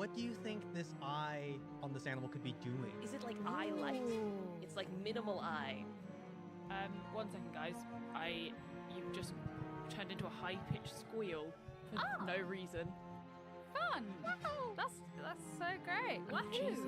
what do you think this eye on this animal could be doing? Is it like eye light? It's like minimal eye. 1 second, guys. You've just turned into a high-pitched squeal for no reason. Fun! That's so great. Wow. Jesus.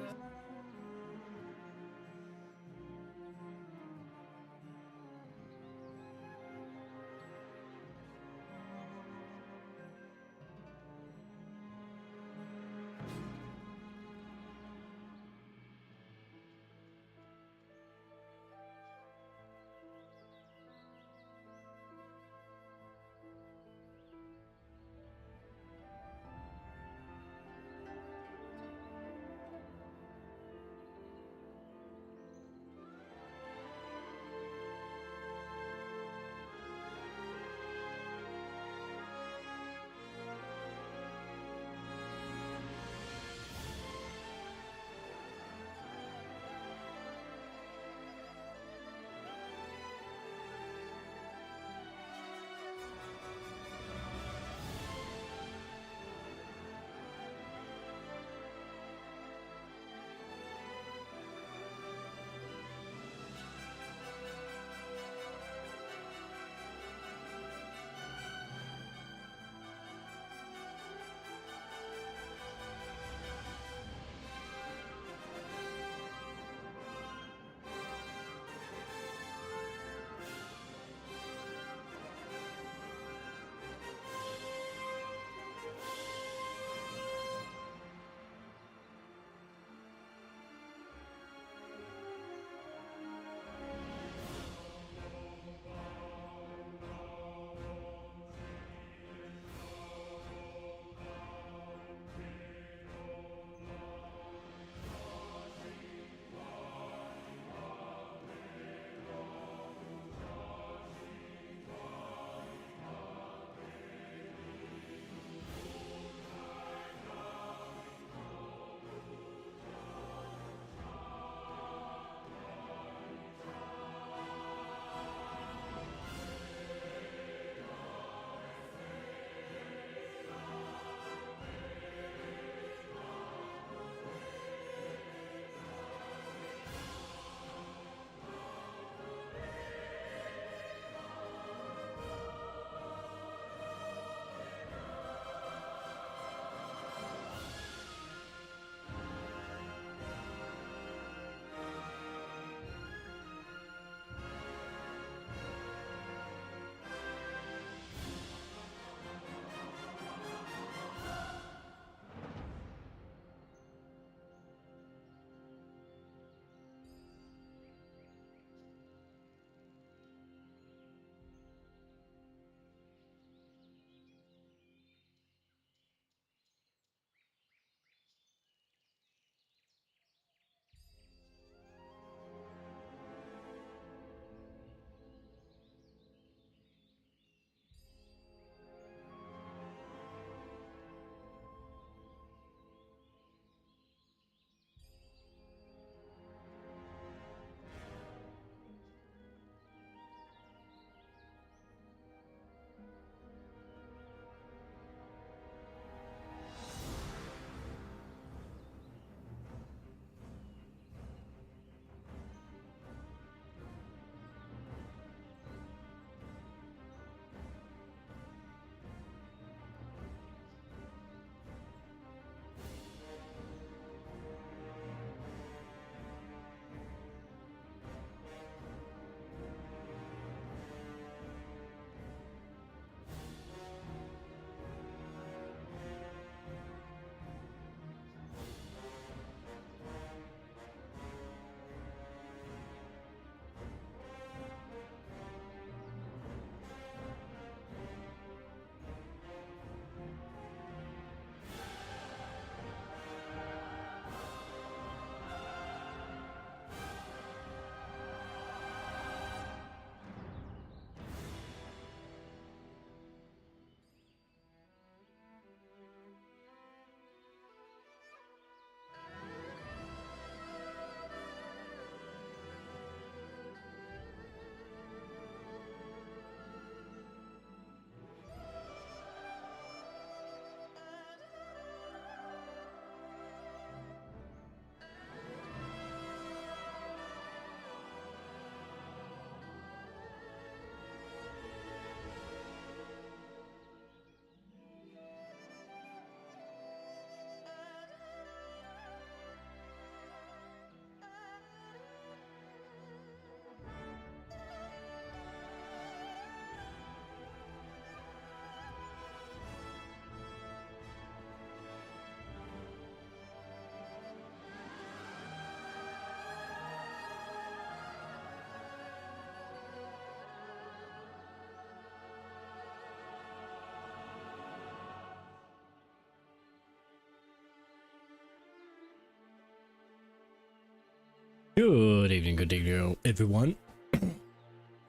Good evening, everyone.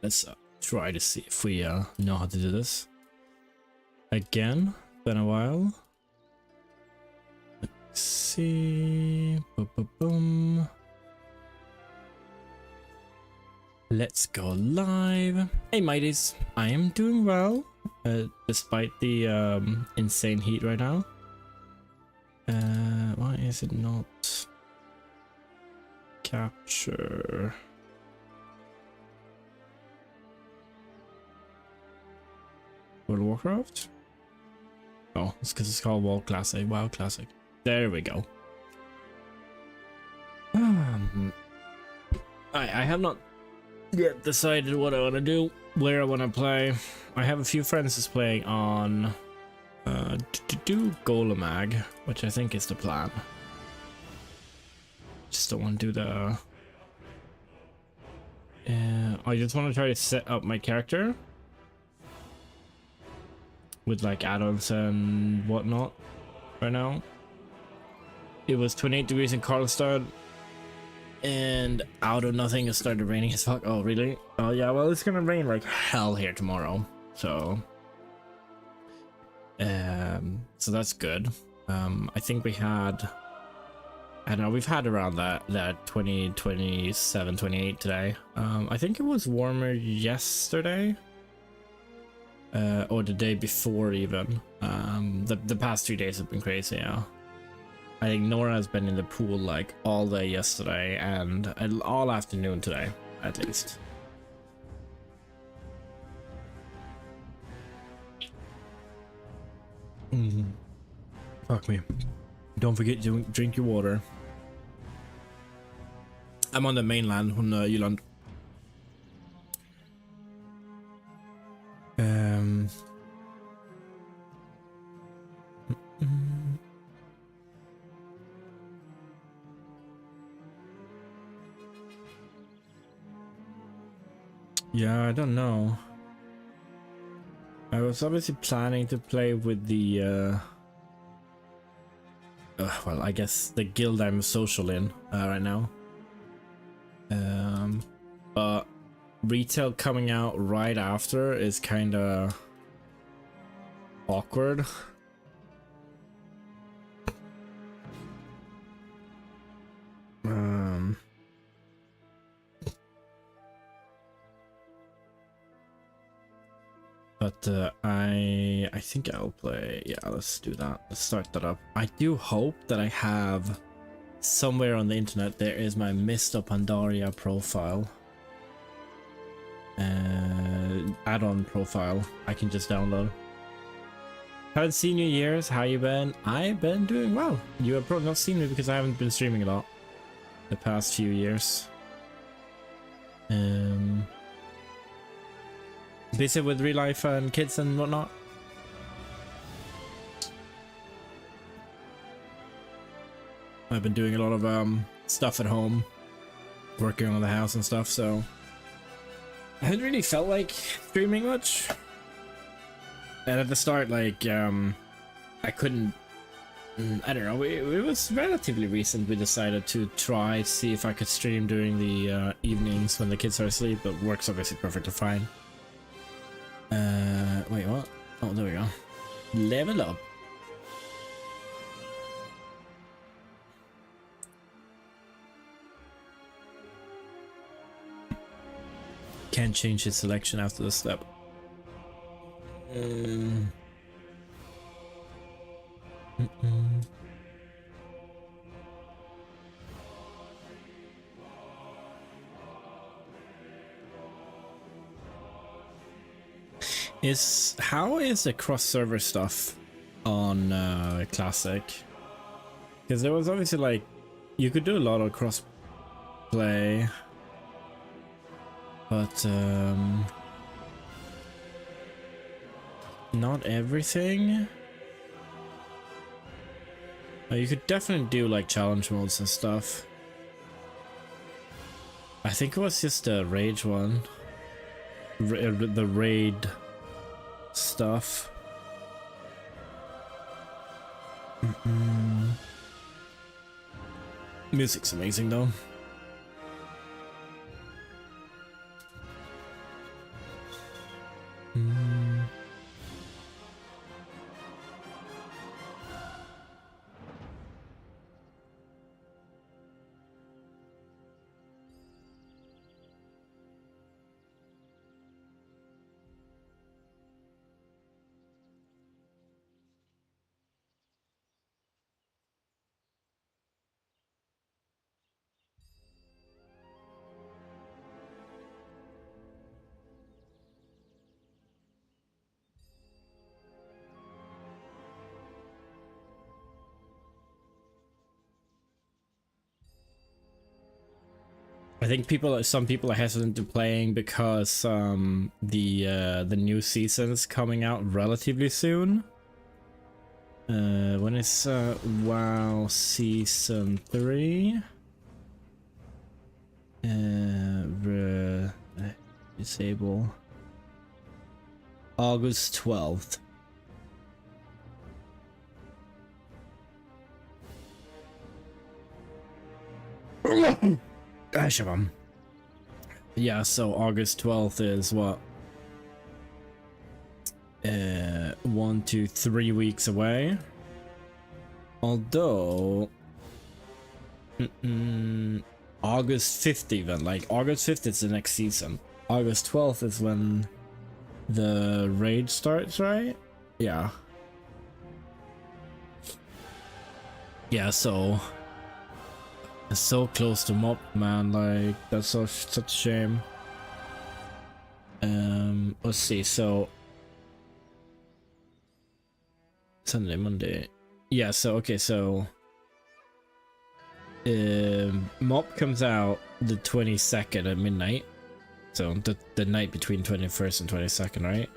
Let's try to see if we know how to do this. Again, been a while. Let's see. Boom, boom, boom. Let's go live. Hey, mateys. I am doing well, despite the insane heat right now. Why is it not capture? World of Warcraft? Oh, it's because it's called WoW Classic. WoW Classic. There we go. I have not yet decided what I want to do, where I want to play. I have a few friends that's playing on to do Golemag, which I think is the plan. Just don't want to do the I just want to try to set up my character with like add-ons and whatnot right now. It was 28 degrees in Karlstad and out of nothing it started raining as fuck. Oh really? Oh yeah, well it's gonna rain like hell here tomorrow, so that's good. I think we had, I don't know, we've had around that 20, 27, 28 today. I think it was warmer yesterday or the day before even. The past 2 days have been crazy. Yeah, I think Nora has been in the pool like all day yesterday and all afternoon today at least. Fuck me. Don't forget to drink your water. I'm on the mainland on Jylland. Yeah, I don't know. I was obviously planning to play with the well, I guess the guild I'm social in right now. But retail coming out right after is kind of awkward. But I think I'll play. Yeah, let's do that. Let's start that up. I do hope that I have somewhere on the internet there is my Mr. Pandaria profile. Add-on profile I can just download. Haven't seen you in years. How you been? I've been doing well. You have probably not seen me because I haven't been streaming a lot the past few years. Busy with real life and kids and whatnot. I've been doing a lot of stuff at home, working on the house and stuff, so I hadn't really felt like streaming much. And at the start, like I couldn't. I don't know. It was relatively recent. We decided to try see if I could stream during the evenings when the kids are asleep. But works obviously perfectly fine. Wait, what? Oh, there we go. Level up. Can't change his selection after the step. How is the cross-server stuff on Classic? Because there was obviously like you could do a lot of cross-play, but not everything. You could definitely do like challenge modes and stuff. I think it was just the rage one, the raid stuff. Music's amazing though. I think some people are hesitant to playing because the new season is coming out relatively soon. When is WoW season 3? Disable August 12th. Yeah, so August 12th is what? 1 to 3 weeks away. Although August 5th even, like August 5th is the next season. August 12th is when the raid starts, right? Yeah. Yeah, so it's so close to MoP, man. Like that's such a shame. Let's see. So Sunday, Monday. Yeah. So okay. So MoP comes out the 22nd at midnight. So the night between 21st and 22nd, right?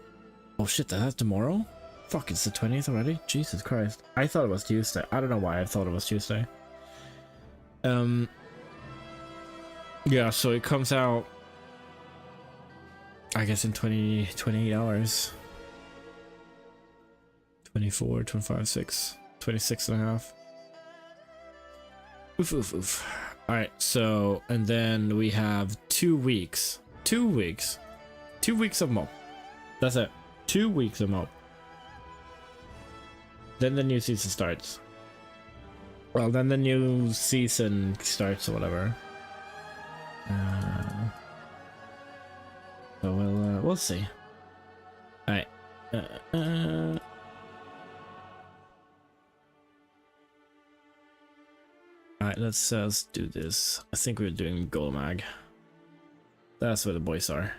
Oh shit! That's tomorrow. Fuck! It's the 20th already. Jesus Christ! I thought it was Tuesday. I don't know why I thought it was Tuesday. Yeah, so it comes out I guess in 28 hours. 24, 25, 6, 26 and a half. Oof, oof, oof. Alright, so, and then we have 2 weeks. 2 weeks. 2 weeks of MoP. That's it. 2 weeks of MoP. Then the new season starts. Well, then the new season starts or whatever. So we'll see. Alright. Alright, let's do this. I think we're doing Golmag. That's where the boys are.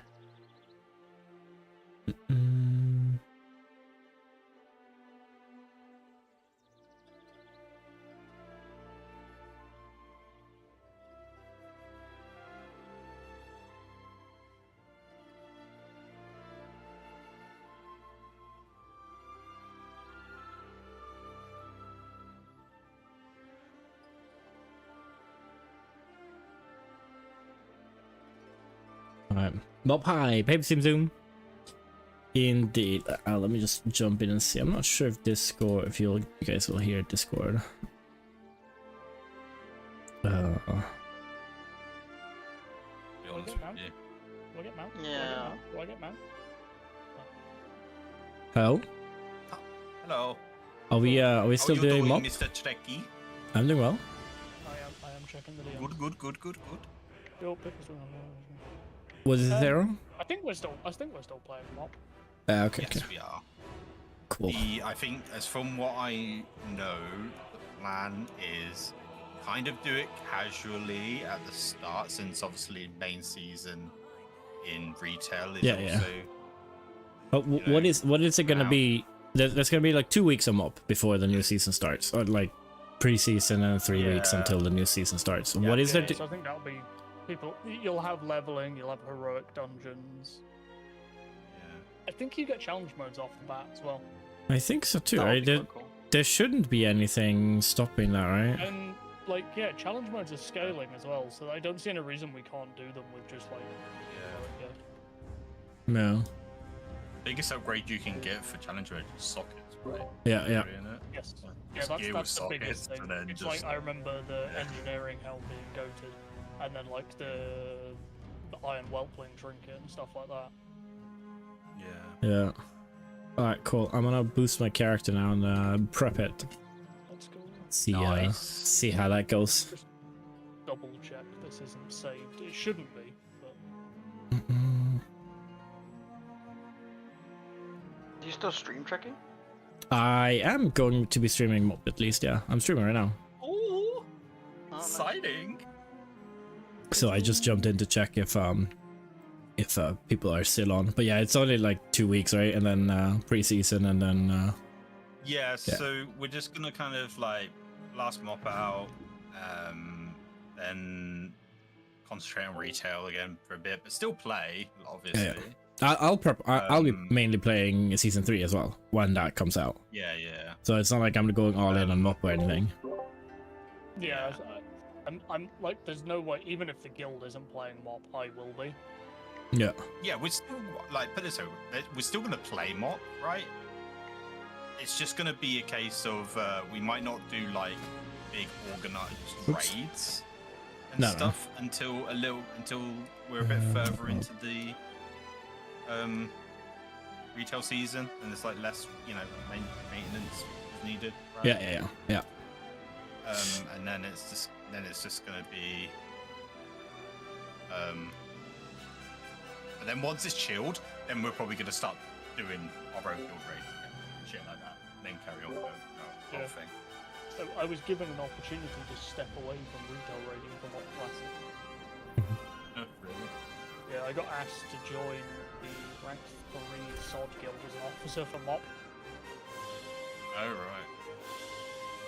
Alright. Mob hi, Paper Sim Zoom. Indeed. Let me just jump in and see. I'm not sure if Discord, if you guys will hear Discord. Be honest with you. Do I get mount? Yeah. Do I get mount? Hello? Hello. Are we still How you doing MoP? Mr. Treckie? I'm doing well. I am checking the DM. Good. Yo, Pippa's doing Was it zero? I think we're still playing MoP. Okay, Yes, okay. we are. Cool. I think, as from what I know, the plan is kind of do it casually at the start, since obviously main season in retail is Yeah. also. But what is it gonna be? There's gonna be like 2 weeks of MoP before the new season starts, or like pre-season and 3 weeks Yeah. until the new season starts. Yeah. What is there? So I think that'll be people. You'll have leveling. You'll have heroic dungeons. I think you get challenge modes off the bat as well. I think so too. That would Right? be quite cool. There shouldn't be anything stopping that, right? And like, yeah, challenge modes are scaling as well, so I don't see any reason we can't do them with just like. No. Biggest upgrade you can get for challenge mode is sockets, right? Yeah. Yes. Just Yeah, gear with that's the biggest sockets, thing. and then It's just- like I remember the engineering helm being goated, and then like the iron whelpling trinket and stuff like that. Yeah. Alright, cool. I'm gonna boost my character now and prep it. Let's go. See Nice. see how that goes. Just double check this isn't saved. It shouldn't be, but Do you still stream Trekkie? I am going to be streaming MoP at least, yeah. I'm streaming right now. Oh, nice. exciting! So I just jumped in to check if people are still on. But yeah, it's only like 2 weeks, right? And then pre-season and then Yeah, so we're just gonna kind of like last MoP out, then concentrate on retail again for a bit, but still play, obviously. Yeah. I'll be mainly playing season 3 as well when that comes out. Yeah, yeah. So it's not like I'm going all in on MoP or anything. Yeah, I'm like, there's no way. Even if the guild isn't playing MoP, I will be. Yeah. Yeah, we're still like put it so we're still gonna play MoP, right? It's just gonna be a case of we might not do like big organized raids and stuff until we're a bit further into the retail season, and there's like less, maintenance needed. Right? Yeah. And then it's just gonna be and then once it's chilled, then we're probably gonna start doing our own build raids again, shit like that, and then carry on with the whole thing. So I was given an opportunity to step away from retail raiding for MoP Classic. Really? Yeah, I got asked to join the rank 3 Sod Guild as an officer for MoP. Oh right.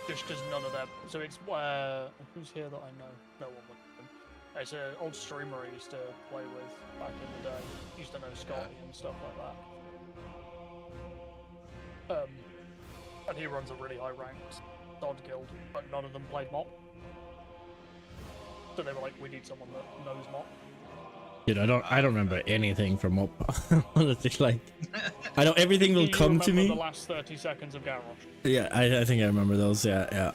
Just because none of them. So it's who's here that I know? No one would. It's an old streamer I used to play with back in the day. Used to know Scotty and stuff like that. And he runs a really high ranked Sod Guild, but none of them played MoP. So they were like, we need someone that knows MoP. Dude, I don't remember anything from MoP. Honestly, like, I know everything will come to me. The last 30 seconds of Garrosh. Yeah, I think I remember those. Yeah.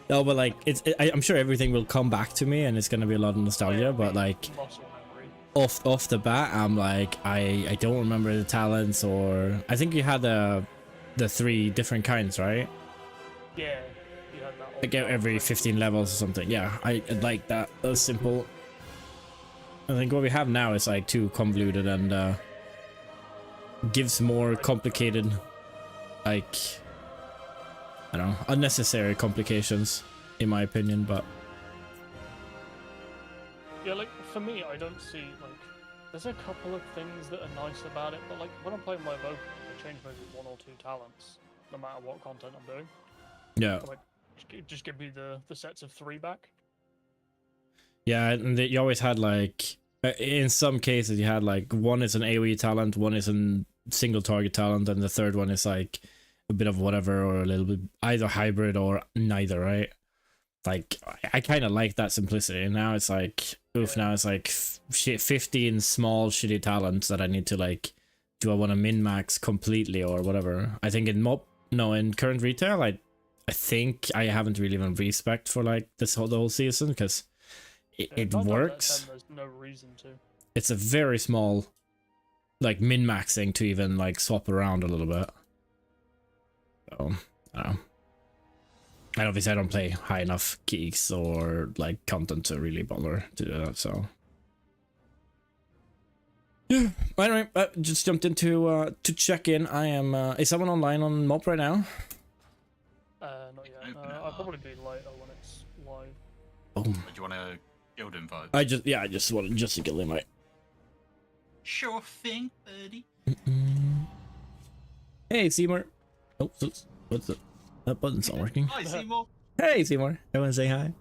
No, but like, I'm sure everything will come back to me, and it's gonna be a lot of nostalgia. But like, off the bat, I'm like, I don't remember the talents, or I think you had the 3 different kinds, right? Yeah, you had that. Like every 15 levels or something. Yeah, I like that. That was simple. I think what we have now is like too convoluted and gives more complicated, like, I don't know, unnecessary complications, in my opinion. But yeah, like for me, I don't see like there's a couple of things that are nice about it, but like when I'm playing my vocal, I change maybe 1 or 2 talents, no matter what content I'm doing. yeah, Like, just give me the sets of 3 back. yeah, and you always had like, in some cases you had like, one is an AoE talent, one is a single target talent, and the third one is like a bit of whatever, or a little bit either hybrid or neither, right? Like, I kind of like that simplicity. Now it's like, oof, now it's like 15 small shitty talents that I need to like, do I want to min-max completely or whatever? I think in in current retail, I think I haven't really even respect for like the whole season, because it works. There's no reason to. It's a very small, like, min-maxing to even like swap around a little bit. So, I don't know. And obviously I don't play high enough geeks or like content to really bother to do that, so yeah. Anyway, just jumped into to check in. I am is someone online on MoP right now? Not yet. I'll probably be later when it's live. Oh, Do you want a guild invite? I just wanted to get invite. Sure thing, buddy. Hey Seymour. Oh, what's it? That button's not working. Hi, Seymour. Hey Seymour. Everyone say hi.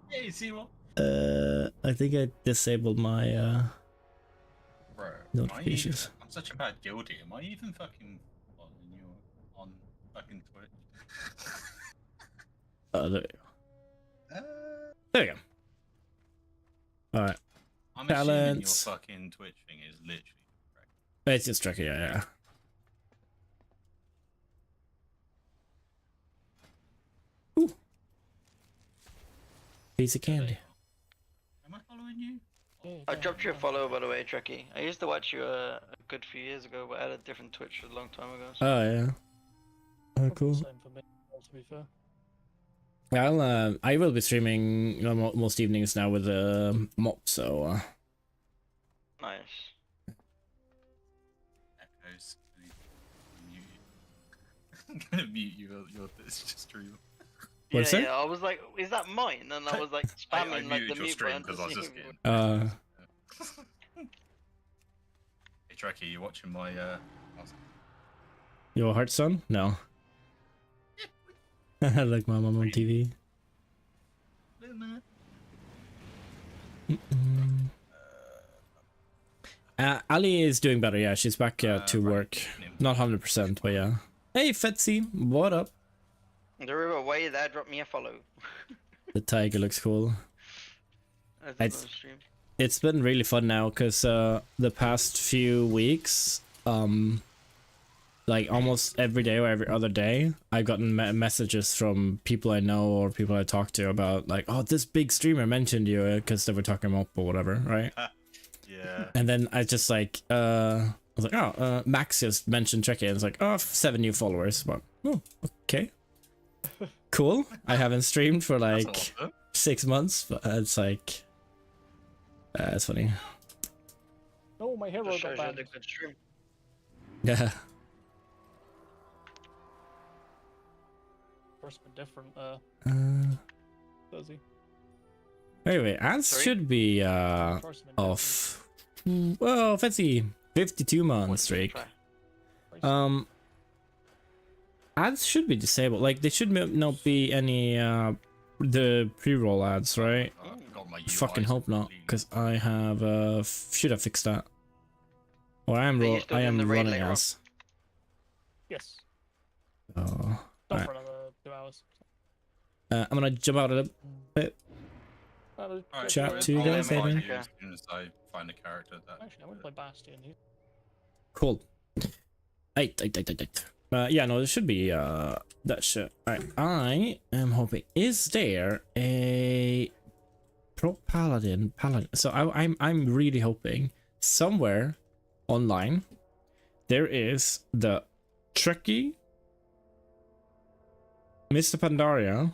Hey, Seymour. I think I disabled my Bro, notifications. I'm such a bad guildie. Am I even fucking on fucking Twitch? There we go. There we go. All right. I'm assuming your Talents. fucking Twitch thing is literally correct. It's just Treckie, yeah. Ooh. Piece of candy. Am I following you? I dropped you a follow, by the way, Trekkie. I used to watch you a good few years ago, but I had a different Twitch a long time ago. So. Oh yeah. Oh cool. Same for me, to be fair. I will be streaming most evenings now with MoP, so Nice. Echoes. I'm gonna mute you. You're stream. What's that? Yeah, I was like, is that mine? And I was like I spamming like the muted your mute stream button. because I was just to see kidding. uh Hey Trekkie, you watching my your heart son? No. I like my mom on TV. Ali is doing better. Yeah, she's back to work. Not 100%, but yeah. Hey, Fetsy, what up? The river way there, drop me a follow. The tiger looks cool. That's another stream. It's been really fun now because the past few weeks, like almost every day or every other day, I've gotten messages from people I know or people I talk to about like, oh, this big streamer mentioned you because they were talking MoP or whatever, right? Yeah. And then I just like, I was like, oh, Max just mentioned Treckie, and it's like, oh, 7 new followers. But, oh, okay. Cool. I haven't streamed for like 6 months, but it's like, it's funny. Oh, my hero Just got shows you banned. the good stream. Yeah. First been different, does he? Anyway, ads Sorry? should be First been off. Well, fancy 52-month streak. different. Ads should be disabled. Like, there should not be any the pre-roll ads, right? Got my Fucking UIs hope not, completely- because I have should have fixed that. Or I am Are you still I doing am the raid running later on? as. Yes. Oh, Done Alright. for another 2 hours. I'm gonna jump out a little bit. Alright, Chat so to you I'll guys, invite Adrian. you as soon as I find a character that. Actually, I want to play Bastion. Cool. Eight. Yeah, no, there should be that shit. Alright, I am hoping. Is there a pro paladin? So I'm really hoping somewhere online there is the Treckie, Mr. Pandaria,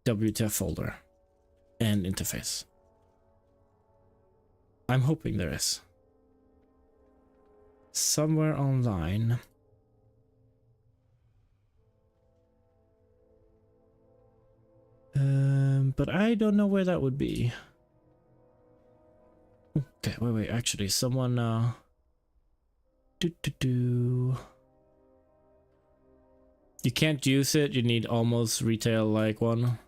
WTF folder, and interface. I'm hoping there is. Somewhere online. But I don't know where that would be. Okay, wait, actually, someone, You can't use it, you need almost retail-like one.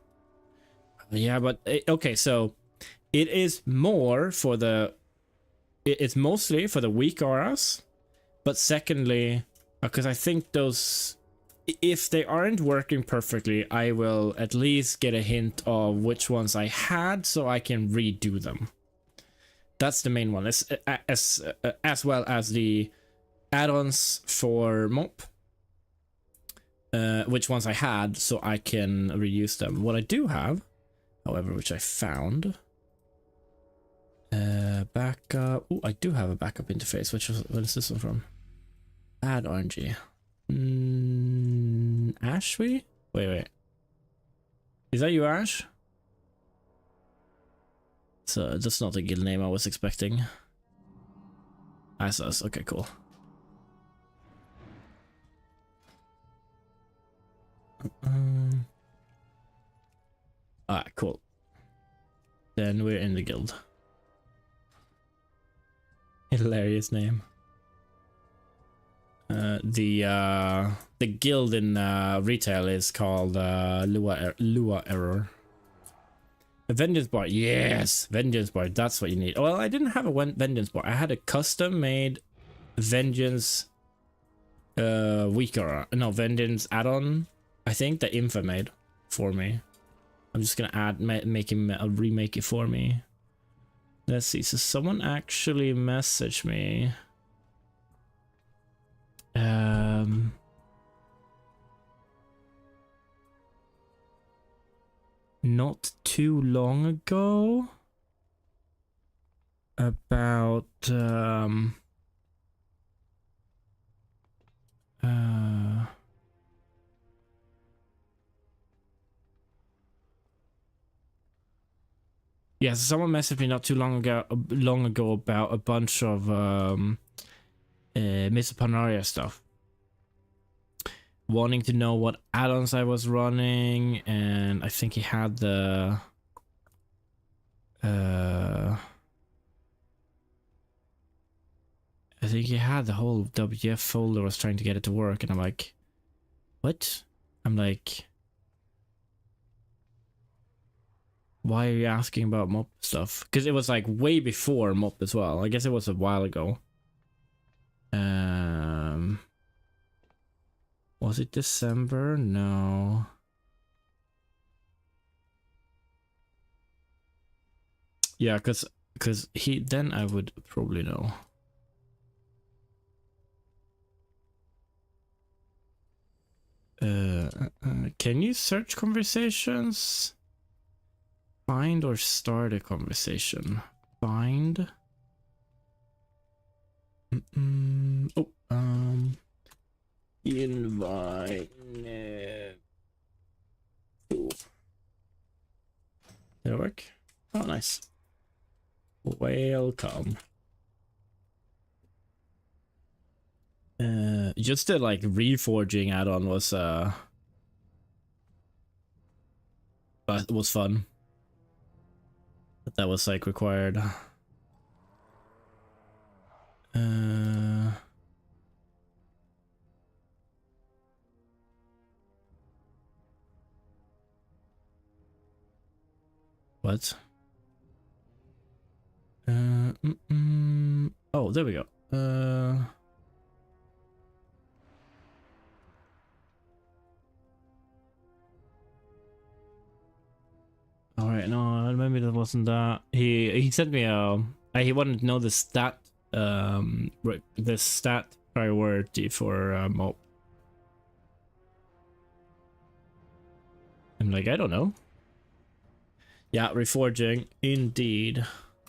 Yeah, but, okay, so, it is more for the... It's mostly for the weak auras, but secondly, because I think those... If they aren't working perfectly, I will at least get a hint of which ones I had so I can redo them. That's the main one, as well as the add-ons for MoP. Which ones I had so I can reuse them. What I do have, however, which I found... backup... Oh, I do have a backup interface. What is this one from? Add RNG. Ash, wait. Is that you, Ash? So that's not the guild name I was expecting. That's us. Okay, cool. Alright, cool. Then we're in the guild. Hilarious name. The guild in retail is called Lua Error. A Vengeance Bar, yes! Vengeance Bar, that's what you need. Well, I didn't have a Vengeance Bar. I had a custom-made Vengeance Vengeance add-on, I think, that Infa made for me. I'm just gonna make him remake it for me. Let's see, so someone actually messaged me. Not too long ago about yeah, so someone messaged me not too long ago about a bunch of Mr. Pandaria stuff. Wanting to know what add-ons I was running, and I think he had the whole WF folder, was trying to get it to work, and I'm like, what? I'm like, Why are you asking about MoP stuff? Because it was like way before MoP as well. I guess it was a while ago. Was it December? No. Yeah, because then I would probably know. Can you search conversations? Find or start a conversation. Find. Invite. Cool. Did it work? Oh, nice. Welcome. Just the like reforging add-on was fun. But that was like required. What? Oh, there we go. All right, no, maybe that wasn't that. He sent me he wanted to know the stat priority for MoP. I'm like, I don't know. Yeah, reforging indeed.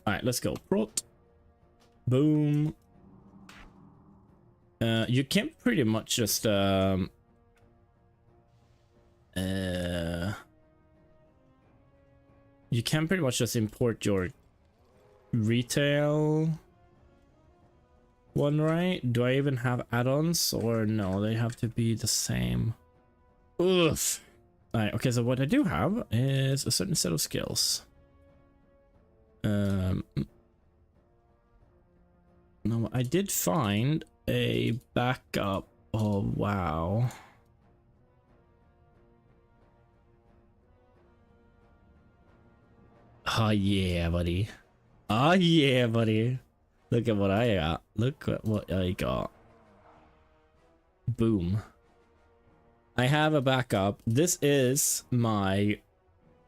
All right, let's go. Prot. Boom. You can pretty much just you can pretty much just import your retail one, right? Do I even have add-ons or no? They have to be the same. Oof. Alright, okay, so what I do have is a certain set of skills. No, I did find a backup. Oh, wow. Oh yeah, buddy. Oh yeah, buddy. Look at what I got. Look at what I got. Boom. I have a backup. This is I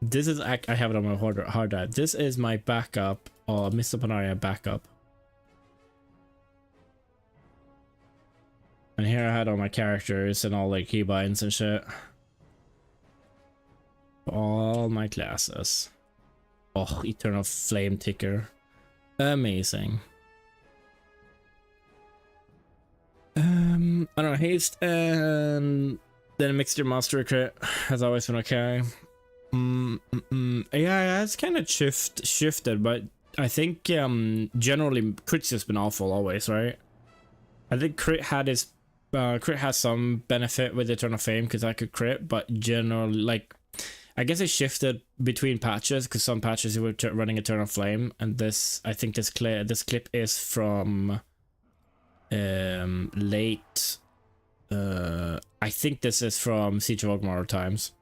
have it on my hard drive. This is my backup. Oh, Mr. Panaria backup. And here I had all my characters and all like keybinds and shit. All my classes. Oh, Eternal Flame Ticker. Amazing. I don't know, haste and then Mixture Master crit has always been okay. Yeah, it's kind of shifted, but I think generally crit's just been awful always, right? I think crit has some benefit with Eternal Flame because I could crit, but generally like I guess it shifted between patches because some patches you were running Eternal Flame, and this I think this clip is from late. I think this is from Siege of Orgrimmar times.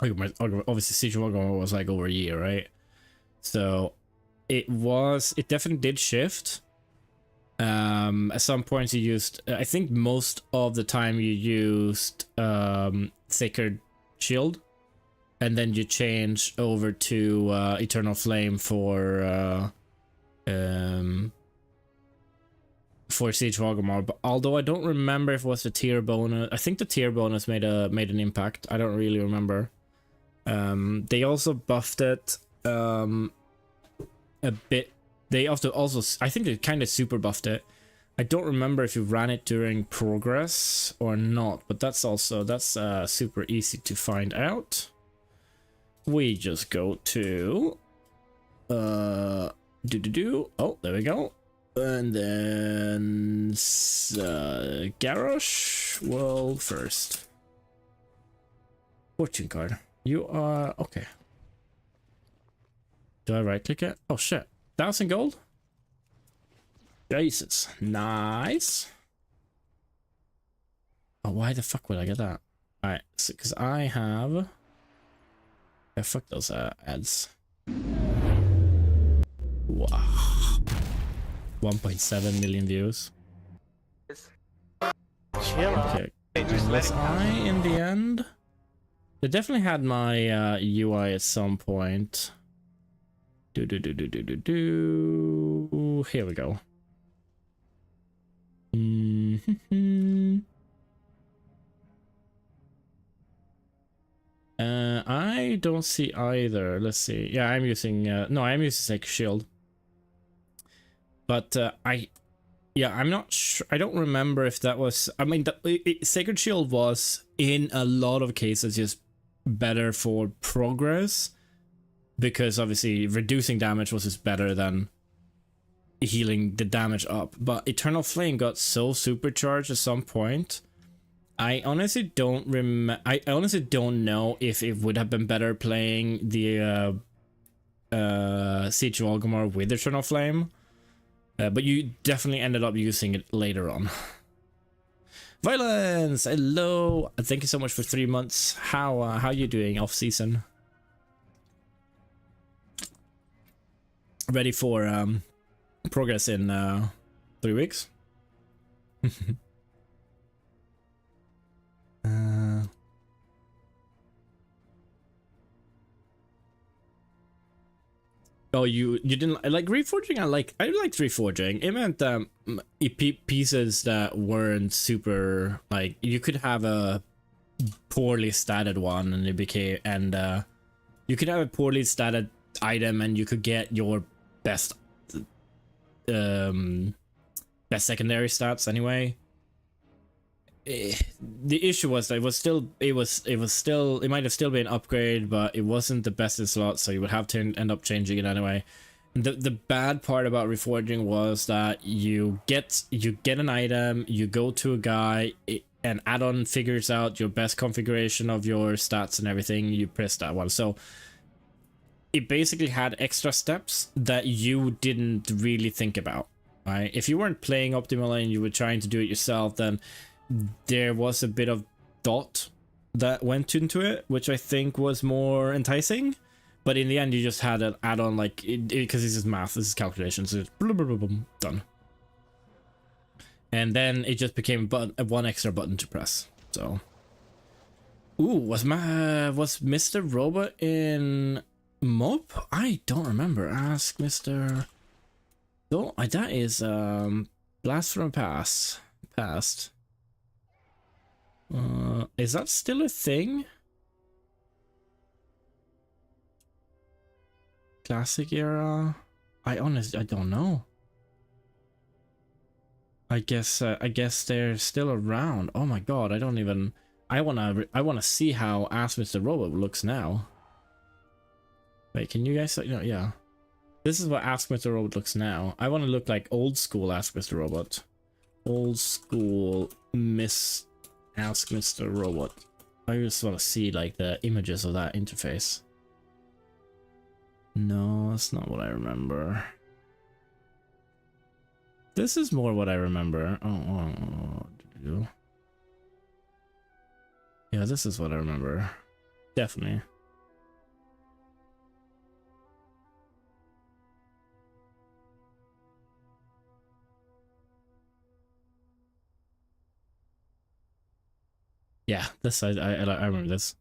Obviously, Siege of Orgrimmar was like over a year, right? So it definitely did shift. At some points you used, I think most of the time you used Sacred Shield. And then you change over to Eternal Flame for Siege of Orgrimmar. But although I don't remember if it was the tier bonus, I think the tier bonus made an impact. I don't really remember. They also buffed it a bit. They also I think they kind of super buffed it. I don't remember if you ran it during progress or not, but that's super easy to find out. We just go to oh, there we go. And then Garrosh world first. Fortune card. You are okay. Do I right click it? Oh shit. 1,000 gold? Jesus. Nice. Oh, why the fuck would I get that? Alright, so because I have Yeah, fuck those ads. Wow. 1.7 million views. Okay. Was I in the end? They definitely had my UI at some point. Here we go. I don't see either. Let's see. Yeah, I'm using no, I'm using Sacred Shield. But I'm not sure. I don't remember if that was. I mean, Sacred Shield was in a lot of cases just better for progress, because obviously reducing damage was just better than healing the damage up. But Eternal Flame got so supercharged at some point. I honestly don't I honestly don't know if it would have been better playing the Siege of Orgrimmar with Eternal Flame. But you definitely ended up using it later on. Violence, hello. Thank you so much for 3 months. How you doing off season? Ready for progress in 3 weeks? Oh, you didn't like reforging? I liked reforging. It meant pieces that weren't super, like, you could have a poorly statted one and it became, and you could have a poorly statted item and you could get your best secondary stats anyway. The issue was that it might have still been an upgrade, but it wasn't the best in slots, so you would have to end up changing it anyway. The bad part about reforging was that you get an item, you go to a guy, an add-on figures out your best configuration of your stats and everything, you press that one. So it basically had extra steps that you didn't really think about, right? If you weren't playing optimally and you were trying to do it yourself, then there was a bit of thought that went into it, which I think was more enticing. But in the end, you just had an add-on, like, because this is math, this is calculation, so it's blah, blah, blah, blah, done. And then it just became one extra button to press. So, ooh, was Mr. Robot in MoP? I don't remember. Ask Mr. Oh, that is Blast from Past. Is that still a thing? Classic era? I don't know. I guess they're still around. Oh my god, I wanna see how Ask Mr. Robot looks now. Wait, can you guys, yeah. This is what Ask Mr. Robot looks now. I wanna look like old school Ask Mr. Robot. Old school Ask Mr. Robot. I just want to see like the images of that interface. No, that's not what I remember. This is more what I remember. Oh. Yeah, this is what I remember. Definitely. Yeah, this I remember this.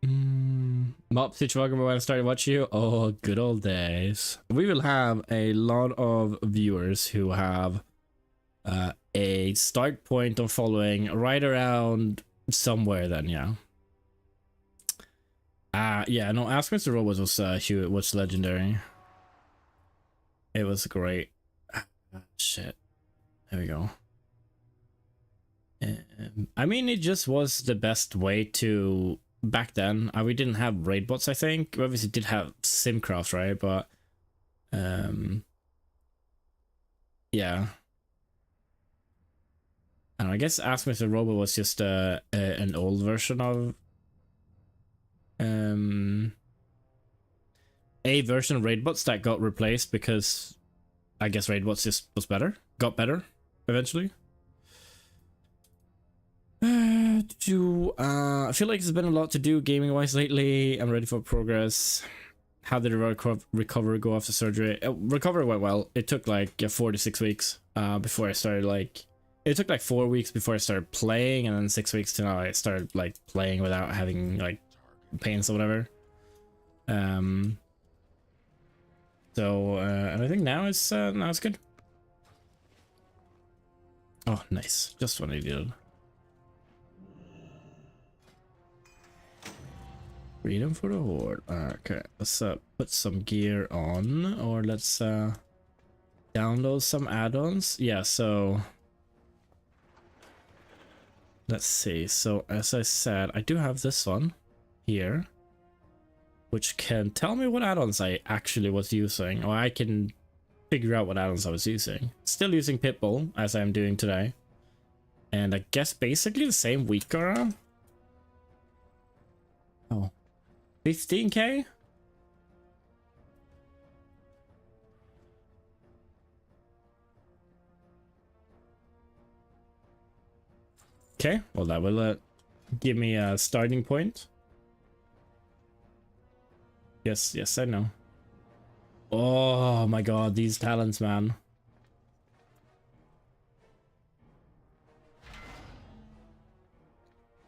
MoP Siege of Orgrimmar when I started watching you. Oh, good old days. We will have a lot of viewers who have a start point of following right around somewhere then, yeah. Yeah, no, Ask Mr. Robot was legendary. It was great. Shit. There we go. I mean, it just was the best way to back then. We didn't have raid bots, I think. We obviously did have Simcraft, right? But yeah. And I guess Ask Mr. Robot was just an old version of a version of raid bots that got replaced because I guess raid bots just got better eventually. I feel like there's been a lot to do gaming wise lately. I'm ready for progress. How did the recovery go after surgery? Recovery went well. It took like 4 to 6 weeks before I started like. It took like 4 weeks before I started playing, and then 6 weeks to now I started like playing without having like pains or whatever. So and I think now it's good. Oh, nice. Just what I needed. Freedom for the Horde. Okay, let's put some gear on, or let's download some add-ons. Yeah, so let's see. So as I said, I do have this one here, which can tell me what add-ons I actually was using, or I can figure out what add-ons I was using. Still using Pitbull, as I'm doing today. And I guess basically the same week around. Oh. 15k? Okay, well that will give me a starting point. Yes, yes, I know. Oh my god, these talents, man.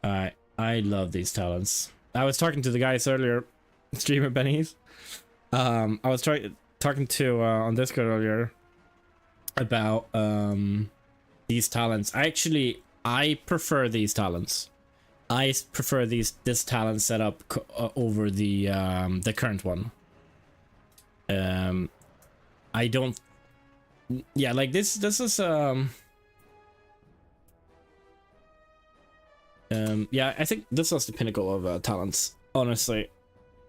I love these talents. I was talking to the guys earlier, streamer Benny's. I was talking to on Discord earlier about these talents. I prefer these talents. I prefer this talent setup over the current one. I don't. Yeah, like this is yeah, I think this was the pinnacle of talents, honestly.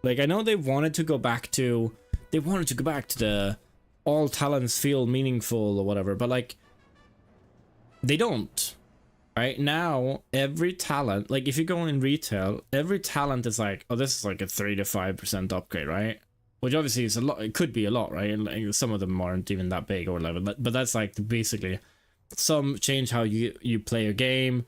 Like, I know they wanted to go back to the all talents feel meaningful or whatever, but like they don't. Right now, every talent, like if you go in retail, every talent is like, oh, this is like a 3 to 5% upgrade, right? Which obviously is a lot. It could be a lot, right? And like, some of them aren't even that big or whatever, but that's like basically some change how you play a game.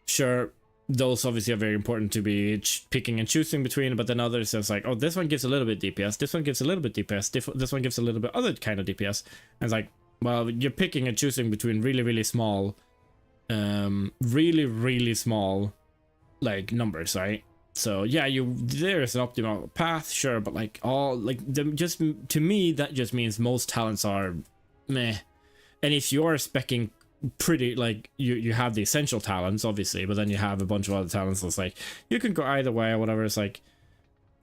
Sure, those obviously are very important to be picking and choosing between, but then others is like, oh, this one gives a little bit DPS, this one gives a little bit DPS, this one gives a little bit other kind of DPS. And it's like, well, you're picking and choosing between really small, really small, like, numbers, right? So yeah, there's an optimal path, sure, but like just to me that just means most talents are meh. And if you're specking pretty, like, you have the essential talents obviously, but then you have a bunch of other talents that's like you can go either way or whatever. It's like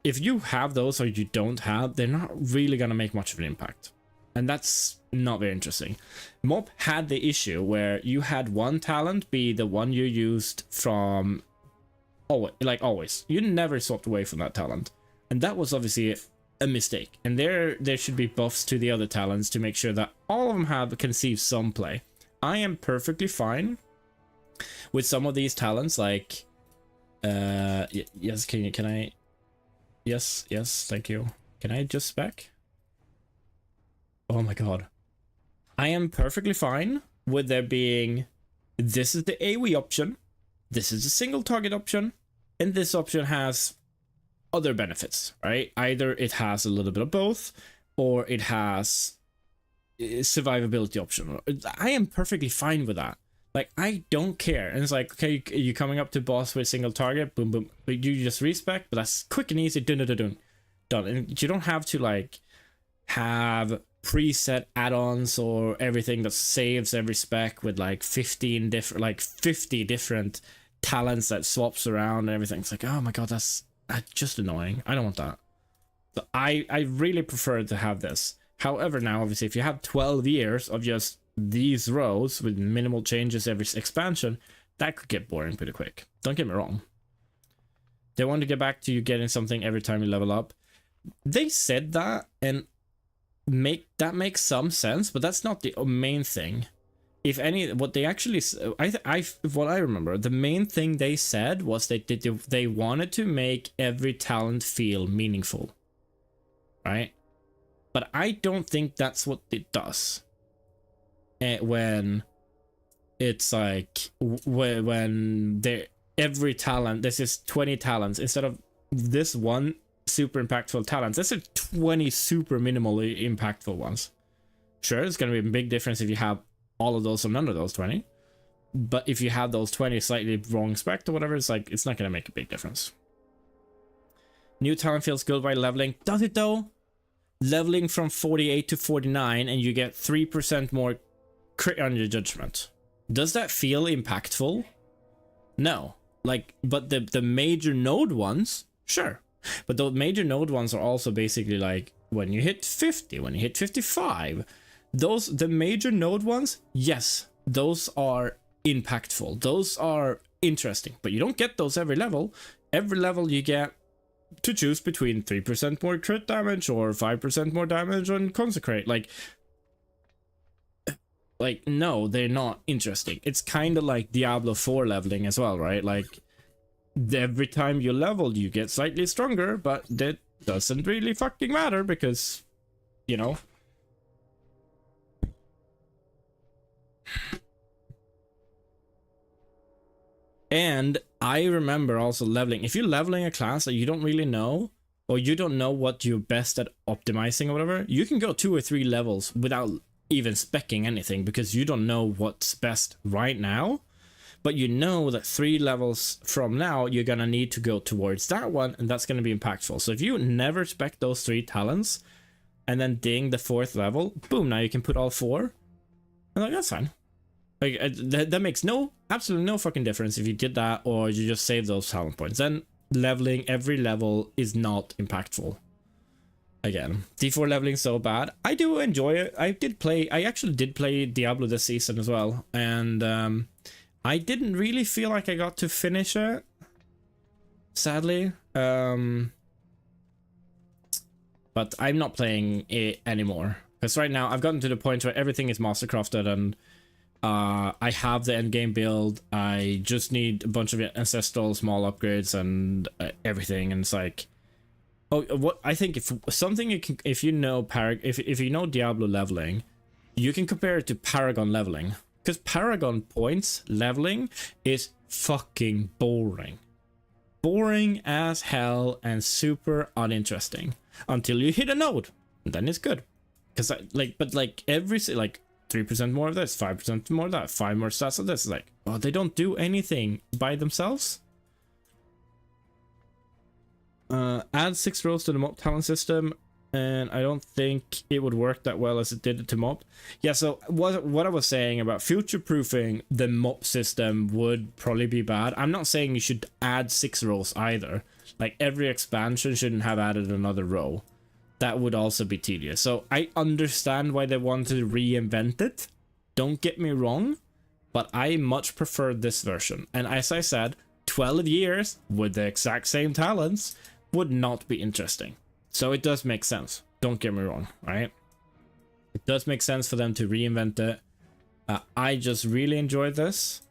if you have those or you don't have, they're not really gonna make much of an impact, and that's not very interesting. MoP had the issue where you had one talent be the one you used from always. You never swapped away from that talent, and that was obviously a mistake. And there should be buffs to the other talents to make sure that all of them can see some play. I am perfectly fine with some of these talents, like yes, can I yes, thank you. Can I just spec? Oh my god. I am perfectly fine with there being, this is the AoE option, this is a single target option, and this option has other benefits, right? Either it has a little bit of both, or it has survivability option. I am perfectly fine with that. Like, I don't care. And it's like, okay, you coming up to boss with a single target, boom boom, but you just respec, but that's quick and easy, done. And you don't have to like have preset add-ons or everything that saves every spec with like 50 different talents that swaps around and everything. It's like, oh my god, that's just annoying. I don't want that. So I really prefer to have this. However, now obviously if you have 12 years of just these rows with minimal changes every expansion, that could get boring pretty quick. Don't get me wrong. They want to get back to you getting something every time you level up. They said that, and that makes some sense, but that's not the main thing. If any, what they actually, what I remember, the main thing they said was they wanted to make every talent feel meaningful, right? But I don't think that's what it does. When it's like when every talent. This is 20 talents instead of this one super impactful talents. This is 20 super minimally impactful ones. Sure, it's going to be a big difference if you have all of those or none of those 20. But if you have those 20 slightly wrong spec or whatever, it's like, it's not going to make a big difference. New talent feels good by leveling. Does it though? Leveling from 48 to 49 and you get 3% more crit on your judgment. Does that feel impactful? No. Like, but the major node ones, sure. But the major node ones are also basically like when you hit 50, when you hit 55, the major node ones, yes, those are impactful. Those are interesting, but you don't get those every level. Every level you get to choose between 3% more crit damage or 5% more damage on consecrate. Like no, they're not interesting. It's kind of like Diablo 4 leveling as well, right? Like every time you level you get slightly stronger, but that doesn't really fucking matter because, you know. And I remember also leveling. If you're leveling a class that you don't really know, or you don't know what you're best at optimizing or whatever, you can go 2 or 3 levels without even speccing anything because you don't know what's best right now. But you know that 3 levels from now, you're going to need to go towards that one, and that's going to be impactful. So if you never spec those 3 talents, and then ding the 4th level, boom, now you can put all 4. And like, that's fine. Like, that makes absolutely no fucking difference if you did that or you just save those talent points. Then leveling every level is not impactful. Again, D4 leveling so bad. I do enjoy it. I actually did play Diablo this season as well, and I didn't really feel like I got to finish it, sadly. But I'm not playing it anymore because right now I've gotten to the point where everything is mastercrafted and I have the endgame build. I just need a bunch of ancestral small upgrades and everything, and it's like, oh, what I think if something you can, if you know if you know Diablo leveling, you can compare it to Paragon leveling, because Paragon points leveling is fucking boring as hell and super uninteresting until you hit a node, and then it's good. Because every 3% more of this, 5% more of that, 5 more stats of this. Like, oh, they don't do anything by themselves. Add 6 rows to the MoP talent system, and I don't think it would work that well as it did to MoP. Yeah, so what I was saying about future-proofing the MoP system would probably be bad. I'm not saying you should add 6 rows either. Like, every expansion shouldn't have added another row. That would also be tedious. So I understand why they want to reinvent it. Don't get me wrong, but I much prefer this version. And as I said, 12 years with the exact same talents would not be interesting. So it does make sense. Don't get me wrong, right? It does make sense for them to reinvent it. I just really enjoyed this,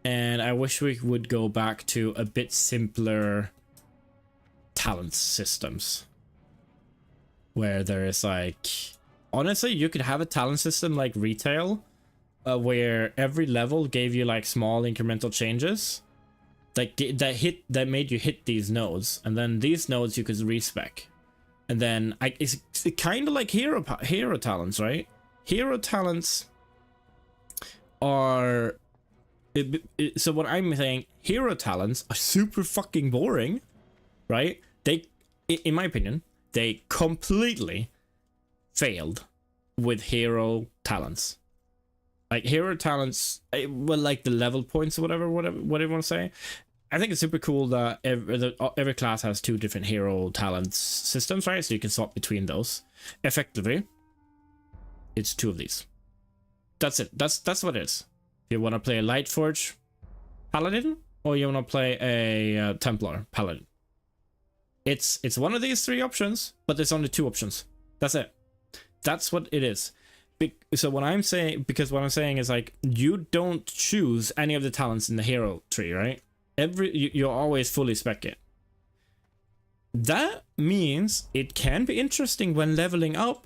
and I wish we would go back to a bit simpler talent systems. Where there is like, honestly, you could have a talent system like retail, where every level gave you like small incremental changes, like that made you hit these nodes, and then these nodes you could respec, and then it's kind of like hero talents, right? Hero talents are, so what I'm saying, hero talents are super fucking boring, right? They, in my opinion, they completely failed with hero talents. Like hero talents, well, like the level points or whatever you want to say. I think it's super cool that every class has 2 different hero talents systems, right? So you can swap between those. Effectively, it's 2 of these. That's it. That's what it is. If you want to play a Lightforge Paladin, or you want to play a Templar Paladin. It's one of these 3 options, but there's only 2 options. That's it. That's what it is. So what I'm saying is like, you don't choose any of the talents in the hero tree, right? You're always fully spec it. That means it can be interesting when leveling up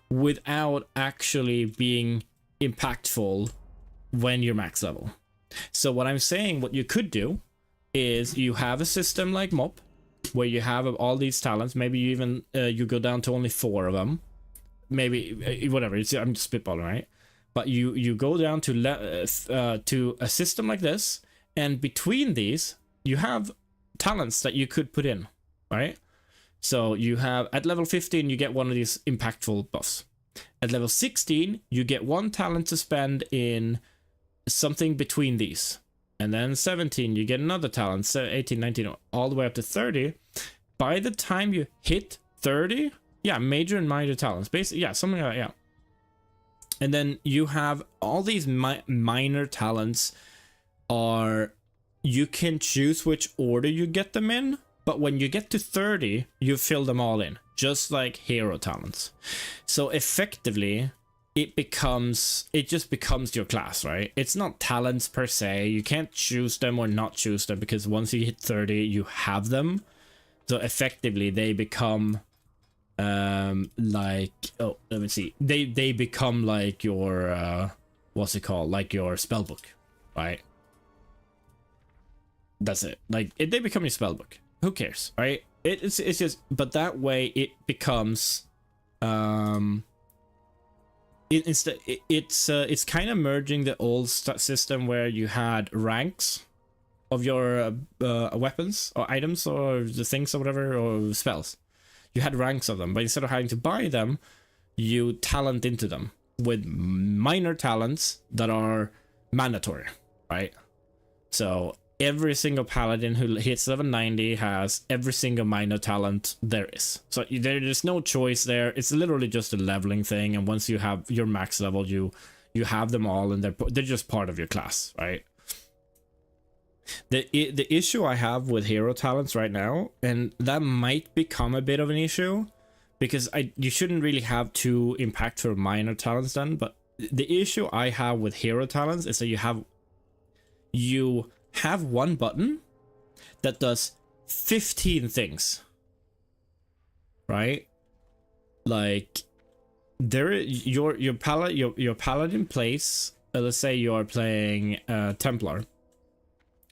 without actually being impactful when you're max level. So what I'm saying, what you could do is you have a system like MoP where you have all these talents. Maybe you even you go down to only 4 of them. Maybe whatever. I'm just spitballing, right? But you go down to a system like this, and between these you have talents that you could put in, right? So you have at level 15 you get one of these impactful buffs. At level 16 you get 1 talent to spend in something between these. And then 17 you get another talent. So 18, 19, all the way up to 30. By the time you hit 30, yeah, major and minor talents, basically, yeah, something like that, yeah. And then you have all these minor talents are, you can choose which order you get them in, but when you get to 30 you fill them all in, just like hero talents. So effectively it just becomes your class, right? It's not talents per se. You can't choose them or not choose them, because once you hit 30 you have them. So effectively they become like, oh, let me see, they become like your what's it called, like your spellbook, right? That's it. Like they become your spellbook. Who cares, right? It's just, but that way it becomes it's kind of merging the old system where you had ranks of your weapons or items or the things or whatever, or spells. You had ranks of them, but instead of having to buy them, you talent into them with minor talents that are mandatory, right? So every single paladin who hits level 90 has every single minor talent there is. So there's no choice there. It's literally just a leveling thing, and once you have your max level, you have them all, and they're just part of your class, right? The issue I have with hero talents right now, and that might become a bit of an issue, because you shouldn't really have 2 impactful minor talents then, but the issue I have with hero talents is that you have 1 button that does 15 things, right? Like your paladin plays, let's say you're playing Templar.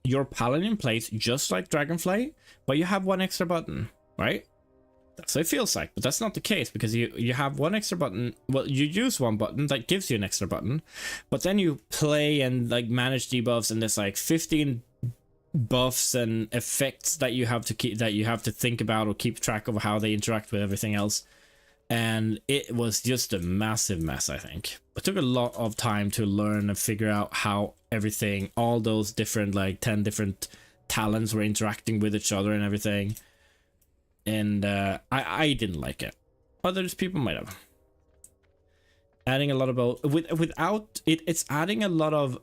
Your paladin plays just like Dragonfly, but you have 1 extra button, right? That's what it feels like, but that's not the case, because you have 1 extra button. Well, you use 1 button that gives you an extra button, but then you play and like manage debuffs, and there's like 15 buffs and effects that you have to think about or keep track of how they interact with everything else. And it was just a massive mess, I think. It took a lot of time to learn and figure out how everything, all those different, like 10 different talents were interacting with each other and everything. And I didn't like it. Others people might have. Adding a lot of without it, it's adding a lot of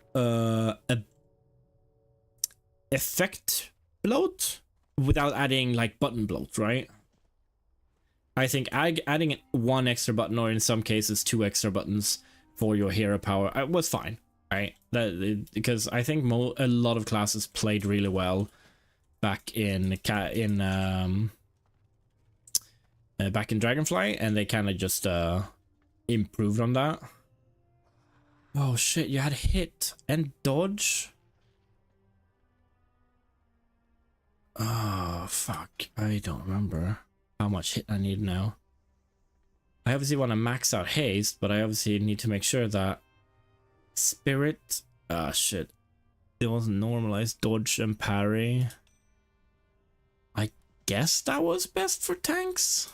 effect bloat without adding like button bloat, right? I think adding 1 extra button, or in some cases 2 extra buttons for your hero power, was fine, right? Because I think a lot of classes played really well back in Dragonfly, and they kind of just improved on that. Oh shit, you had hit and dodge. Oh fuck, I don't remember how much hit I need now. I obviously want to max out haste, but I obviously need to make sure that spirit, shit, it wasn't normalized. Dodge and parry, I guess that was best for tanks.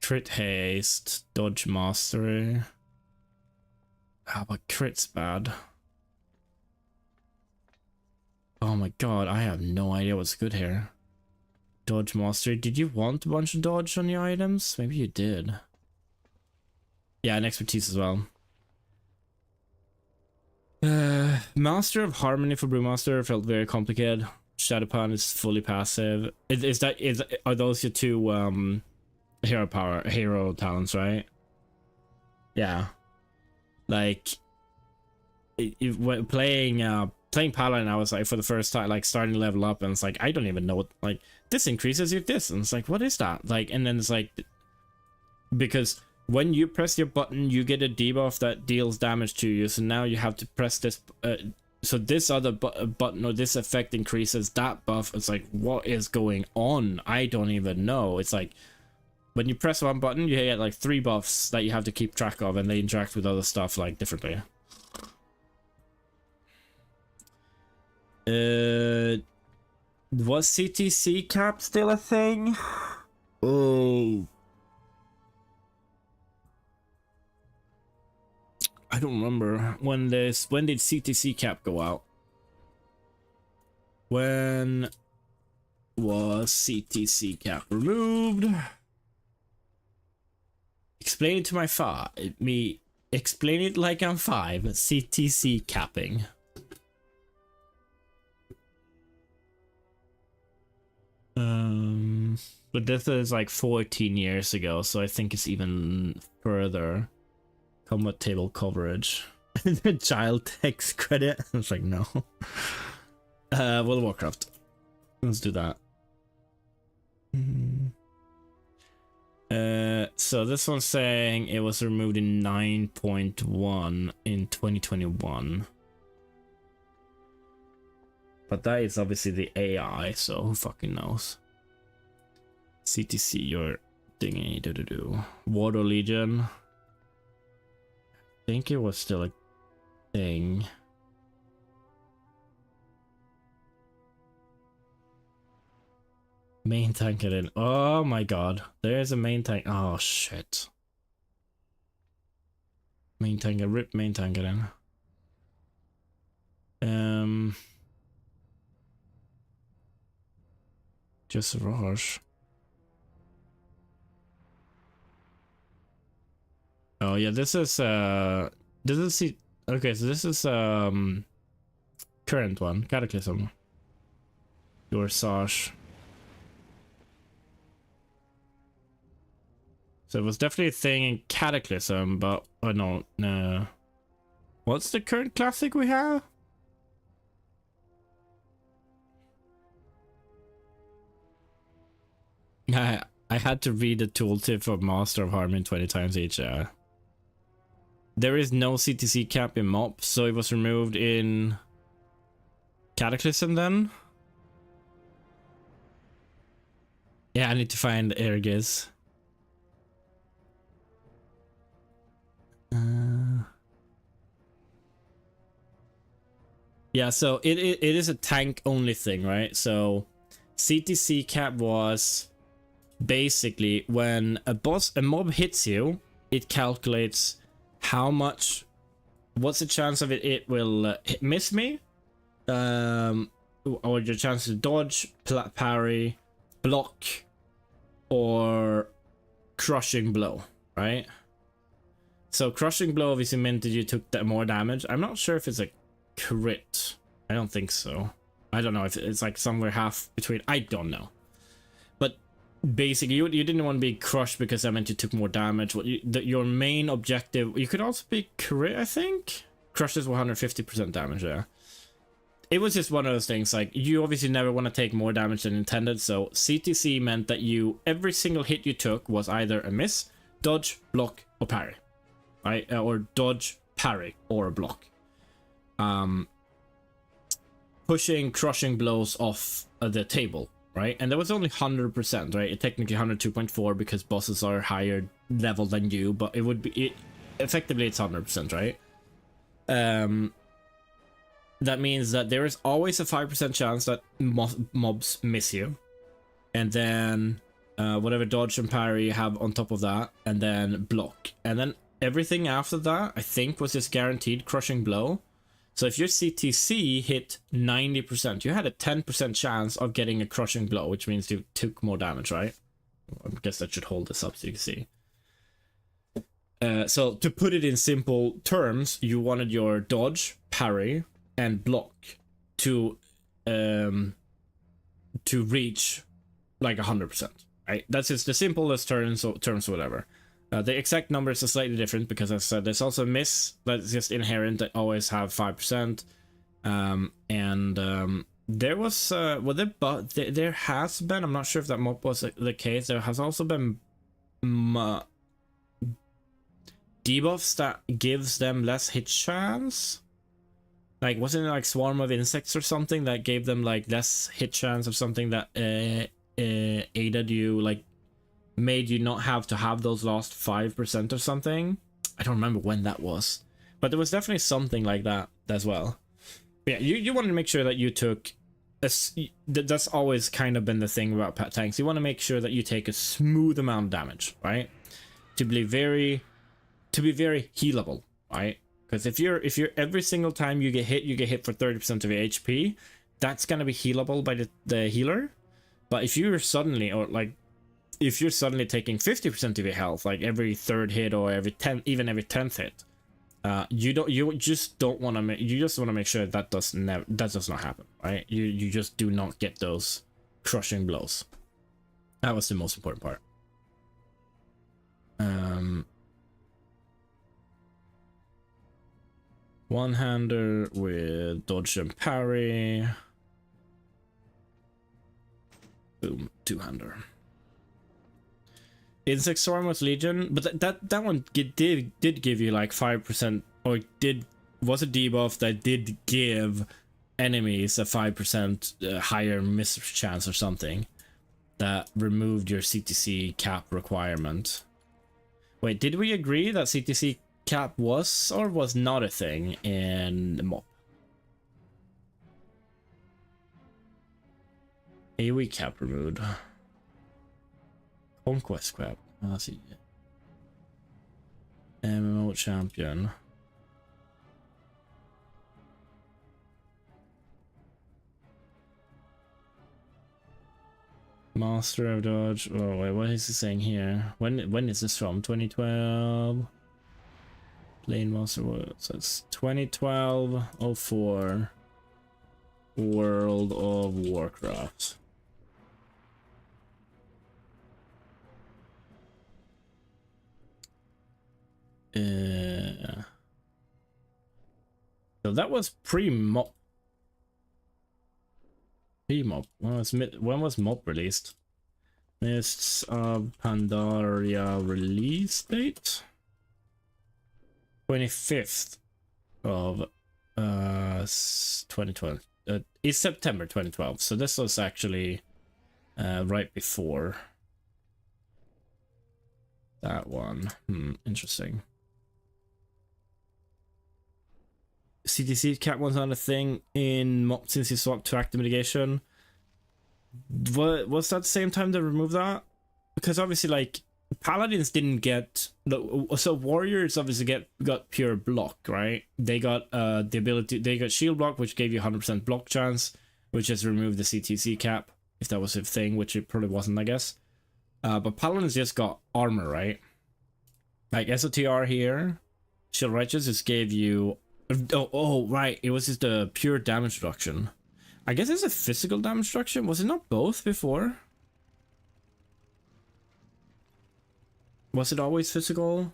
Crit haste, dodge mastery. How about crit's bad? Oh my god, I have no idea what's good here. Dodge mastery. Did you want a bunch of dodge on your items? Maybe you did. Yeah, and expertise as well. Master of Harmony for Brewmaster felt very complicated. Shadowpan is fully passive. Are those your 2 hero talents, right? Yeah. Like when playing Paladin, I was like, for the first time, like starting to level up, and it's like, I don't even know what, like, this increases your this, and it's like, what is that? Like, and then it's like, because when you press your button, you get a debuff that deals damage to you, so now you have to press this so this other button or this effect increases that buff. It's like, what is going on? I don't even know. It's like when you press one button, you get like 3 buffs that you have to keep track of, and they interact with other stuff like differently. Was CTC cap still a thing? Oh, I don't remember when did CTC cap go out? When was CTC cap removed? Explain it to my explain it like I'm 5. CTC capping. But this is like 14 years ago, so I think it's even further. Combat table coverage. Child text credit. I was like, no. World of Warcraft. Let's do that. So this one's saying it was removed in 9.1 in 2021. But that is obviously the AI, so who fucking knows? CTC, your thingy, Wardo Legion. I think it was still a thing. Main tank it in. Oh my god. There's a main tank. Oh shit. Main tank, rip main tank it in. Just rush. Oh yeah, this is okay, so this is current one, Cataclysm. Your Sash. So it was definitely a thing in Cataclysm, but oh no. What's the current classic we have? I had to read the tooltip for Master of Harmony 20 times each. There is no CTC cap in MoP, so it was removed in Cataclysm then. Yeah, I need to find Ergis. Yeah, so it is a tank only thing, right? So CTC cap was basically when a mob hits you, it calculates how much, what's the chance of it will miss me, or your chance to dodge, parry, block, or crushing blow, right? So crushing blow obviously meant that you took more damage. I'm not sure if it's a crit. I don't think so. I don't know if it's like somewhere half between. I don't know. But basically, you didn't want to be crushed because that meant you took more damage. Your main objective, you could also be crit, I think. Crushes 150% damage there. It was just one of those things, like, you obviously never want to take more damage than intended, so CTC meant that every single hit you took was either a miss, dodge, block, or parry. Right? Or dodge, parry, or a block. Pushing, crushing blows off the table, right? And there was only 100%, right? Technically 102.4 because bosses are higher level than you, but it would be effectively it's 100%, right? That means that there is always a 5% chance that mobs miss you, and then whatever dodge and parry you have on top of that, and then block, and then everything after that I think was just guaranteed crushing blow. So if your CTC hit 90%, you had a 10% chance of getting a crushing blow, which means you took more damage, right? I guess that should hold this up so you can see. So to put it in simple terms, you wanted your dodge, parry, and block to reach like 100%, right? That's just the simplest terms, whatever. The exact numbers are slightly different because, as I said, there's also a miss that's just inherent that always have 5%. There was there has been, I'm not sure if that MoP was the case, there has also been debuffs that gives them less hit chance. Like, wasn't it like swarm of insects or something that gave them like less hit chance or something that aided you, like made you not have to have those last 5% or something? I don't remember when that was, but there was definitely something like that as well. But yeah, you want to make sure that you took that's always kind of been the thing about pet tanks. You want to make sure that you take a smooth amount of damage, right? To be very healable, right? Because if you're every single time you get hit for 30% of your HP, that's gonna be healable by the healer. But if you're suddenly taking 50% of your health, like every third hit or every 10th hit, you just want to make sure that does not happen, right? You just do not get those crushing blows. That was the most important part. One-hander with dodge and parry. Boom, two-hander. Insect Swarm with Legion, but that one did give you like 5%, or was a debuff that did give enemies a 5% higher miss chance or something, that removed your CTC cap requirement. Wait, did we agree that CTC cap was or was not a thing in MoP? AoE cap removed. Conquest cap. Oh, see. MMO champion. Master of Dodge. Oh wait, what is he saying here? When is this from? 2012. Lane Master. So it's 2012 04 World of Warcraft. So that was pre-MoP. Pre-MoP. When was MoP released? Lists of Pandaria release date? 25th of 2012. It's September 2012. So this was actually right before that one. Interesting. CTC cap was not a thing in MoP since you swapped to active mitigation. Was that the same time they removed that? Because obviously, like, paladins didn't get so warriors obviously got pure block, right? They got the ability, they got shield block, which gave you 100% block chance, which has removed the CTC cap, if that was a thing, which it probably wasn't, I guess. But paladins just got armor, right? Like SOTR here, Shield Righteous just gave you oh right, it was just a pure damage reduction. I guess it's a physical damage reduction. Was it not both before? Was it always physical?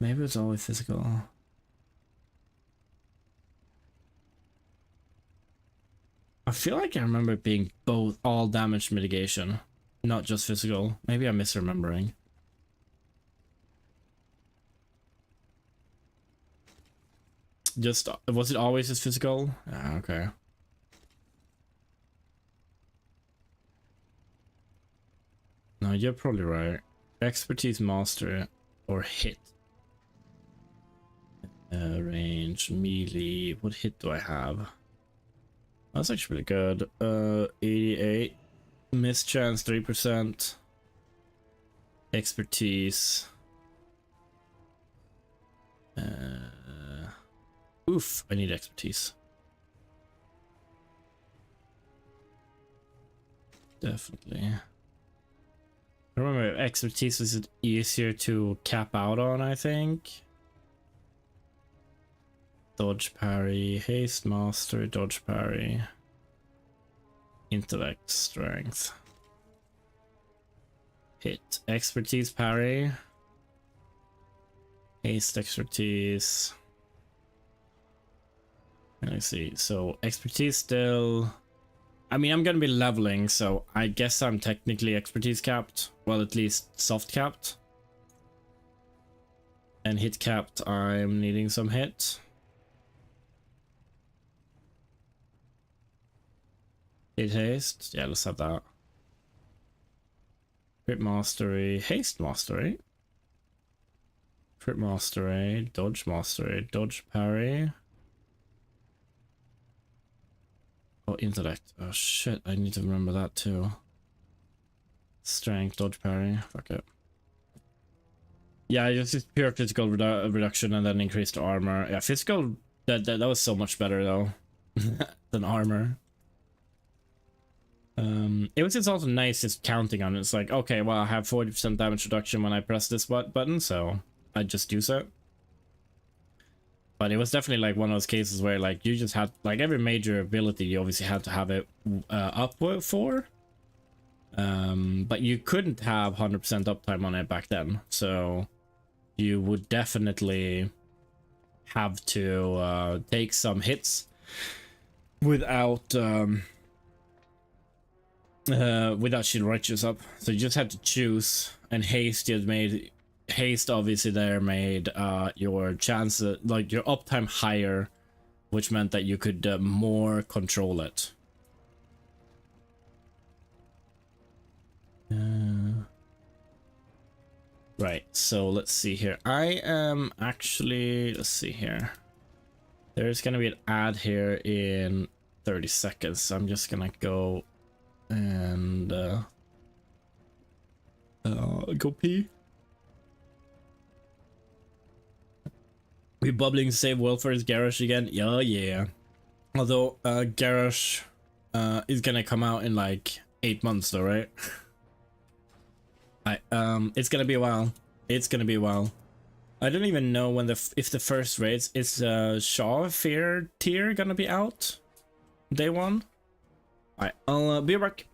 Maybe it's always physical. I feel like I remember it being both, all damage mitigation, not just physical. Maybe I'm misremembering. Just, was it always just physical? Ah, okay. No, you're probably right. Expertise master or hit. Range, melee. What hit do I have? That's actually pretty good. 88. Miss chance 3%. Expertise. Oof, I need expertise. Definitely. I remember expertise was easier to cap out on, I think. Dodge parry, haste master, dodge parry. Intellect, strength. Hit, expertise parry. Haste expertise. Let's see, so expertise still, I mean, I'm gonna be leveling, so I guess I'm technically expertise capped, well, at least soft capped. And hit capped, I'm needing some hit. Hit haste. Yeah, let's have that. Crit mastery. Haste mastery. Crit mastery. Dodge mastery. Dodge parry. Oh, intellect. Oh shit, I need to remember that too. Strength, dodge parry. Fuck it. Yeah, just pure physical reduction and then increased armor. Yeah, physical. That was so much better though than armor. It was just also nice just counting on it. It's like, okay, well, I have 40% damage reduction when I press this button, so I just use it. But it was definitely like one of those cases where like you just had like every major ability you obviously had to have it up for. But you couldn't have 100% uptime on it back then, so you would definitely have to take some hits without shield righteous up. So you just had to choose, and haste obviously there made your chances, like your uptime higher, which meant that you could more control it. Right, so let's see here. I am actually, let's see here. There's gonna be an ad here in 30 seconds, so I'm just gonna go and go pee. We bubbling save world for his garage again. Yeah. Although garage is gonna come out in like 8 months though, right? It's gonna be a while. It's gonna be a while. I don't even know when if the first raids is Shaw Fear tier gonna be out day one. Alright, I'll be right back.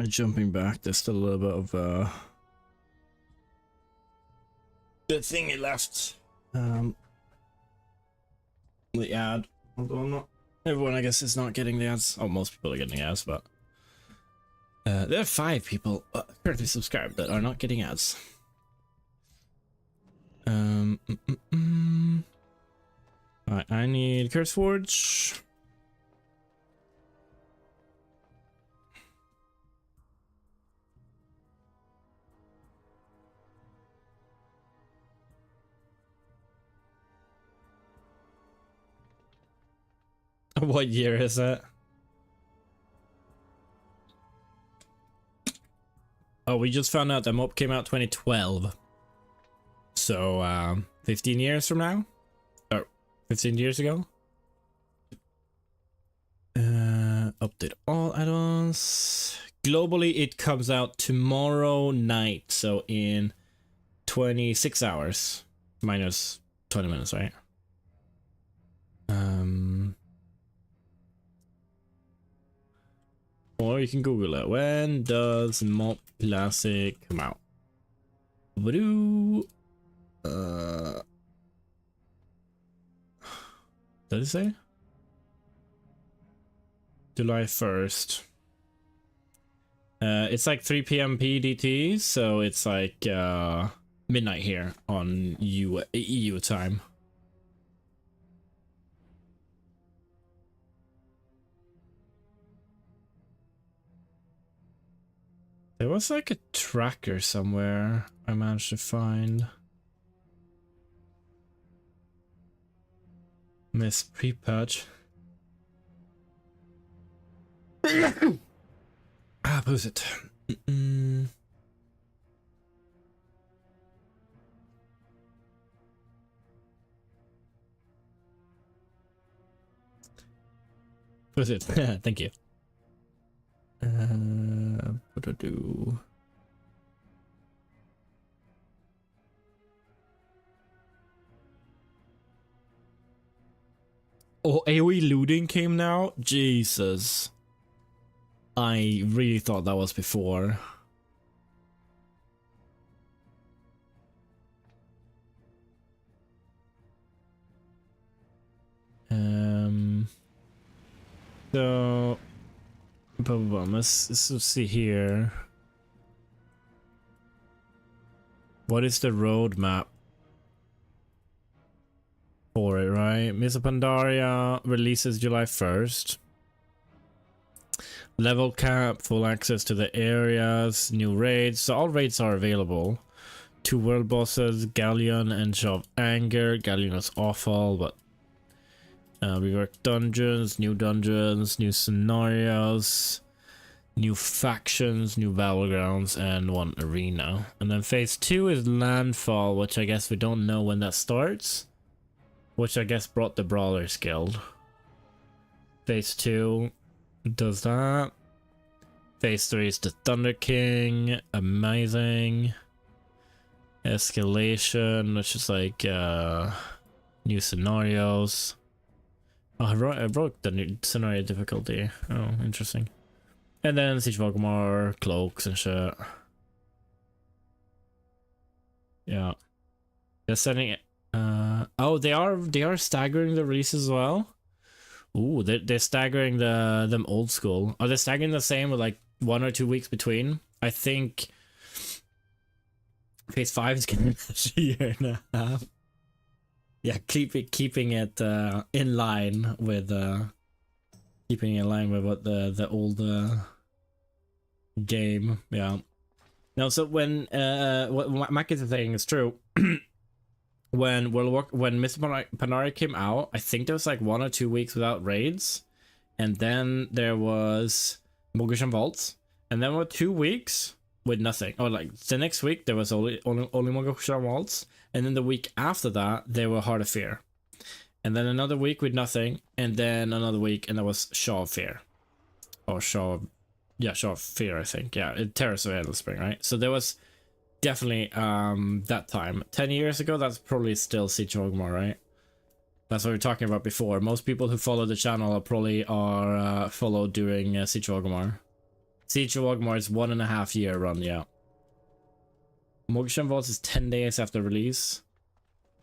Jumping back, there's still a little bit of the thing he left. The ad. Although I'm not. Everyone, I guess, is not getting the ads. Oh, most people are getting ads, but there are 5 people currently subscribed that are not getting ads. Alright, I need Curse Forge. What year is it? Oh, we just found out that MoP came out 2012. So, 15 years from now? Or 15 years ago? Update all add-ons. Globally, it comes out tomorrow night. So, in 26 hours. Minus 20 minutes, right? Or you can Google it. When does MoP Classic come out? Did it say? July 1st. It's like 3 p.m. PDT, so it's like midnight here on EU time. There was like a tracker somewhere I managed to find. Miss pre-patch. Pose it. Pose it. Thank you. What do I do? Oh, AoE looting came now? Jesus. I really thought that was before. So let's see here. What is the roadmap for it, right? Misa Pandaria releases July 1st. Level cap, full access to the areas, new raids. So all raids are available. 2 world bosses, Galleon and Shaw of Anger. Galleon is awful, but reworked dungeons, new scenarios, new factions, new battlegrounds, and 1 arena. And then phase 2 is Landfall, which I guess we don't know when that starts. Which I guess brought the Brawlers Guild. Phase 2 does that. Phase 3 is the Thunder King. Amazing. Escalation, which is like new scenarios. Oh, I wrote the new scenario difficulty. Oh, interesting. And then Siege of Orgrimmar, cloaks and shit. Yeah. They're sending. Oh, they are staggering the releases as well. Ooh, they're staggering them old school. Are they staggering the same with like 1 or 2 weeks between? I think phase 5 is gonna be a year and a half. Yeah, keeping it in line with what the old game. Yeah. No, so when what Mac is saying is true. When Mr. Pandaria came out, I think there was like 1 or 2 weeks without raids, and then there was Mogusham Vaults, and then were 2 weeks with nothing. Or like the next week there was only Mogusham Vaults, and then the week after that there were Heart of Fear, and then another week with nothing, and then another week, and that was Shaw of Fear, or Shaw of Fear, I think. Yeah, Terrace of Endless Spring, right? So there was definitely that time 10 years ago. That's probably still Siege of Orgrimmar, right? That's what we were talking about before. Most people who follow the channel are probably followed during Siege of Orgrimmar. Siege of Ogmar is 1.5 year run, yeah. Mortgage Vaults is 10 days after release.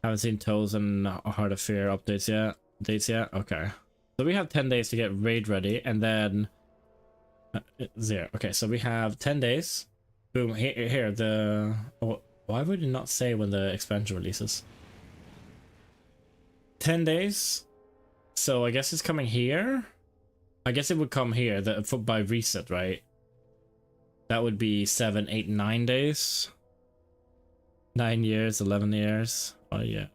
Haven't seen Toes and Heart of Fear updates yet. Dates yet? Okay. So we have 10 days to get raid ready, and then... 0. Okay, so we have 10 days. Boom, here, the... Oh, why would it not say when the expansion releases? 10 days. So I guess it's coming here. I guess it would come here by reset, right? That would be 7, 8, 9 days. 9 years, 11 years. Oh yeah.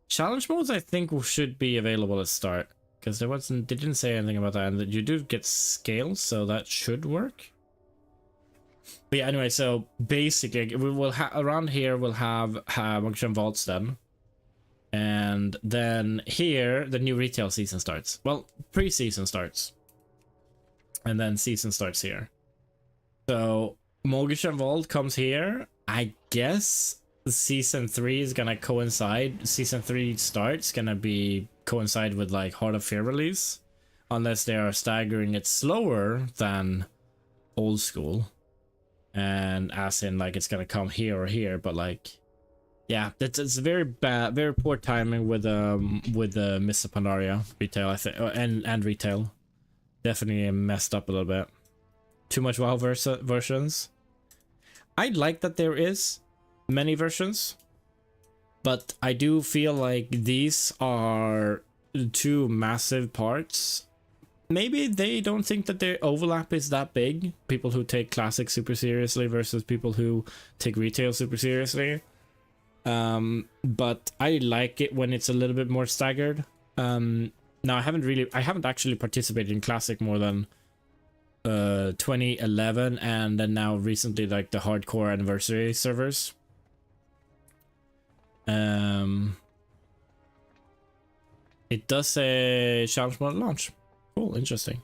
Challenge modes I think should be available at start, because they didn't say anything about that, and that you do get scales, so that should work. But yeah, anyway, so basically we will around here we'll have Auction Vaults then. And then here the new retail season starts. Well, pre-season starts. And then season starts here. So Mortgage Vault comes here. I guess season 3 is gonna coincide. Season 3 starts gonna coincide with like Heart of Fear release, unless they are staggering it slower than old school, and as in like it's gonna come here or here. But like, yeah, it's very bad, very poor timing with the Mists of Pandaria retail, I think, and retail. Definitely messed up a little bit. Too much WoW versions. I like that there is many versions, but I do feel like these are two massive parts. Maybe they don't think that their overlap is that big. People who take classic super seriously versus people who take retail super seriously. But I like it when it's a little bit more staggered. Now I haven't actually participated in classic more than 2011, and then now recently like the hardcore anniversary servers. It does say challenge mode launch. Cool, interesting.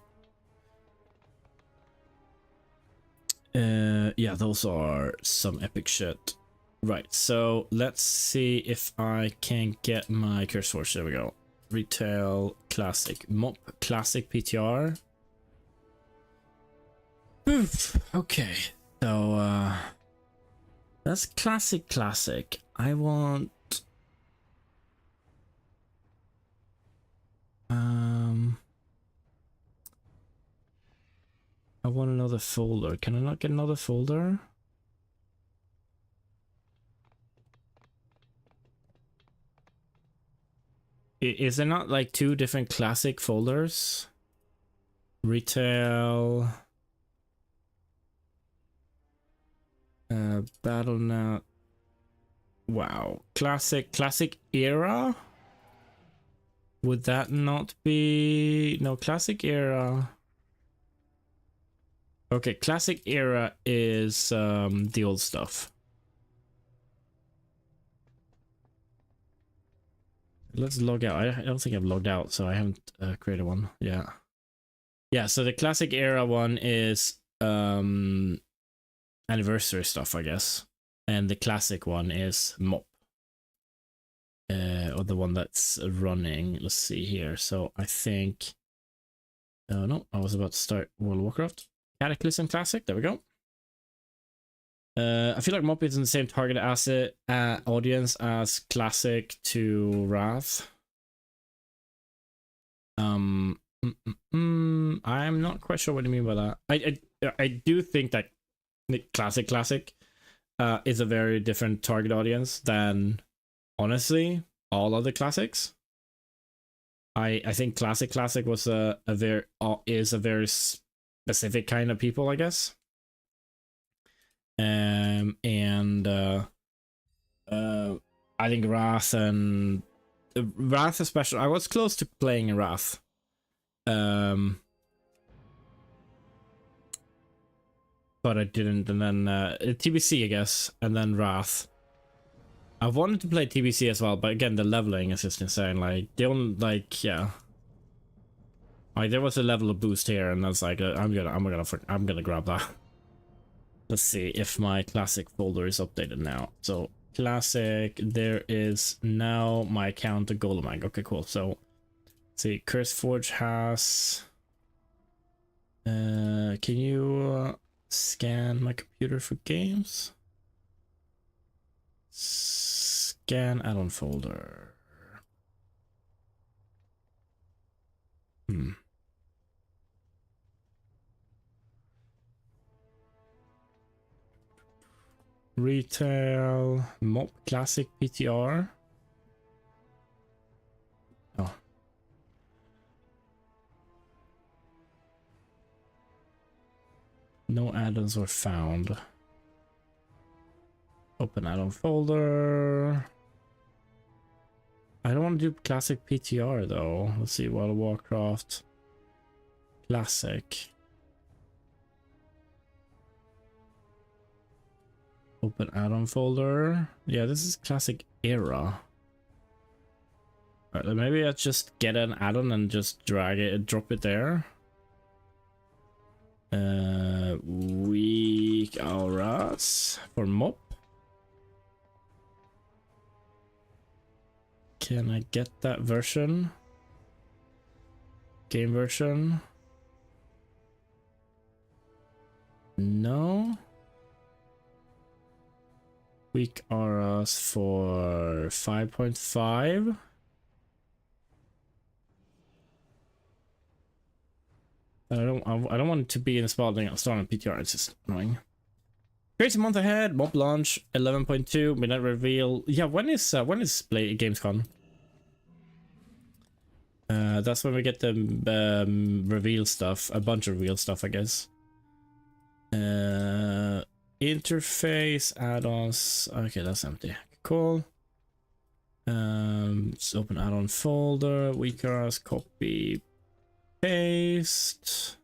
Yeah, those are some epic shit. Right, so let's see if I can get my curse force. There we go. Retail classic MoP classic PTR. Oof, okay, so that's classic. I want another folder. Can I not get another folder? Is there not like 2 different classic folders? Retail, BattleNet. Wow, classic era. Would that not be no classic era? Okay, classic era is the old stuff. Let's log out. I don't think I've logged out, so I haven't created one. Yeah. So the classic era one is anniversary stuff, I guess, and the classic one is MoP, or the one that's running. Let's see here. So I think, no, I was about to start World of Warcraft. Cataclysm Classic. There we go. I feel like MoP is in the same target asset audience as Classic to Wrath. I'm not quite sure what you mean by that. I do think that Classic is a very different target audience than, honestly, all other classics. I think Classic was a very specific kind of people, I guess. I think Wrath especially. I was close to playing Wrath. But I didn't, and then TBC, I guess, and then Wrath. I wanted to play TBC as well, but again, the leveling is just insane. Like, they don't, like, yeah. Like, there was a level of boost here, and I was like, I'm gonna grab that. Let's see if my classic folder is updated now. So classic, there is now my account, the Golemag. Okay, cool. So let's see, CurseForge has Can you scan my computer for games? Scan add-on folder. Retail, MoP Classic PTR. Oh. No add-ons were found. Open add-on folder. I don't want to do Classic PTR though. Let's see, World of Warcraft. Classic. Open add-on folder. Yeah, this is Classic Era. Alright, maybe I just get an add-on and just drag it and drop it there. Weak auras for MoP. Can I get that version? Game version? No. Weak auras for 5.5. I don't want it to be in the spot starting PTR. It's just annoying. Crazy month ahead. MoP launch 11.2 midnight reveal. Yeah, when is Gamescom? That's when we get the reveal stuff. A bunch of reveal stuff, I guess. Interface add-ons. Okay, that's empty. Cool. Let's open add-on folder. Weakers, copy, paste.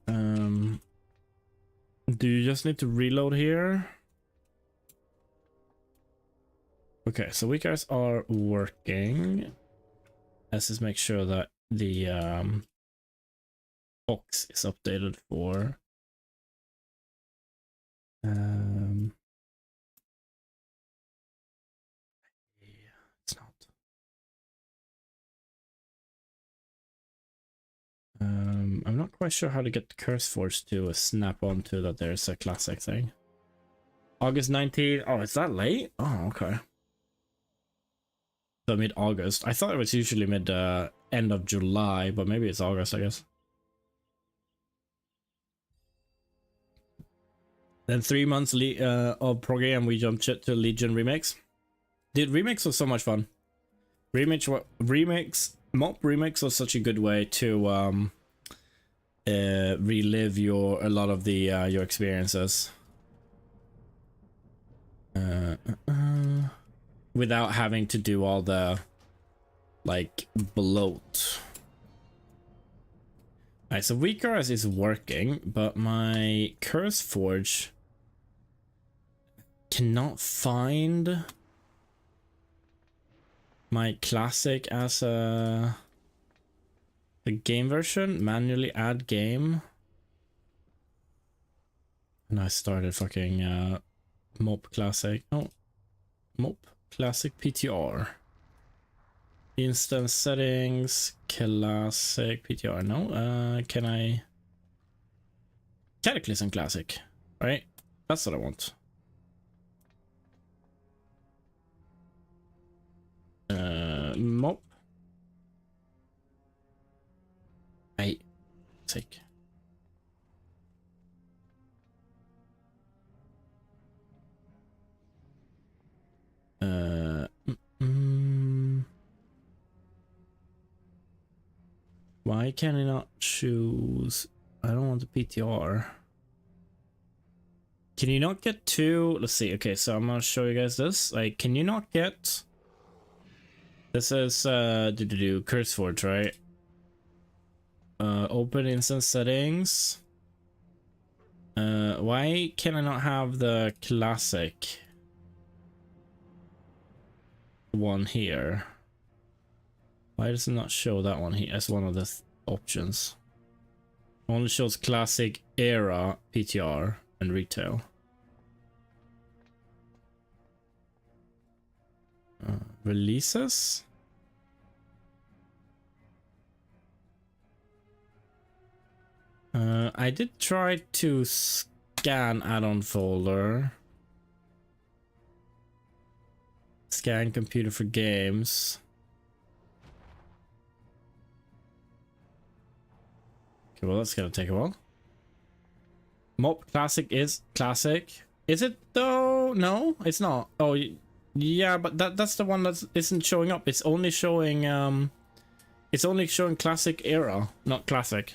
Do you just need to reload here? Okay, so Weakers are working. Let's just make sure that the box is updated for it's not. I'm not quite sure how to get CurseForge to snap onto that there's a classic thing. August 19th. Oh, it's that late? Oh, okay. So mid-August. I thought it was usually end of July, but maybe it's August, I guess. Then 3 months of program, we jumped shit to Legion Remix. Dude, Remix was so much fun. MoP Remix was such a good way to relive a lot of the your experiences. Without having to do all the like bloat. Alright, so Weakers is working, but my CurseForge cannot find my classic as a game version. Manually add game. And I started fucking MoP Classic. Oh, MoP Classic PTR. Instance settings, Classic PTR. No, can I? Cataclysm Classic, right? That's what I want. MoP. Hey, take. Why can I not choose? I don't want the PTR. Can you not get two? Let's see. Okay, so I'm gonna show you guys this. Like, can you not get? This is CurseForge, right? Open instance settings. Why can I not have the classic one here? Why does it not show that one here as one of the options? Only shows classic, era, PTR, and retail. Releases? I did try to scan add-on folder. Scan computer for games. Okay, well that's gonna take a while. MoP Classic is classic. Is it though? No, it's not. Oh, yeah, but that's the one that isn't showing up. It's only showing classic era, not classic.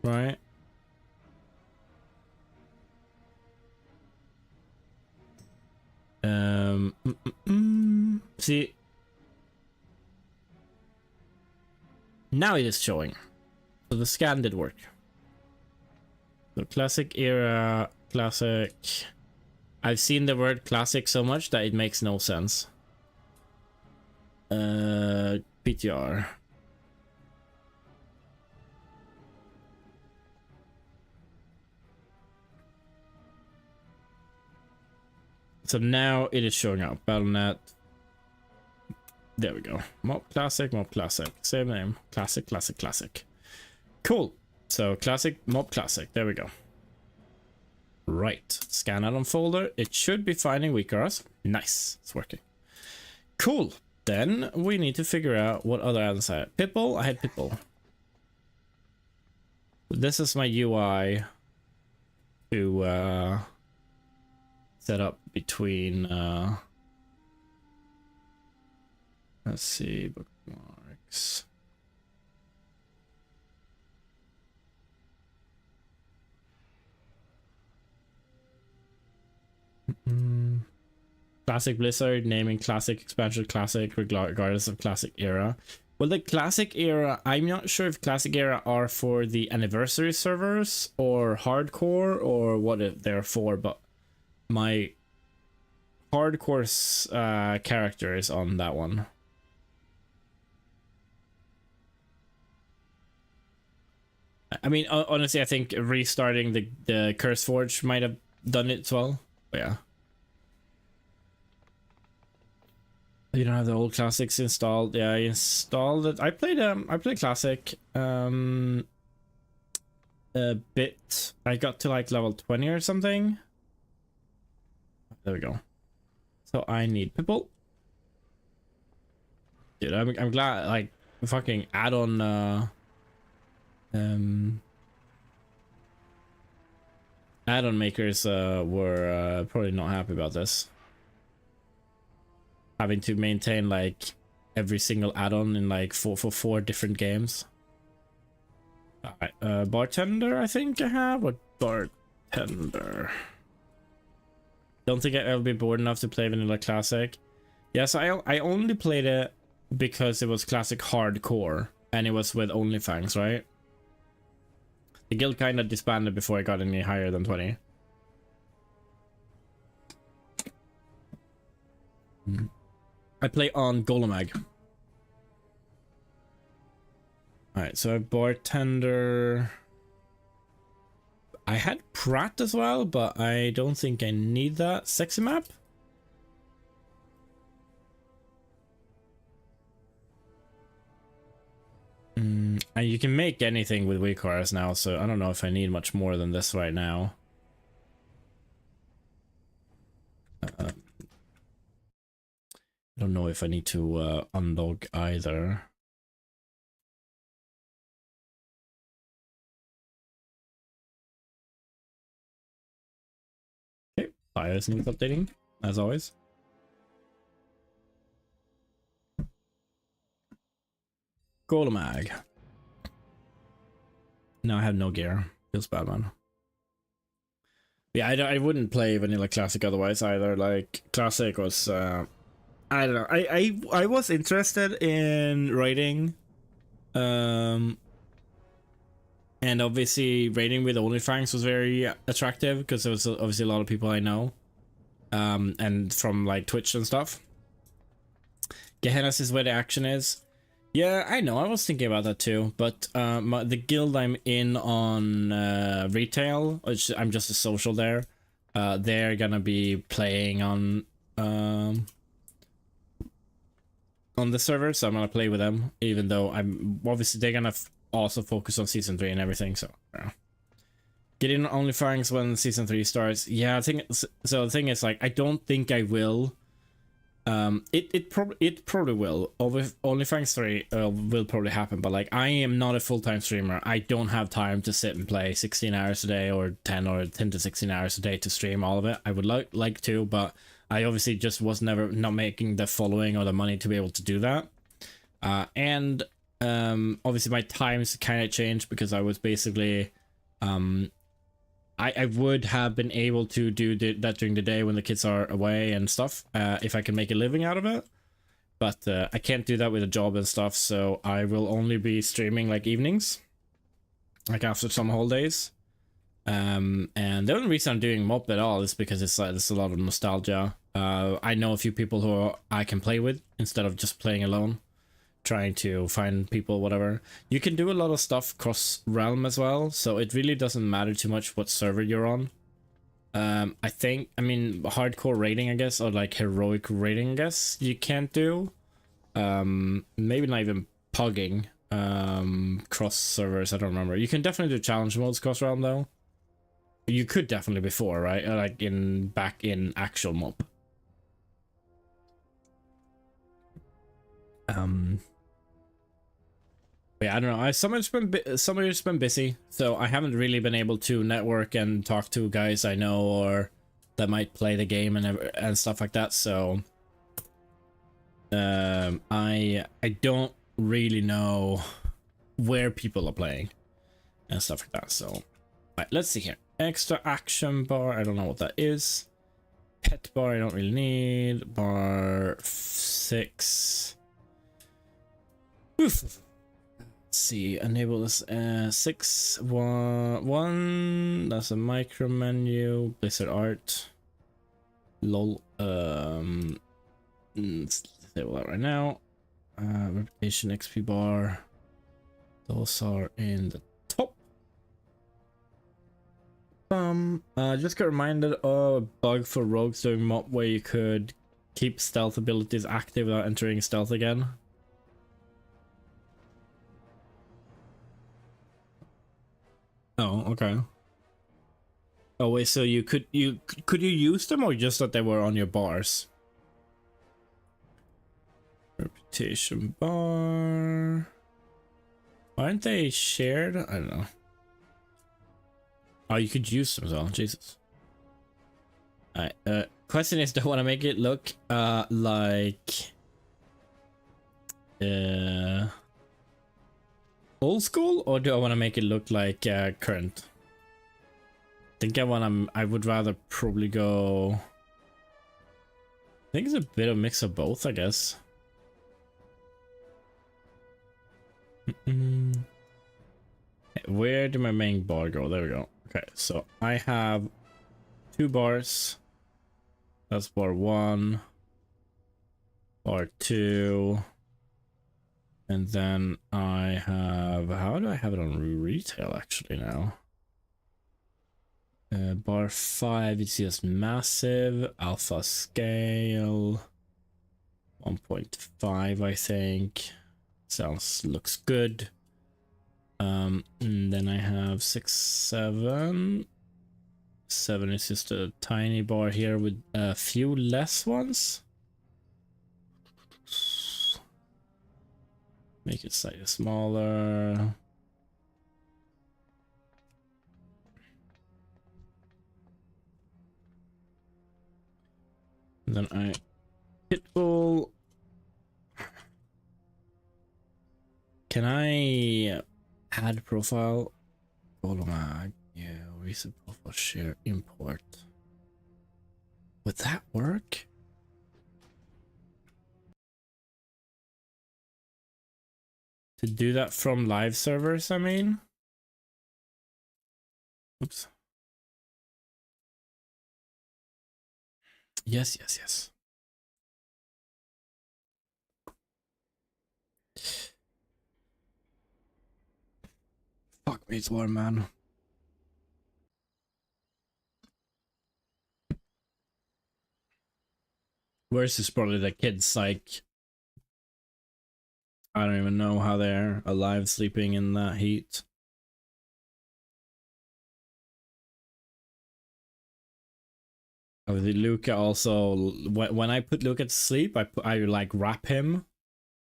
Right. See, now it is showing. So the scan did work. So classic era, classic. I've seen the word classic so much that it makes no sense. PTR. So now it is showing up. Battle.net. There we go. MoP Classic, MoP Classic. Same name. Classic, classic, classic. Cool. So classic, MoP Classic. There we go. Right. Scan add-on folder. It should be finding WeakRS. Nice. It's working. Cool. Then we need to figure out what other add-ons I had. Pitbull. I had Pitbull. This is my UI to set up between let's see, bookmarks. Classic Blizzard, naming classic, expansion classic, regardless of classic era. Well, the classic era, I'm not sure if classic era are for the anniversary servers or hardcore or what they're for, but my hardcore character is on that one. I mean, honestly, I think restarting the Curse Forge might have done it as well. But yeah. You don't have the old classics installed. Yeah, I installed it. I played classic a bit. I got to like level 20 or something. There we go. So I need Pitbull. Dude, I'm glad like fucking add-on add-on makers were probably not happy about this. Having to maintain like every single add-on in like four different games. Alright, bartender I think I have. What bartender? Don't think I'll be bored enough to play Vanilla Classic. Yes, I only played it because it was Classic Hardcore and it was with OnlyFans, right? The guild kind of disbanded before I got any higher than 20. I play on Golemag. Alright, so bartender. I had Pratt as well, but I don't think I need that. Sexy map? And you can make anything with WeakRS now, so I don't know if I need much more than this right now. I don't know if I need to unlog either. Okay, BIOS needs updating, as always. Golemag. Now I have no gear. Feels bad, man. Yeah, I wouldn't play Vanilla Classic otherwise either. Like, Classic was, I don't know. I was interested in raiding. And obviously raiding with OnlyFans was very attractive because there was obviously a lot of people I know. And from like Twitch and stuff. Gehenna's is where the action is. Yeah, I know. I was thinking about that too, but the guild I'm in on retail, which I'm just a social there, they're gonna be playing on on the server, so I'm gonna play with them, even though I'm obviously they're gonna also focus on season 3 and everything. So yeah. Get in OnlyFans when season 3 starts. Yeah, I think so. The thing is, like, I don't think I will. It probably will. OnlyFans 3 will probably happen, but like, I am not a full-time streamer. I don't have time to sit and play 16 hours a day or 10 to 16 hours a day to stream all of it. I would like to, but I obviously just was never not making the following or the money to be able to do that. And obviously my times kind of changed because I was basically I would have been able to do that during the day when the kids are away and stuff, if I can make a living out of it. But I can't do that with a job and stuff, so I will only be streaming like evenings, like after some holidays. And the only reason I'm doing MoP at all is because it's like there's a lot of nostalgia. I know a few people who I can play with instead of just playing alone, trying to find people, whatever. You can do a lot of stuff cross realm as well, so it really doesn't matter too much what server you're on. I mean hardcore raiding, I guess, or like heroic raiding, I guess you can't do. Maybe not even pugging cross servers, I don't remember. You can definitely do challenge modes cross realm though. You could definitely before, right? Like back in actual MoP. Yeah, I don't know. Summer's been busy, so I haven't really been able to network and talk to guys I know or that might play the game and stuff like that. So I don't really know where people are playing and stuff like that. So right, let's see here. Extra action bar. I don't know what that is. Pet bar. I don't really need. Bar 6. Oof. Let's see, enable this 611. That's a micro menu. Blizzard art. Lol. Let's disable that right now. Reputation XP bar. Those are in the top. Just got reminded of a bug for rogues doing MoP where you could keep stealth abilities active without entering stealth again. Oh, okay. Oh wait, so could you use them or just that they were on your bars? Reputation bar. Aren't they shared? I don't know. Oh, you could use them as well. Jesus. Alright, question is, do I want to make it look like old school, or do I want to make it look like current? I think I would rather probably go. I think it's a bit of a mix of both, I guess. Where did my main bar go? There we go. Okay, so I have 2 bars. That's bar 1, bar 2. And then I have, how do I have it on retail actually now? Bar 5 is just massive, alpha scale, 1.5 I think. Looks good. And then I have 6, 7. 7 is just a tiny bar here with a few less ones. Make it slightly smaller. And then I Pitbull. Can I add profile? Follow my recent profile, share, import. Would that work? To do that from live servers, I mean. Oops. Yes. Fuck me, it's warm, man. Where's this? Probably the kids like I don't even know how they're alive sleeping in that heat. Obviously, Luca also, when I put Luca to sleep, I like wrap him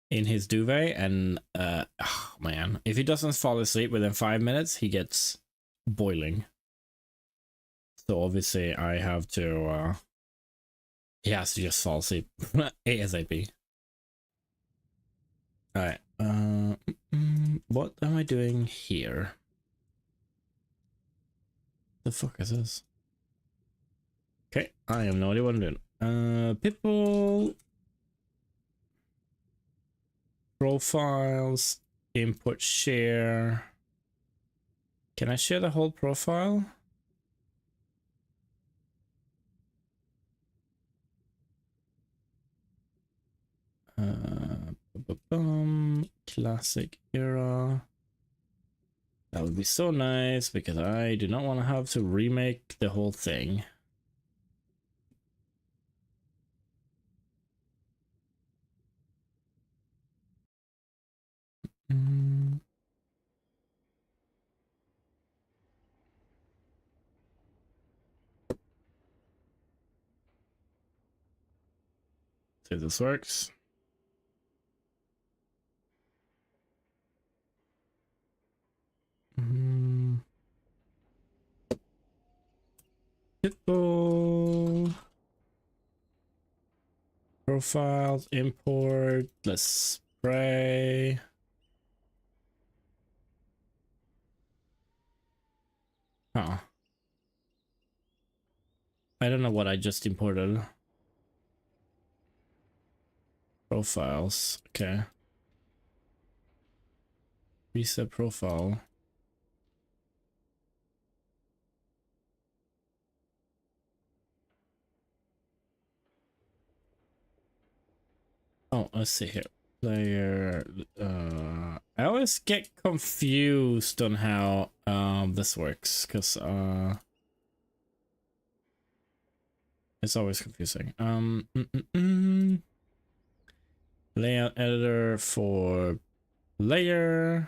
in his duvet, and oh man, if he doesn't fall asleep within 5 minutes, he gets boiling. So obviously, I have to. He has to just fall asleep ASAP. All right. What am I doing here? The fuck is this? Okay, I have no idea what I'm doing. People, profiles, import share. Can I share the whole profile? Classic era. That would be so nice because I do not want to have to remake the whole thing. See if this works. People, profiles, import, let's spray. Huh. I don't know what I just imported. Profiles, okay. Reset profile. Oh, let's see here. Player, I always get confused on how this works, because it's always confusing. Layout editor for layer.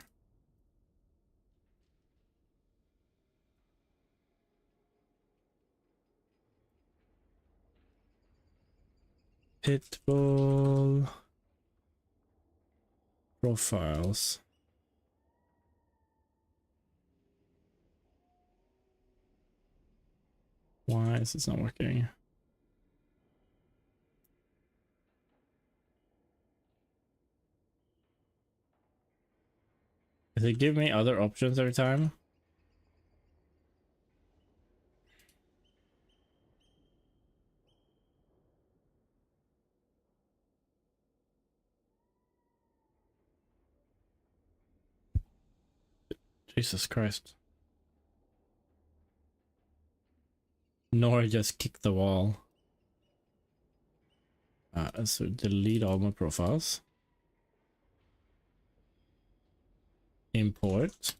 Pitbull. Profiles. Why is this not working? Does it give me other options every time? Jesus Christ. Nor just kick the wall. So delete all my profiles. Import.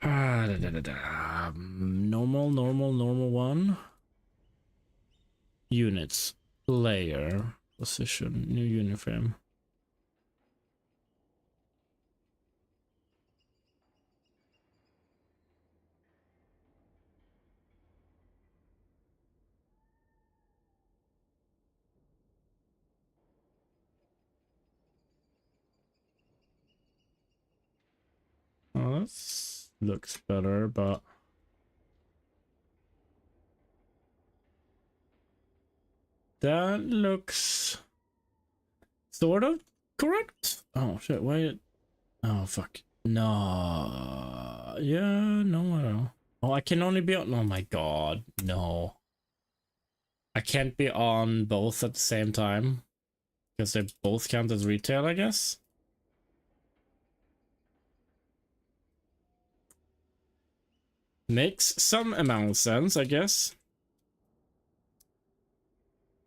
Normal one. Units. Layer. Position. New unit frame. Oh, this looks better, but that looks sort of correct. Oh shit, why? Oh fuck. No. Yeah, no, I don't. Oh, I can only be on. Oh my god, no. I can't be on both at the same time because they both count as retail, I guess. Makes some amount of sense, I guess.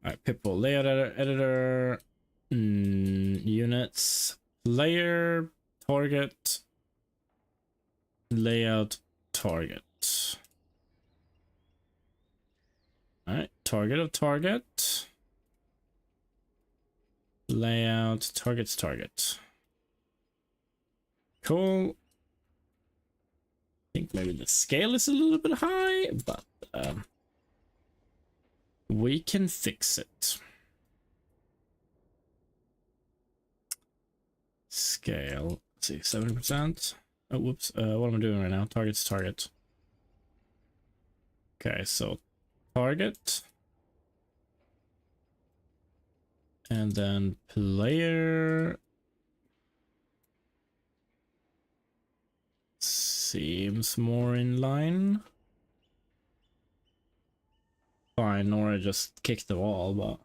Alright, people, layout editor, units, layer, target, layout, target. Alright, target of target. Layout, target's target. Cool. I think maybe the scale is a little bit high, but we can fix it. Scale, let's see, 70%. Oh, whoops. What am I doing right now? Target's target. Okay, so target. And then player. Seems more in line. Fine, Nora just kicked the wall, but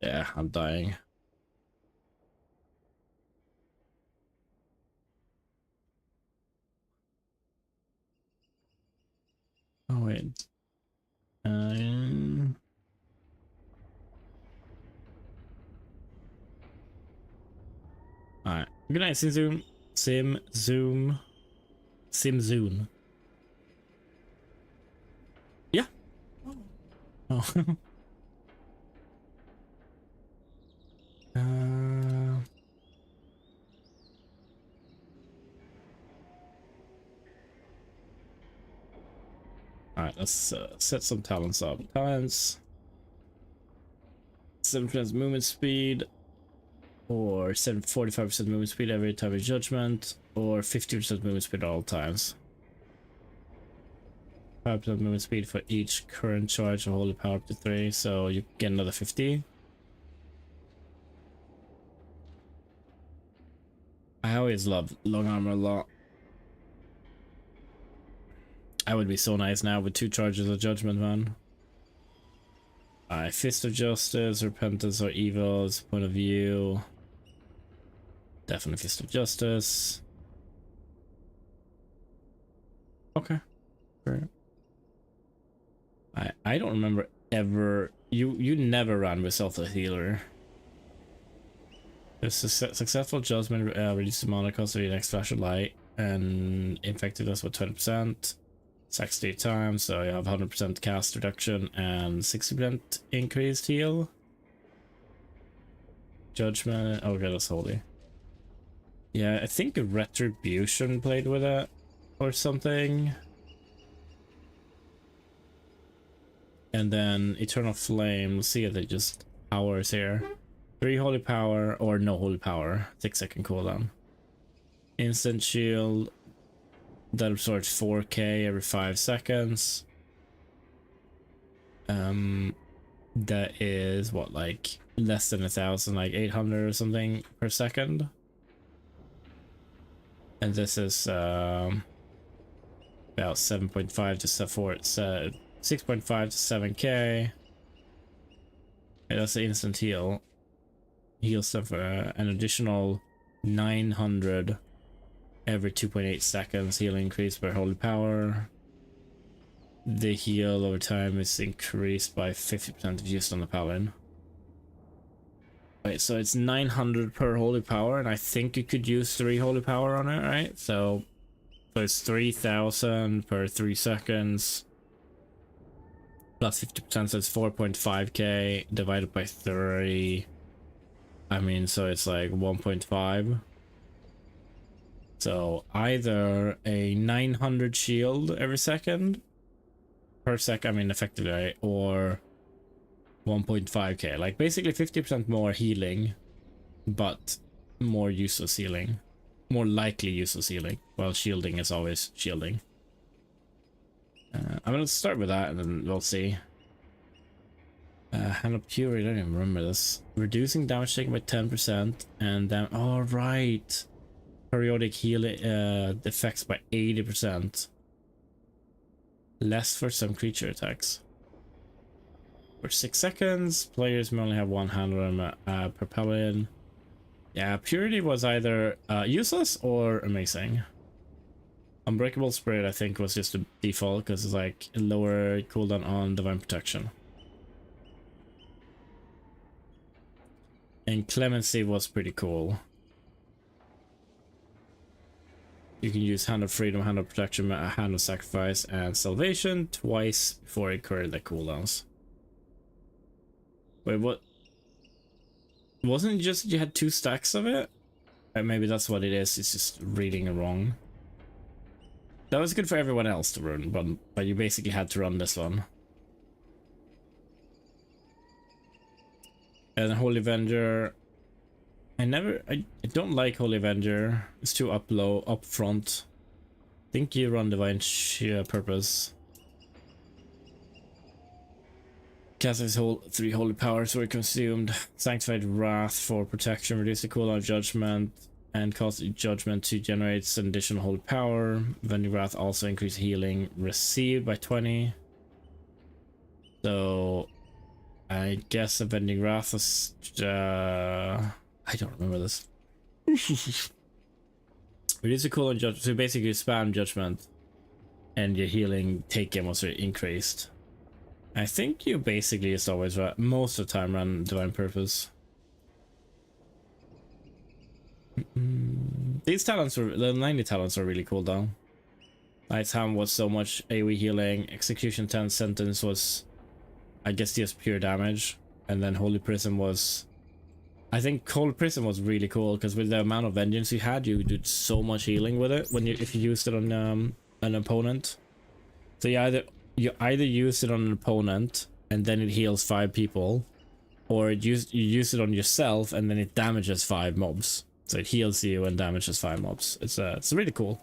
yeah, I'm dying. Oh wait. Alright. Good night, Sim Zoom. Sim Zoom. Yeah. Oh. Alright, let's set some talents up. Talents. 7% movement speed, or 45% movement speed every time of judgment, or 50% movement speed at all times. 5% movement speed for each current charge of holy power up to 3, so you get another 50. I always love long armor a lot. I would be so nice now with 2 charges of judgment, man. Fist of Justice, Repentance or Evil's point of view. Definitely Fist of Justice. Okay. Great. I don't remember ever. You never ran with Selfless Healer. The successful judgment reduces the mana cost of your next flash of light and effectiveness with 20%. 60 times, so you have 100% cast reduction and 60% increased heal. Judgment. Okay, that's holy. Yeah, I think Retribution played with it or something. And then Eternal Flame. Let's see if they just powers here. 3 holy power or no holy power. 6-second cooldown. Instant shield. That absorbs 4k every 5 seconds. That is what, like less than 1,000, like 800 or something per second. And this is about 7.5 to 6.5 to 7k. And that's the instant heal. Heals them for an additional 900 every 2.8 seconds. Heal increase by holy power. The heal over time is increased by 50% if used on the paladin. Wait, so it's 900 per holy power, and I think you could use 3 holy power on it, right? So it's 3,000 per 3 seconds. Plus 50%, so it's 4.5k divided by 3. I mean, so it's like 1.5. So either a 900 shield every second, per sec, I mean effectively, right? Or 1.5k, like basically 50% more healing, but more useless healing. More likely useless healing, while shielding is always shielding. I'm gonna start with that and then we'll see. Hand of Fury, I don't even remember this. Reducing damage taken by 10% and then, all right. Periodic heal effects by 80%. Less for some creature attacks. For 6 seconds, players may only have 1 hand on them per paladin. Yeah, Purity was either useless or amazing. Unbreakable Spirit, I think, was just a default because it's like a lower cooldown on Divine Protection. And Clemency was pretty cool. You can use Hand of Freedom, Hand of Protection, Hand of Sacrifice, and Salvation twice before incurring the cooldowns. Wait, what? wasn't it just you had 2 stacks of it? Maybe that's what it is. It's just reading it wrong. That was good for everyone else to run, but you basically had to run this one. And Holy Avenger. I don't like Holy Avenger. It's too up front. I think you run Divine Purpose. Cast his whole 3 holy powers were consumed. Sanctified Wrath for protection, reduce the cooldown of judgment, and cause judgment to generate an additional holy power. Avenging Wrath also increase healing received by 20. So I guess Avenging Wrath was I don't remember this. Reduce the cooldown judgment, so basically spam judgment and your healing taken was increased. I think you basically just always most of the time run Divine Purpose. These talents were, the 90 talents are really cool though. Night's Ham was so much AoE healing, Execution 10 Sentence was, I guess, just pure damage, and then Holy Prism was, I think Holy Prism was really cool because with the amount of vengeance you had, you did so much healing with it when if you used it on an opponent. So you either use it on an opponent and then it heals 5 people, or you use it on yourself and then it damages 5 mobs. So it heals you and damages 5 mobs. It's really cool.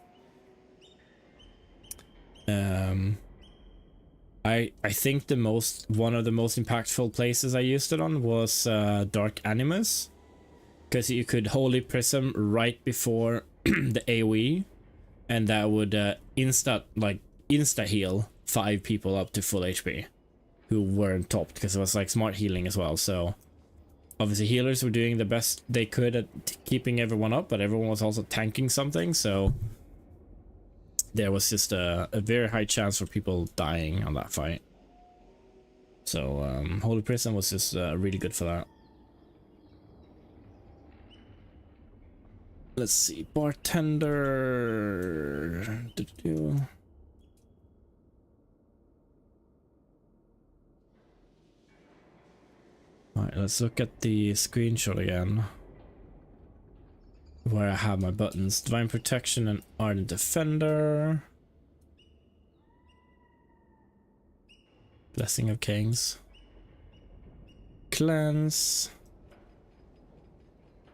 I think one of the most impactful places I used it on was Dark Animus, because you could Holy Prism right before the AoE, and that would insta heal 5 people up to full HP who weren't topped, because it was like smart healing as well. So obviously healers were doing the best they could at keeping everyone up, but everyone was also tanking something, so there was just a very high chance for people dying on that fight. So Holy Prism was just really good for that. Let's see, bartender. Alright, let's look at the screenshot again, where I have my buttons. Divine Protection and Ardent Defender. Blessing of Kings. Cleanse.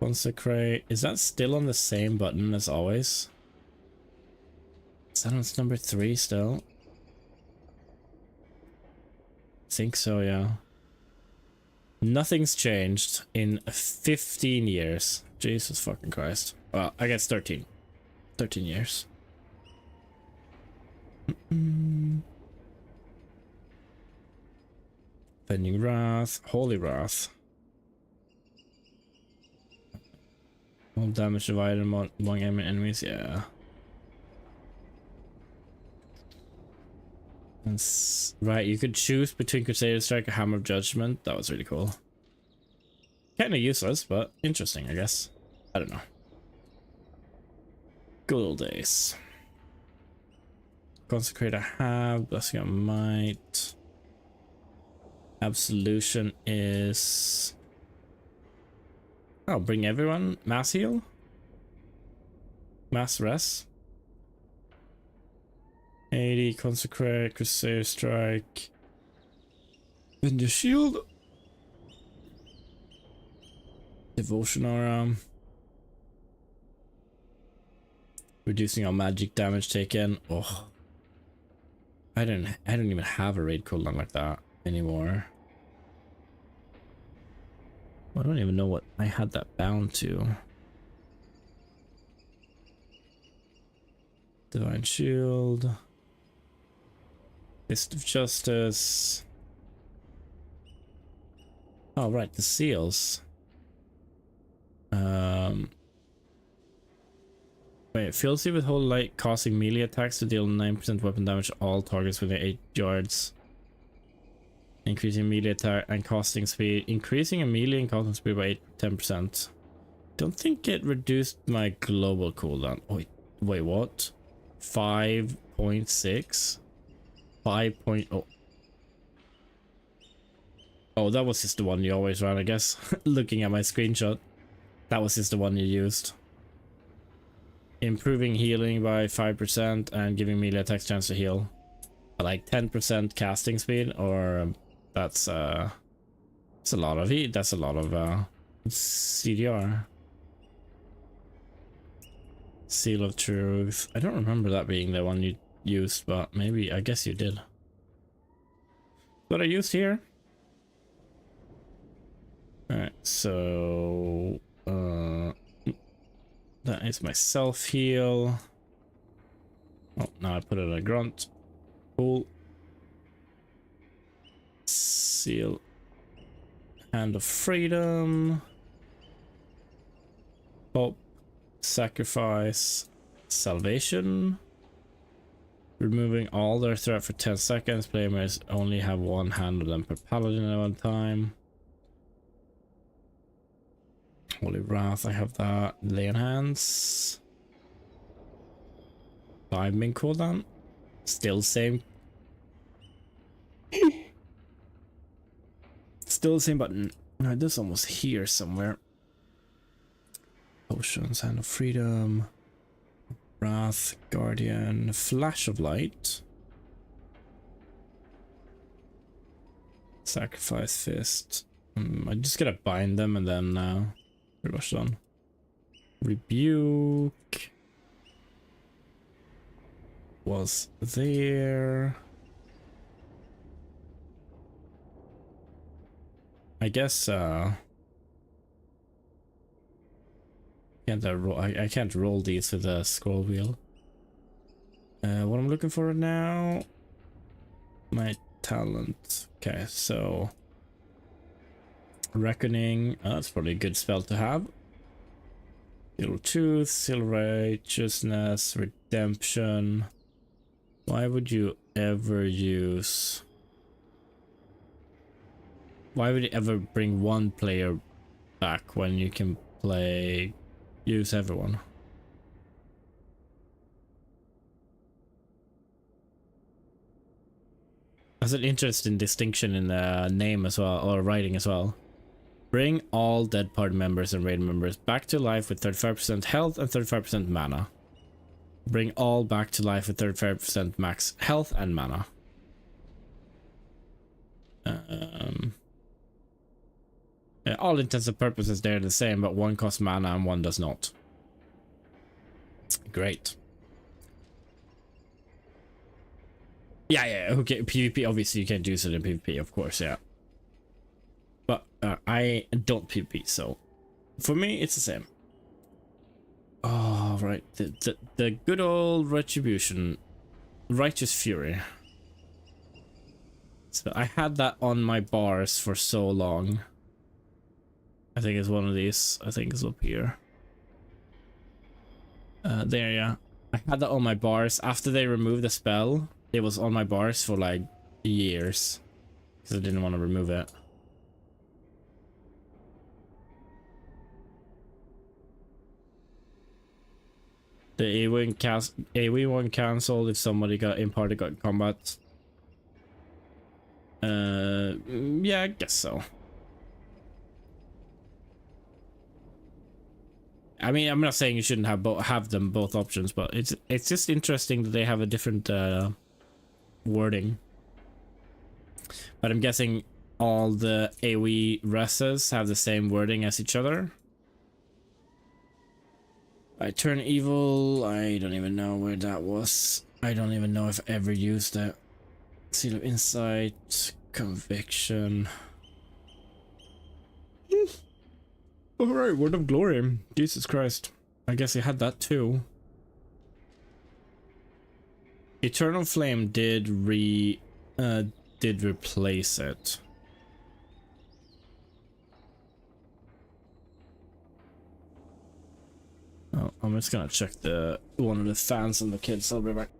Consecrate. Is that still on the same button as always? Is that on number 3 still? I think so, yeah. Nothing's changed in 15 years. Jesus fucking Christ. Well, I guess 13. 13 years. Bending Wrath. Holy Wrath. All damage divided among enemies, yeah. Right, you could choose between Crusader Strike or Hammer of Judgment. That was really cool. Kind of useless, but interesting, I guess. I don't know. Good old days. Consecrate I have. Blessing of Might. Absolution is... Oh, bring everyone. Mass heal? Mass rest? 80, Consecrate, Crusader Strike. Bend your shield. Devotion Aura. Reducing our magic damage taken. Oh. I don't even have a raid cooldown like that anymore. I don't even know what I had that bound to. Divine Shield. Fist of Justice. Oh, right, the seals. Wait, fills you with Holy Light, causing melee attacks to deal 9% weapon damage to all targets within 8 yards. Increasing melee attack and casting speed. Increasing a melee and casting speed by 10%. Don't think it reduced my global cooldown. Oh, wait, what? 5.6? 5.0. Oh, that was just the one you always ran, I guess. Looking at my screenshot. That was just the one you used. Improving healing by 5% and giving melee attacks chance to heal. But like 10% casting speed, or that's a lot of heat. That's a lot of CDR. Seal of Truth. I don't remember that being the one you used, but maybe, I guess you did. What I used here. Alright, so that is my self heal. Oh, now I put it in a grunt. Cool. Seal. Hand of Freedom. Pop. Sacrifice. Salvation. Removing all their threat for 10 seconds. Players only have one hand of them per paladin at one time. Holy Wrath, I have that. Lay on Hands. Climbing cooldown. Still same. Still the same button. No, this one was here somewhere. Potions, Hand of Freedom. Wrath, Guardian, Flash of Light. Sacrifice Fist. I'm just gonna bind them and then pretty much done. Rebuke was there. I guess I can't roll these with a scroll wheel. What I'm looking for now, my talent. Okay, so Reckoning. Oh, that's probably a good spell to have. Seal Truth, Seal Righteousness, Redemption. Why would you ever use? Why would you ever bring one player back when you can use everyone? That's an interesting distinction in the name as well, or writing as well. Bring all dead party members and raid members back to life with 35% health and 35% mana. Bring all back to life with 35% max health and mana. Yeah, all intents and purposes they're the same, but one costs mana and one does not. Great. Yeah, okay, PvP, obviously you can't use it in PvP, of course, yeah. But I don't PvP, so for me it's the same. Oh, right, the good old Retribution, Righteous Fury. So I had that on my bars for so long. I think it's one of these. I think it's up here. There, yeah. I had that on my bars. After they removed the spell, it was on my bars for like years. Because I didn't want to remove it. The AoE1 cancelled if somebody got in party got combat. Yeah, I guess so. I mean, I'm not saying you shouldn't have them both options, but it's just interesting that they have a different wording. But I'm guessing all the AoE reses have the same wording as each other. I turn evil. I don't even know where that was. I don't even know if I ever used it. Seal of Insight, Conviction. Alright, Word of Glory. Jesus Christ. I guess he had that too. Eternal Flame did replace it. Oh, I'm just gonna check one of the fans and the kids. I'll be back.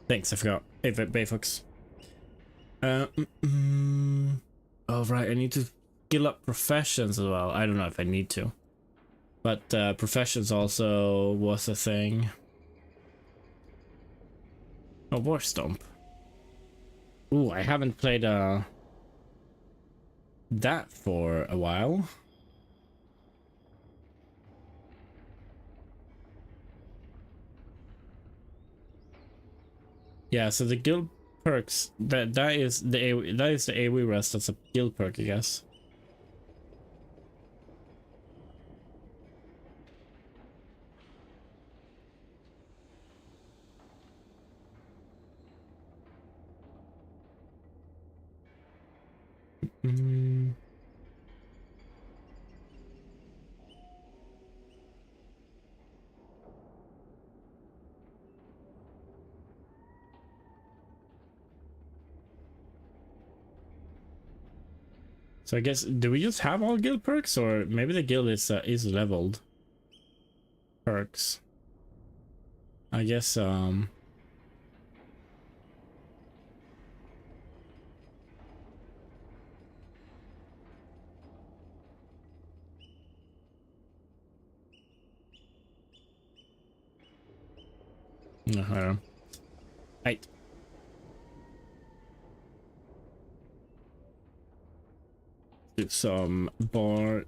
Thanks, I forgot. Hey, Bayfox. Oh, right, I need to skill up professions as well. I don't know if I need to. But professions also was a thing. Oh, War Stomp. Ooh, I haven't played that for a while. Yeah, so the guild perks, that is the AoE rest. That's a guild perk, I guess. So I guess, do we just have all guild perks, or maybe the guild is leveled perks? I guess no, I don't know. Right. Do some bartending.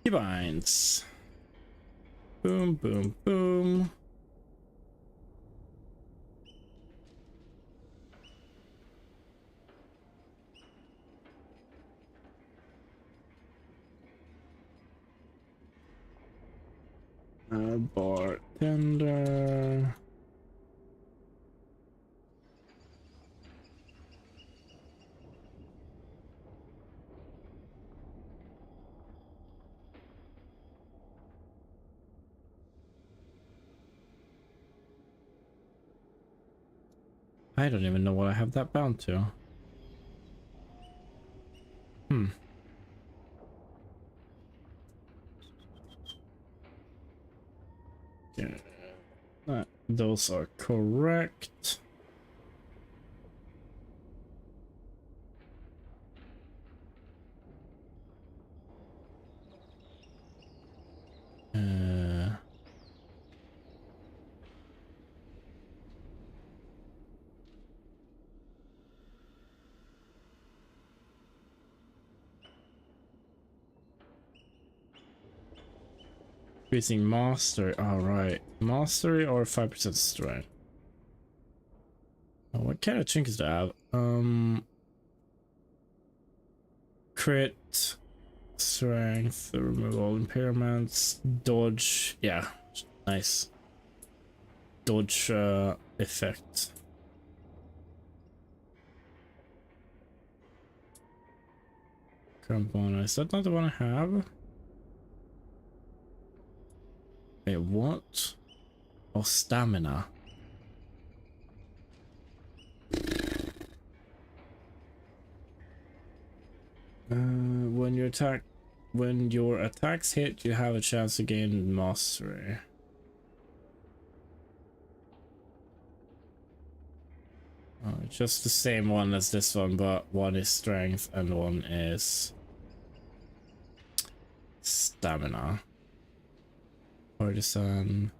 Keybinds. Boom, boom, boom. Bartender. I don't even know what I have that bound to. Yeah. Those are correct. Increasing mastery. All right, mastery or 5% strength. Oh, what kind of trinkets do I have? Crit, strength, remove all impairments, dodge. Yeah, nice. Dodge effect. Current bonus. Is that not the one I have? Wait, what? Oh, stamina. When your attacks hit, you have a chance to gain mastery. Just the same one as this one, but one is strength and one is stamina. Partisan,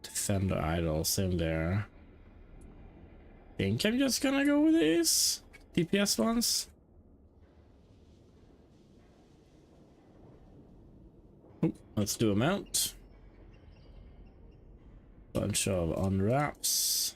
defender, idol, same there. I think I'm just gonna go with these DPS ones. Oh, let's do a mount. Bunch of unwraps.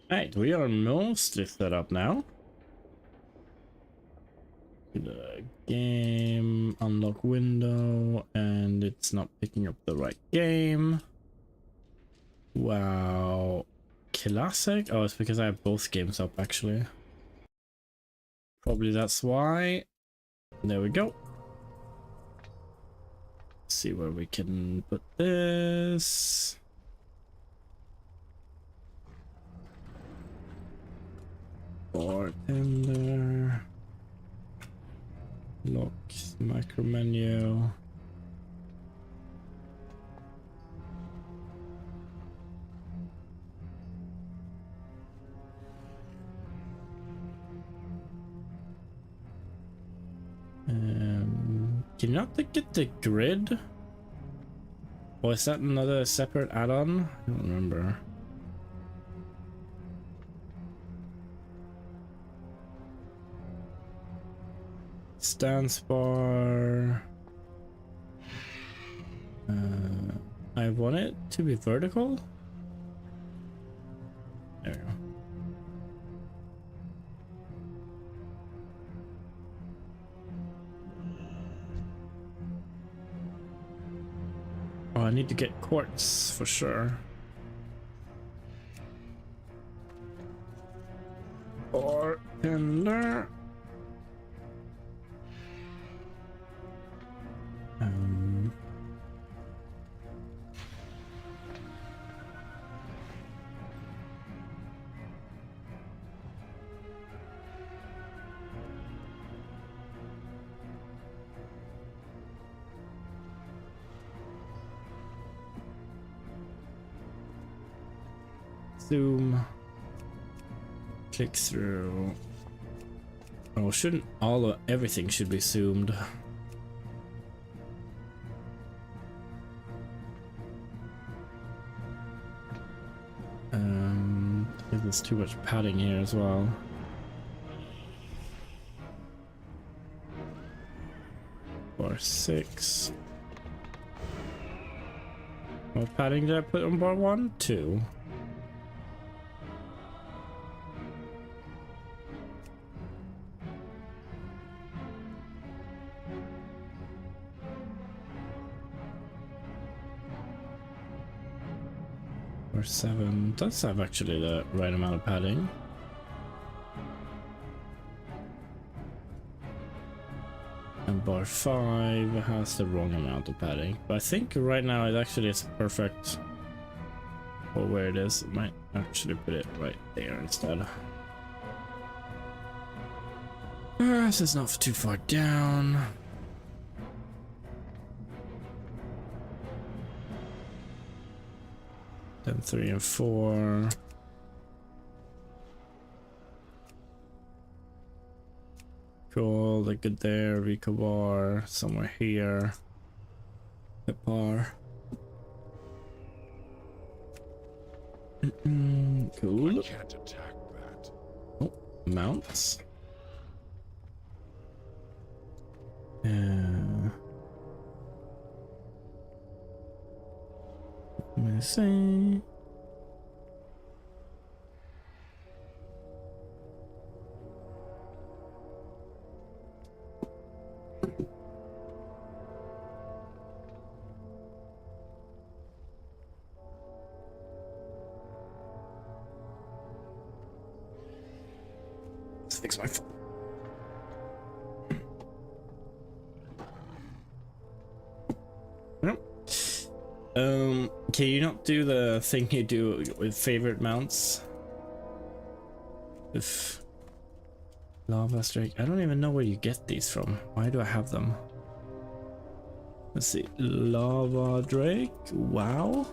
Right, we are mostly set up now. The game, unlock window, and And it's not picking up the right game. Wow. Classic? Oh, it's because I have both games up actually. Probably that's why. There we go. See where we can put this. Bartender. Lock, micro menu. Can you not get the grid? Or is that another separate add-on? I don't remember. Stance bar. I want it to be vertical. There we go. Oh, I need to get quartz for sure. Bartender. Zoom. Click through. Oh, shouldn't everything should be zoomed? There's too much padding here as well. Bar 6. What padding did I put on bar 1? 2. Bar 7 does have actually the right amount of padding. And bar 5 has the wrong amount of padding. But I think right now it actually is perfect for where it is. I might actually put it right there instead. This is not too far down. Then 3 and 4. Cool, they're good there. Rico bar somewhere here. Hip bar. Cool. I can't attack that. Oh, mounts. Let me see. Let's fix my phone. Nope. Can you not do the thing you do with favorite mounts? If lava strike, I don't even know where you get these from. Why do I have them? Let's see, lava drake. Wow.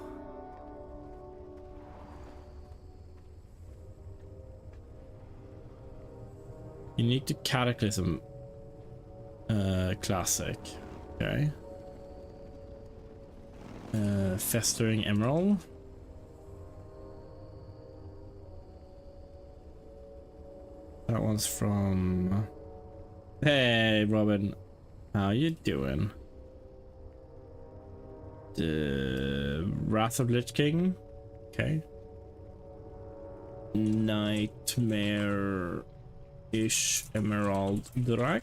You need to cataclysm. Classic. Okay. Festering emerald. That one's from. Hey, Robin, how you doing? The Wrath of Lich King. Okay. Nightmare-ish emerald drak.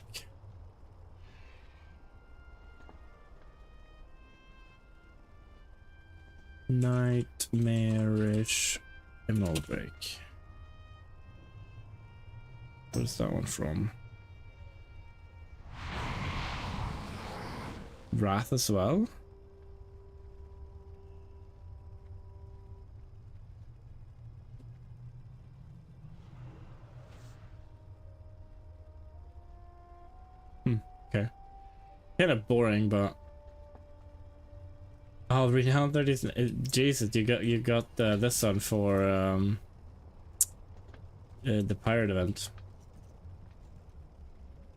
Nightmarish Emerald Drake. Where's that one from? Wrath as well? Okay. Kind of boring, but oh, renowned 30. Jesus, you got this one for the pirate event.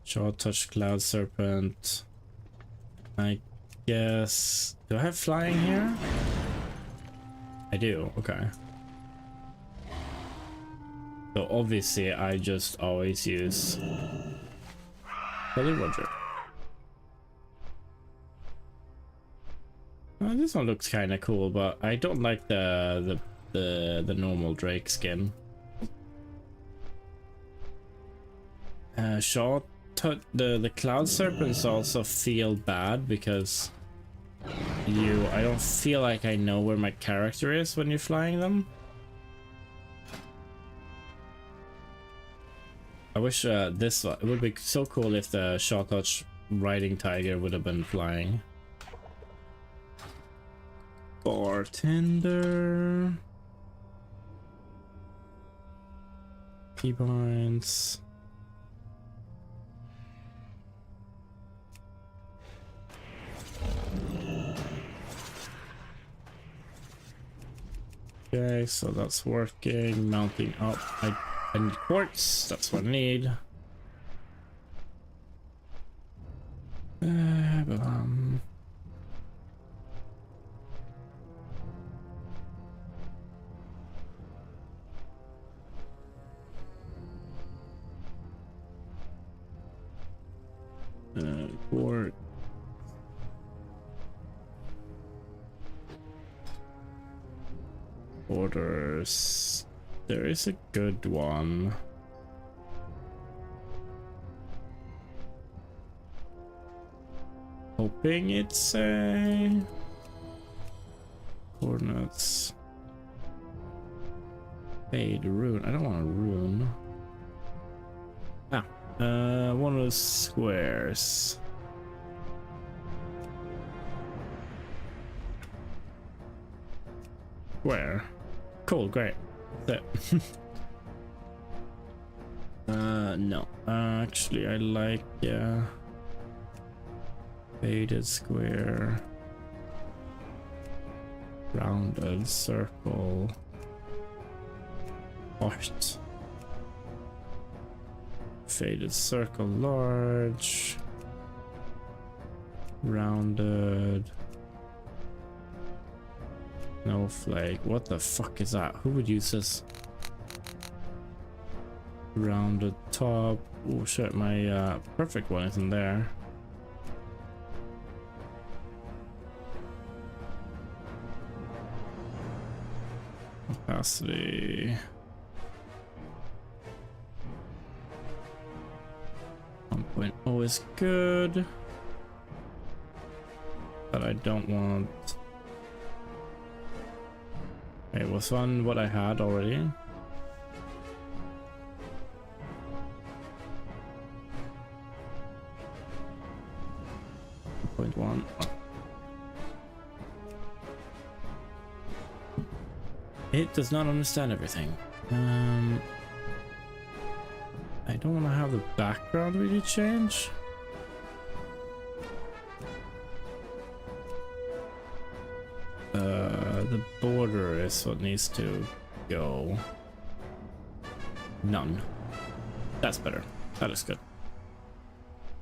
Shaw touch cloud serpent. I guess. Do I have flying here? I do. Okay. So obviously, I just always use Holy Roger. This one looks kind of cool, but I don't like the normal Drake skin. Shaw, the cloud serpents also feel bad because I don't feel like I know where my character is when you're flying them. I wish this one, it would be so cool if the Shaw touch riding tiger would have been flying. Bartender, keybinds, okay, so that's working. Mounting up, I need quartz, that's what I need. Quartz. Orders. There is a good one. Hoping it's a coordinates. Fade rune. I don't want a rune. One of those squares. Square. Cool, great. That's it. No. Actually, I like, faded square. Rounded circle. Heart. Faded circle large. Rounded. Snowflake. What the fuck is that? Who would use this? Rounded top. Oh shit, my perfect one isn't there. Opacity. 1.0 is good. But I don't want... It was one what I had already. Point one. Oh. It does not understand everything. I don't want to have the background really change. The border is what needs to go. None. That's better. That is good.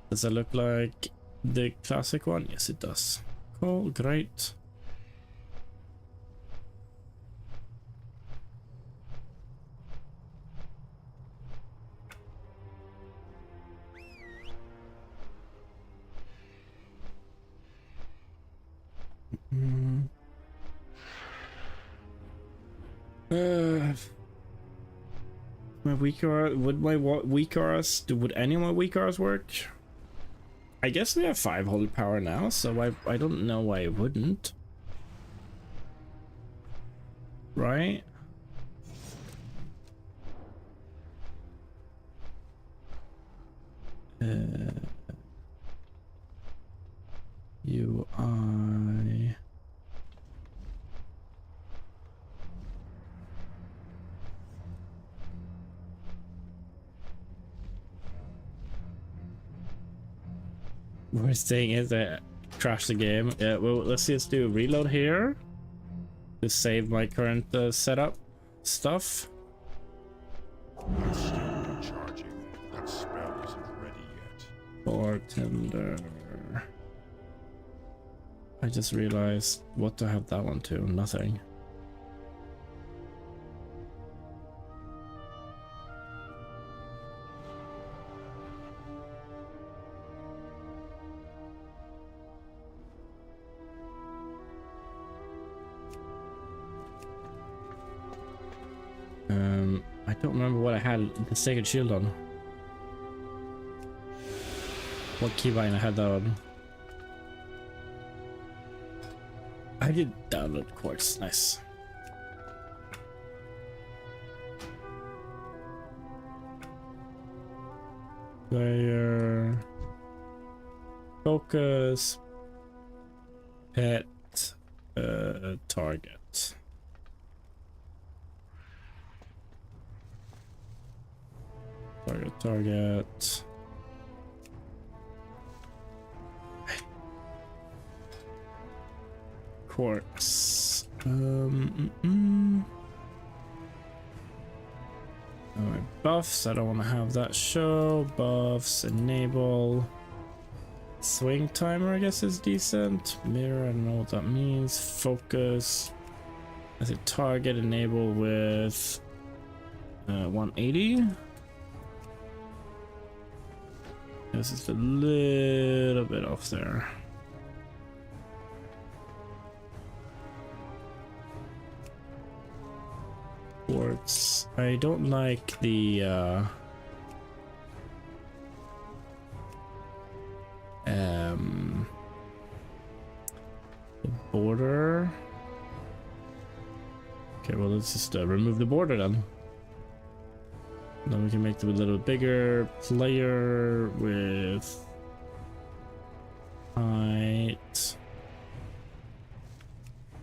Does it look like the classic one? Yes, it does. Cool, great. My weaker, would any of my weak auras work? I guess we have 5 holy power now, so I don't know why it wouldn't. right? UI. Worst thing is that crash the game. Yeah, well, let's just do a reload here to save my current setup stuff. It's still recharging. That spell isn't ready yet. Bartender. I just realized what do I have that one to? Nothing. I don't remember what I had the Sacred Shield on. What keybind I had that on. I did download quartz, nice. Player. Focus. Pet. Target. Target. Quartz. Alright, buffs. I don't want to have that show. Buffs. Enable. Swing timer, I guess, is decent. Mirror, I don't know what that means. Focus. I think target enable with 180. This is a little bit off there. Quartz. I don't like the border. Okay, well, let's just remove the border then. Then we can make them a little bigger. Player with height.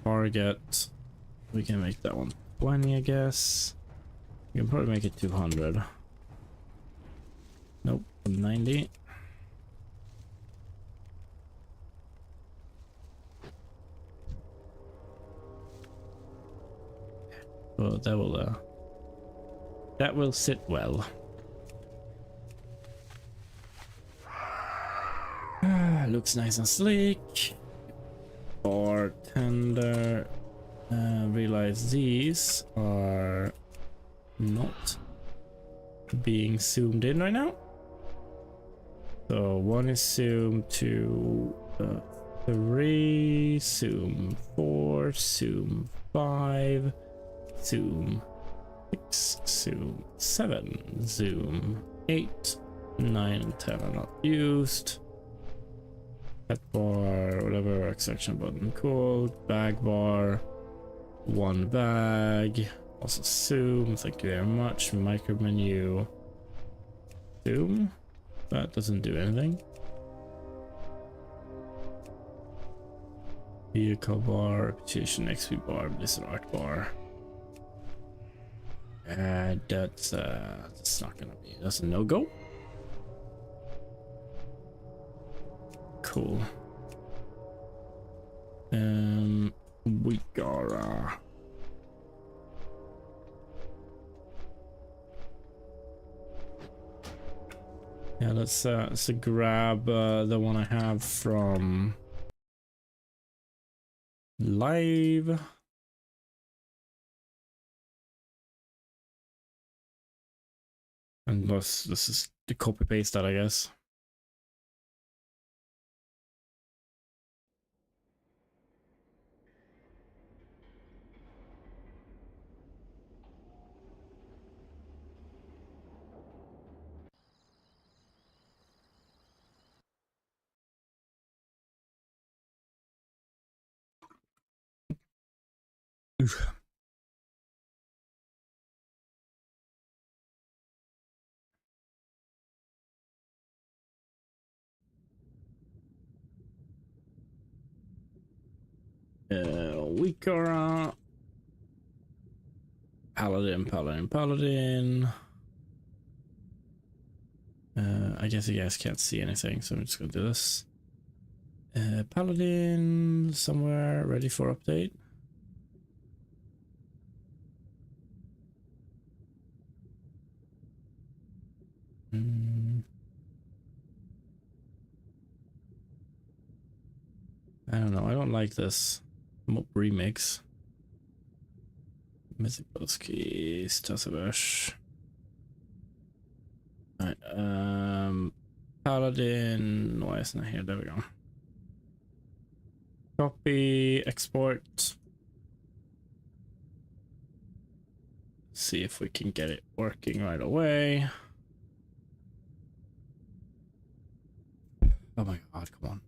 Target. We can make that one 20, I guess. We can probably make it 200. Nope, 90. Oh, that will sit well. Looks nice and sleek. Bartender. Realize these are not being zoomed in right now. So one is zoomed to 3, zoom 4, zoom 5, zoom 6, zoom 7, zoom 8, 9, and 10 are not used. Pet bar, whatever, extraction button, cool. Bag bar, 1 bag. Also zoom, thank you very much. Micro menu, zoom. That doesn't do anything. Vehicle bar, reputation, XP bar, blizzard art bar. That's not gonna be, that's a no-go. Cool. We got yeah, let's grab the one I have from live. And let's just copy paste that, I guess. Weakara. Paladin. I guess you guys can't see anything, so I'm just gonna do this. Paladin somewhere ready for update. I don't know. I don't like this MoP remix. Mythicalski, Stasabash. Alright, Paladin. Why isn't it here? There we go. Copy, export. See if we can get it working right away. Oh my god, come on.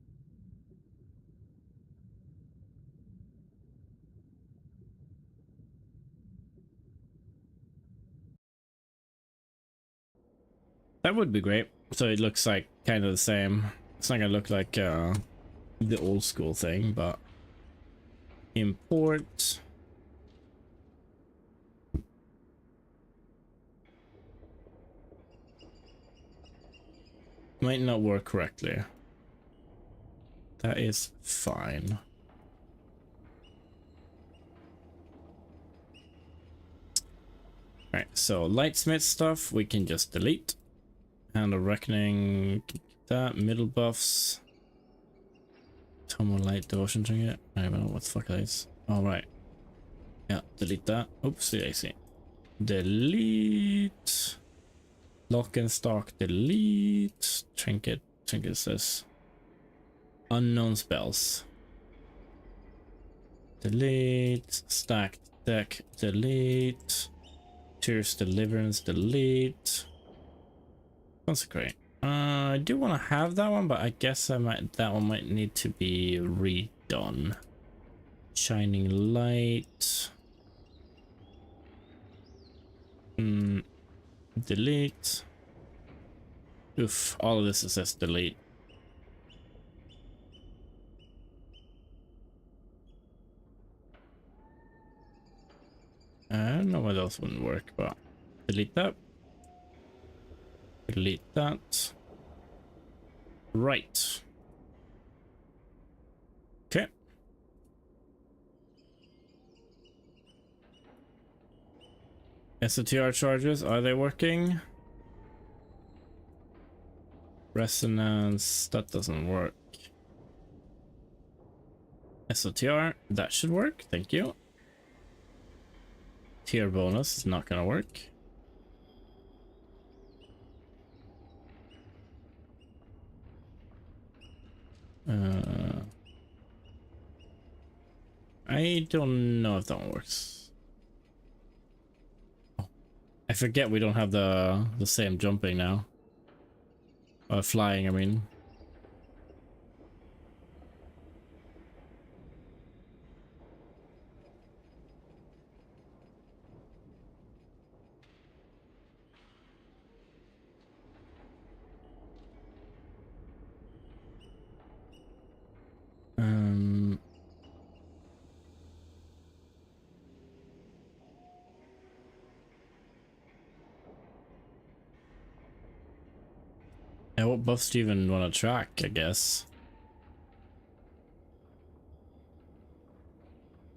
That would be great. So it looks like kind of the same. It's not gonna look like the old school thing, but import. Might not work correctly. That is fine. Alright, so lightsmith stuff we can just delete. And a reckoning, that middle buffs. Tomo light devotion trinket. I don't know what the fuck that is. Alright. Yeah, delete that. Oopsie daisy. Delete. Lock and stock, delete. Trinket says unknown spells. Delete. Stacked deck, delete. Tears deliverance, delete. Consecrate. I do want to have that one, but I guess that one might need to be redone. Shining light. Delete. Oof, all of this is just delete. I don't know what else wouldn't work, but delete that. Delete that. Right. Okay. SOTR charges, are they working? Resonance, that doesn't work. SOTR, that should work, thank you. Tier bonus is not gonna work. I don't know if that one works. Oh, I forget we don't have the same jumping now. Flying, I mean. Yeah, what buffs do you even want to track, I guess?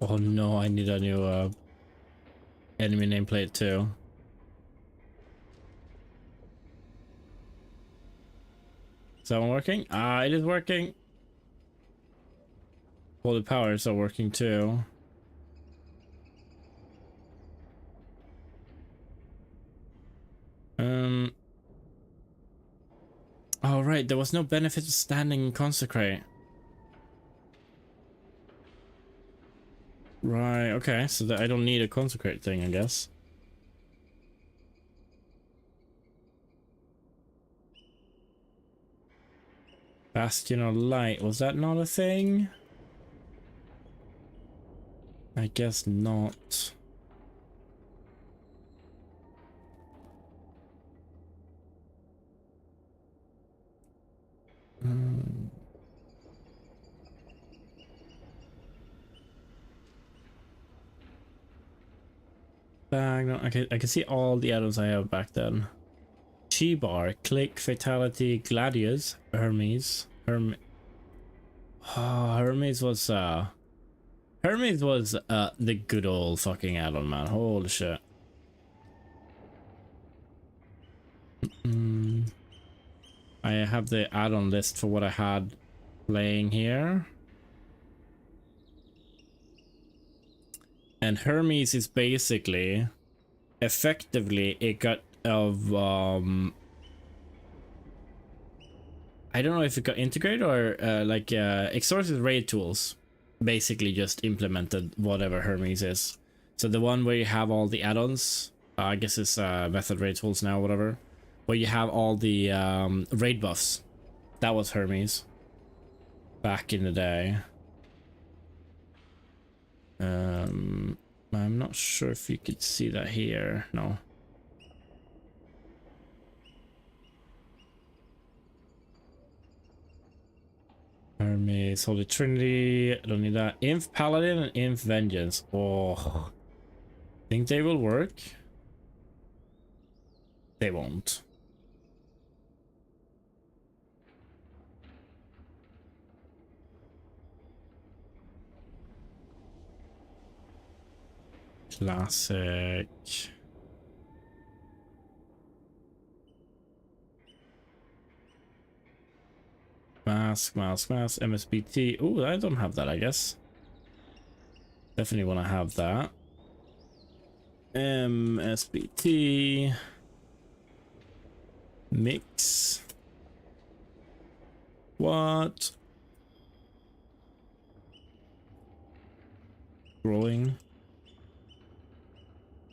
Oh no, I need a new enemy nameplate too. Is that one working? Ah, it is working. Well, the powers are working too. Oh right, there was no benefit to standing and consecrate. Right, okay, so that I don't need a consecrate thing, I guess. Bastion of Light, was that not a thing? I guess not. bag. No, I can see all the add-ons I have back then. Chi bar, click, fatality, gladius, Hermes. Hermes was the good old fucking add-on, man. Holy shit. I have the add-on list for what I had playing here. And Hermes is basically effectively a cut of I don't know if it got integrated or Exorcist raid tools basically just implemented whatever Hermes is. So the one where you have all the add-ons, I guess it's method raid tools now, whatever, where you have all the raid buffs. That was Hermes back in the day. I'm not sure if you could see that here. No. Hermes, Holy Trinity, I don't need that. Inf Paladin and Inf Vengeance. Oh, think they will work? They won't. Classic. Mask, MSBT. Oh, I don't have that, I guess. Definitely want to have that. MSBT. Mix. What? Scrolling.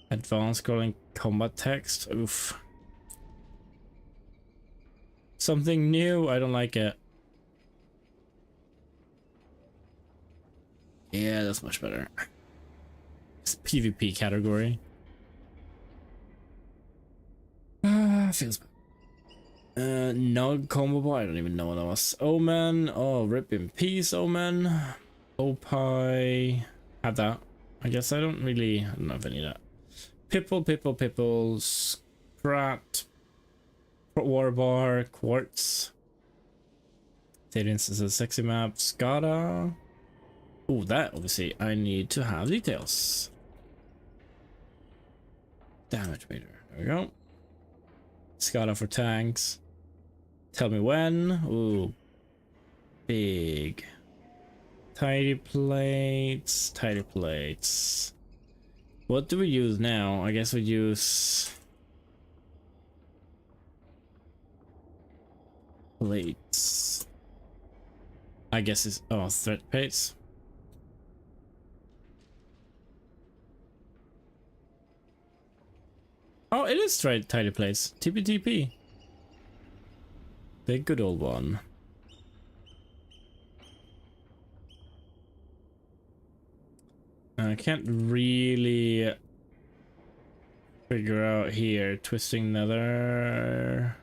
Advanced scrolling combat text. Oof. Something new. I don't like it. Yeah, that's much better. It's PvP category. Feels bad. Nog combo. I don't even know what that was. Omen. Oh, rip in peace, Omen. Opie. Have that. I guess I don't know if I need that. Pipple, Sprat, Warbar, Quartz. Data instances, sexy map, Skada. Oh, that obviously I need to have details. Damage meter. There we go. Skada for tanks. Tell me when. Ooh. Big. Tidy plates. What do we use now? I guess we use plates. I guess it's threat plates. Oh, it is tidy plates. TP. The good old one. I can't really figure out here. Twisting Nether.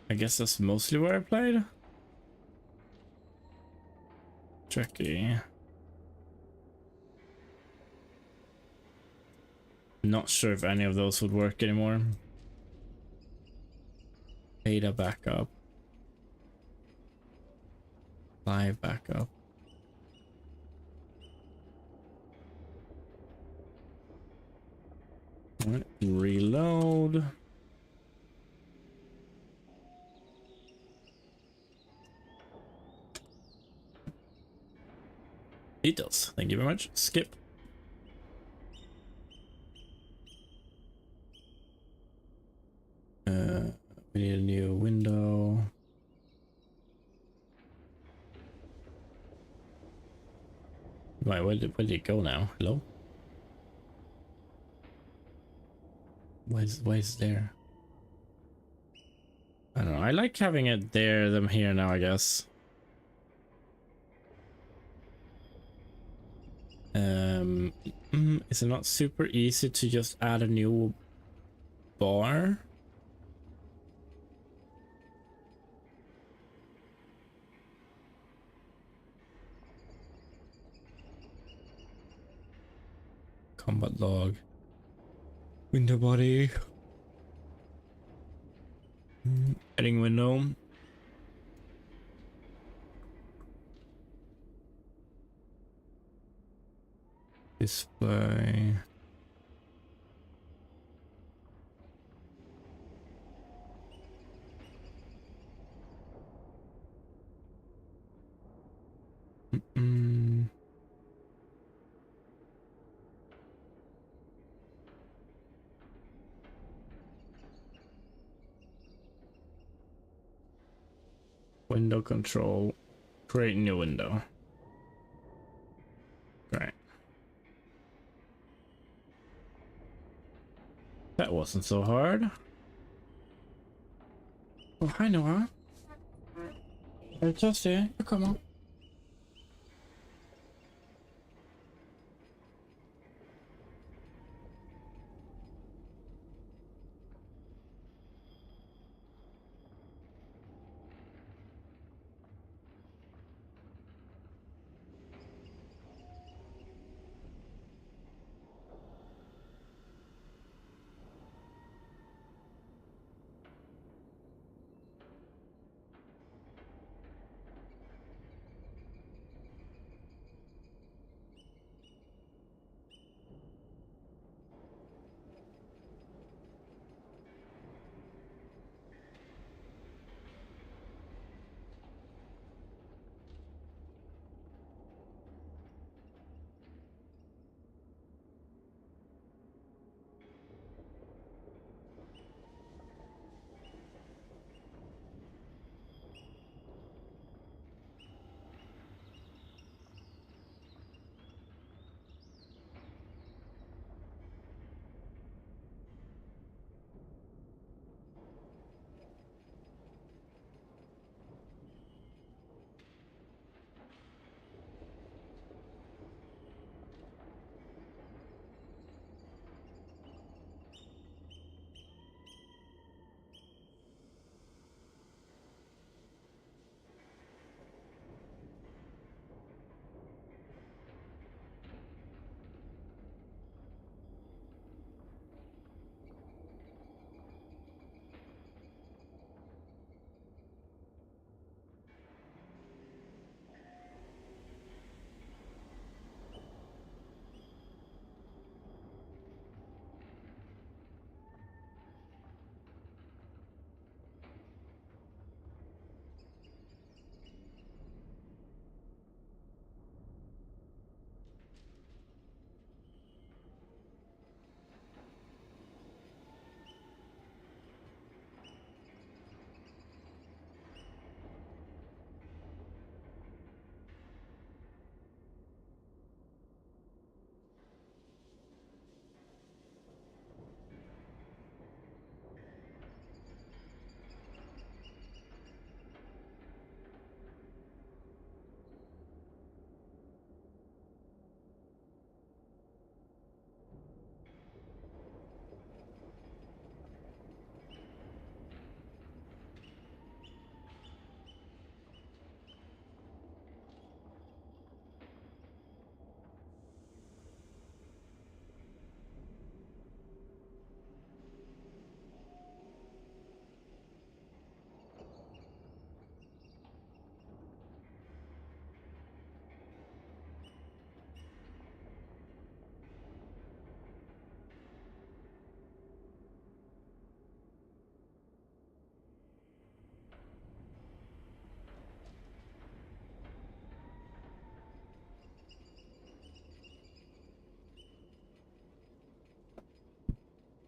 I guess that's mostly where I played. Treckie. Not sure if any of those would work anymore. Beta backup. Live backup. Alright, reload. Details. Thank you very much. Skip. We need a new window. Right, where did it go now? Hello? Why is there? I don't know. I like having it there, them here now, I guess. Is it not super easy to just add a new bar? combat log. Window body. Heading window. Display. Window control. Create new window. Right. That wasn't so hard. Oh, hi Noah. I'm just here. Come on.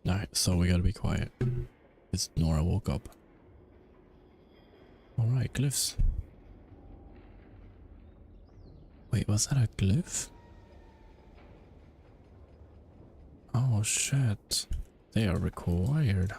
Alright, so we gotta be quiet. It's Nora woke up. Alright, glyphs. Wait, was that a glyph? Oh shit. They are required.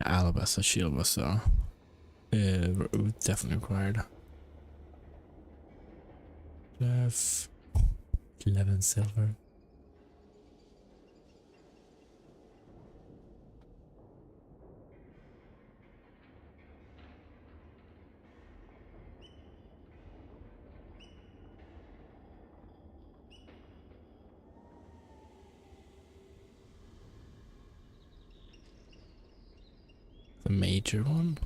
Alabaster shield was definitely required. 11 silver. The major one.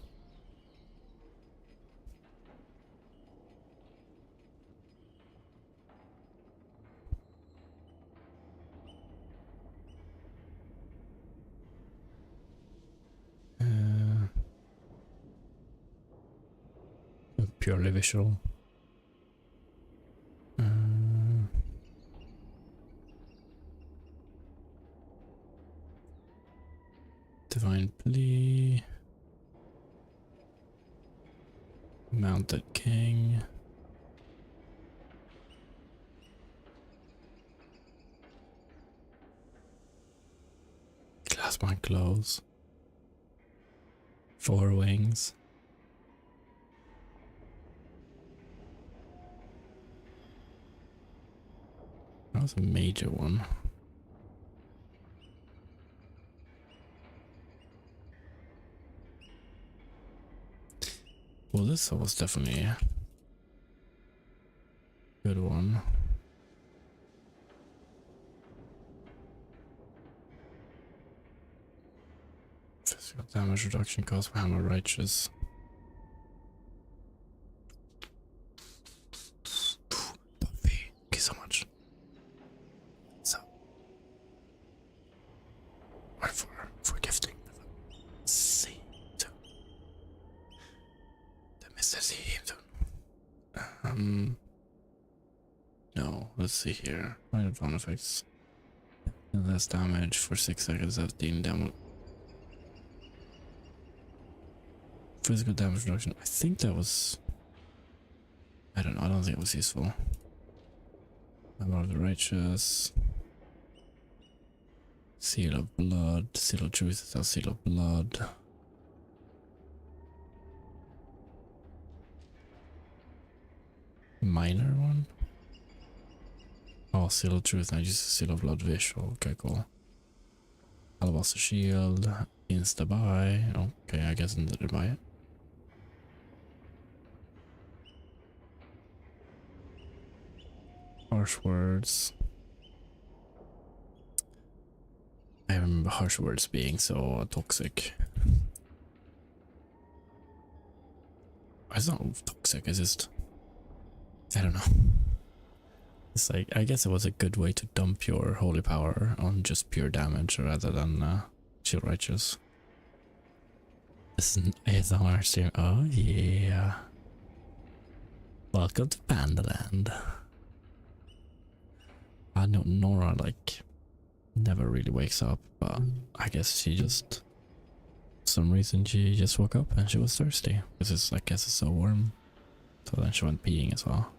Purely visual. Divine Plea. Mounted King. Glassman Clothes. 4 wings. That was a major one. Well, this was definitely a good one. Physical damage reduction caused by hammer righteous. Thank you so much. So, what for gifting? See to the Mr. No, let's see here. Minor phone effects. Less damage for 6 seconds of dealing damage. Physical damage reduction. I think that was. I don't know. I don't think it was useful. Hammer of the Righteous. Seal of Blood. Seal of Truth is a Seal of Blood. Minor one? Oh, Seal of Truth. I just Seal of Blood visual. Okay, cool. Alabaster Shield. Insta buy. Okay, I guess I didn't buy it. Harsh words. I remember harsh words being so toxic. It's not toxic, it's just. I don't know. It's like, I guess it was a good way to dump your holy power on just pure damage rather than shield righteous. This is an ASMR stream. Oh yeah. Welcome to Pandaland. I know Nora like never really wakes up, but I guess she just for some reason she just woke up and she was thirsty because it's, I guess it's so warm. So then she went peeing as well.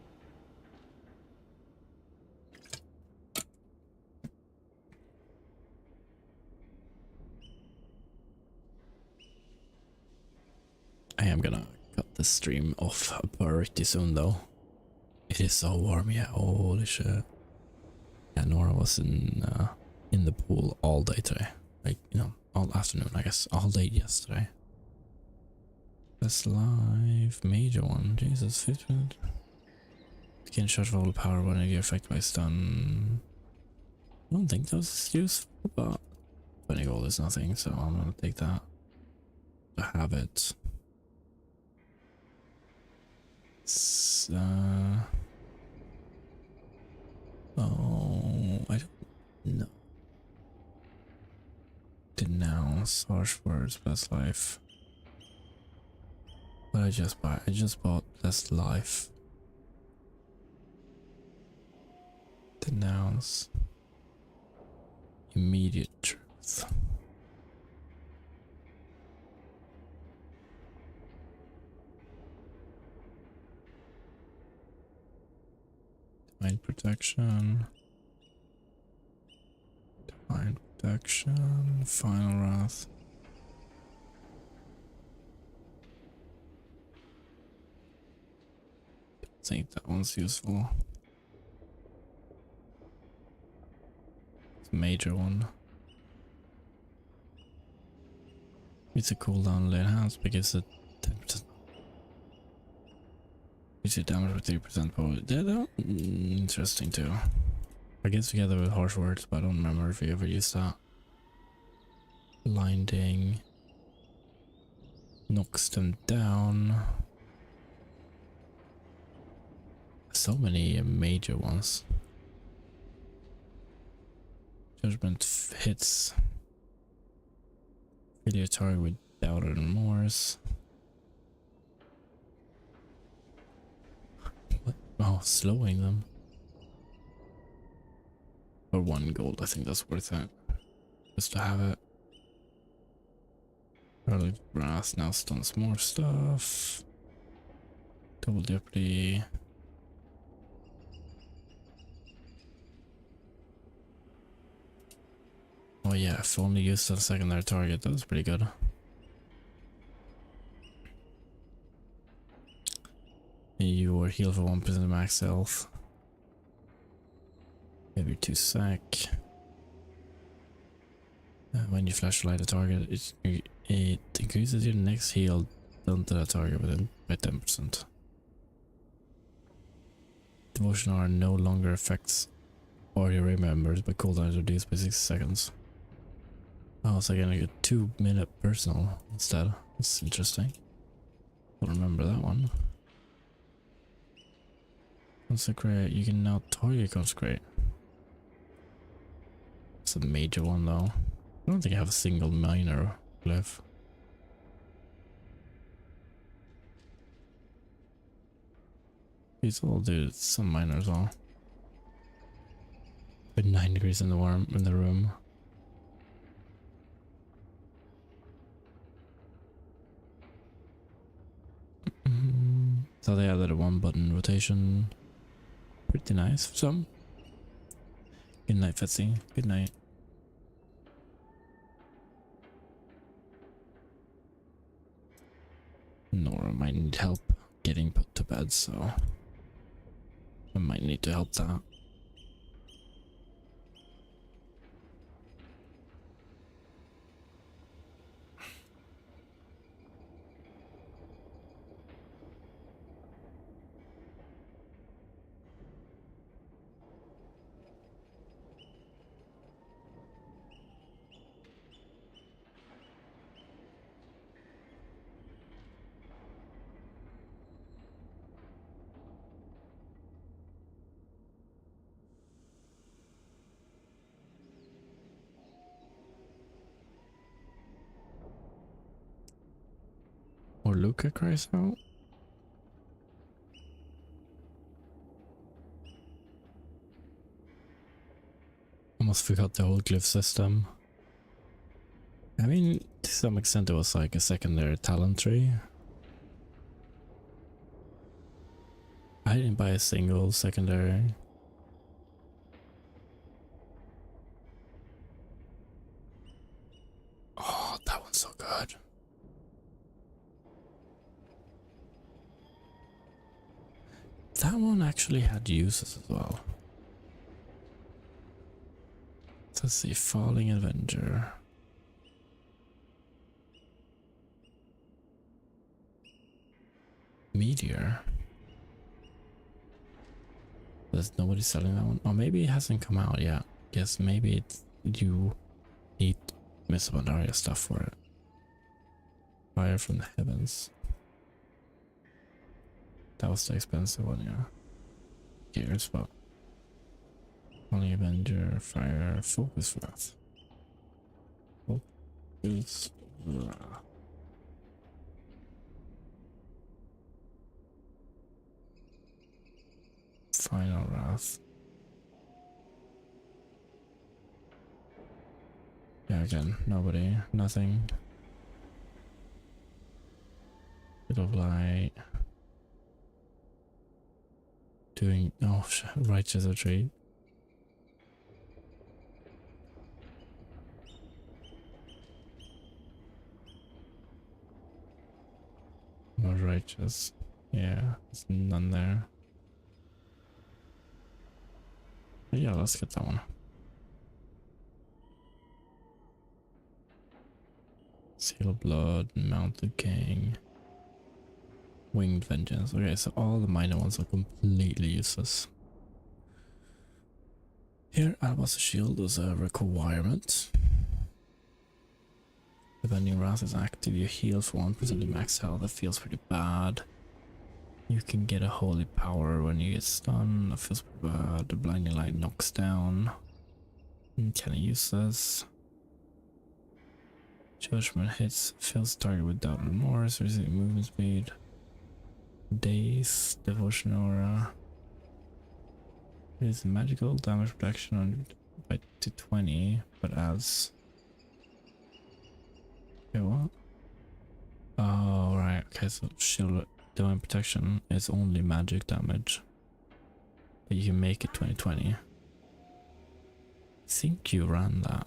I am gonna cut the stream off pretty soon though. It is so warm, yeah. Holy shit. Yeah, Nora was in the pool all day today. Like, you know, all afternoon, I guess. All day yesterday. Best live major one. Jesus, 50 minutes. You can charge all the power when you're affected by stun. I don't think that was useful, but 20 gold is nothing, so I'm gonna take that. To have it. Oh, I don't know. Denounce, harsh words, best life. What I just bought best life. Denounce. Immediate truth. Divine protection. Divine protection. Final wrath. think that one's useful. It's a major one. It's a cooldown late hands because it 10%. Gives you damage with 3% power. They're interesting too. I guess together with harsh words, but I don't remember if you ever used that. Blinding knocks them down. So many major ones. Judgment hits. Kill your target with doubt and remorse. What? Oh, slowing them. For 1 gold, I think that's worth it. Just to have it. Early brass now stuns more stuff. Double jeopardy. Oh yeah, if only used on secondary target, that was pretty good. You are healed for 1% max health. Every 2 sec. When you flashlight a target, it increases your next heal done to that target by 10%. Devotion are no longer affects party members, but cooldown is reduced by 6 seconds. Oh, so I'm gonna get 2-minute personal instead. That's interesting. Don't remember that one. Consecrate, you can now target consecrate. It's a major one though. I don't think I have a single minor glyph. These all do some minor as well. But 9 degrees in the room. So they added a 1-button rotation. Pretty nice for some. Good night, Fetsy. Good night. Nora might need help getting put to bed, so I might need to help that. Or Luca cries out. Almost forgot the whole glyph system. I mean, to some extent it was like a secondary talent tree. I didn't buy a single secondary. Oh, that one's so good. That one actually had uses as well. Let's see, Falling Avenger. Meteor. There's nobody selling that one. Or maybe it hasn't come out yet. Guess maybe it's, you need Miss Pandaria stuff for it. Fire from the Heavens. That was the expensive one, yeah. Gears, but Falling Avenger, Fire, Focus Wrath. Focus Wrath. Final Wrath. Yeah, again, nobody, nothing. Bit of light. Doing, oh, righteous retreat. More righteous. Yeah, there's none there. Yeah, let's get that one. Seal of Blood, Mounted King, Winged Vengeance. Okay, so all the minor ones are completely useless. Here, Alabaster Shield is a requirement. Defending Wrath is active, you heal for 1% of max health. That feels pretty bad. You can get a Holy Power when you get stunned. That feels pretty bad. The Blinding Light knocks down. Kinda useless. Judgment hits, fills target with doubt and remorse, receiving movement speed. Daze, Devotion Aura. It is magical damage reduction on by 220, but adds. Okay, what? Oh, right. Okay, so Shield Divine Protection is only magic damage, but you can make it 2020. I think you ran that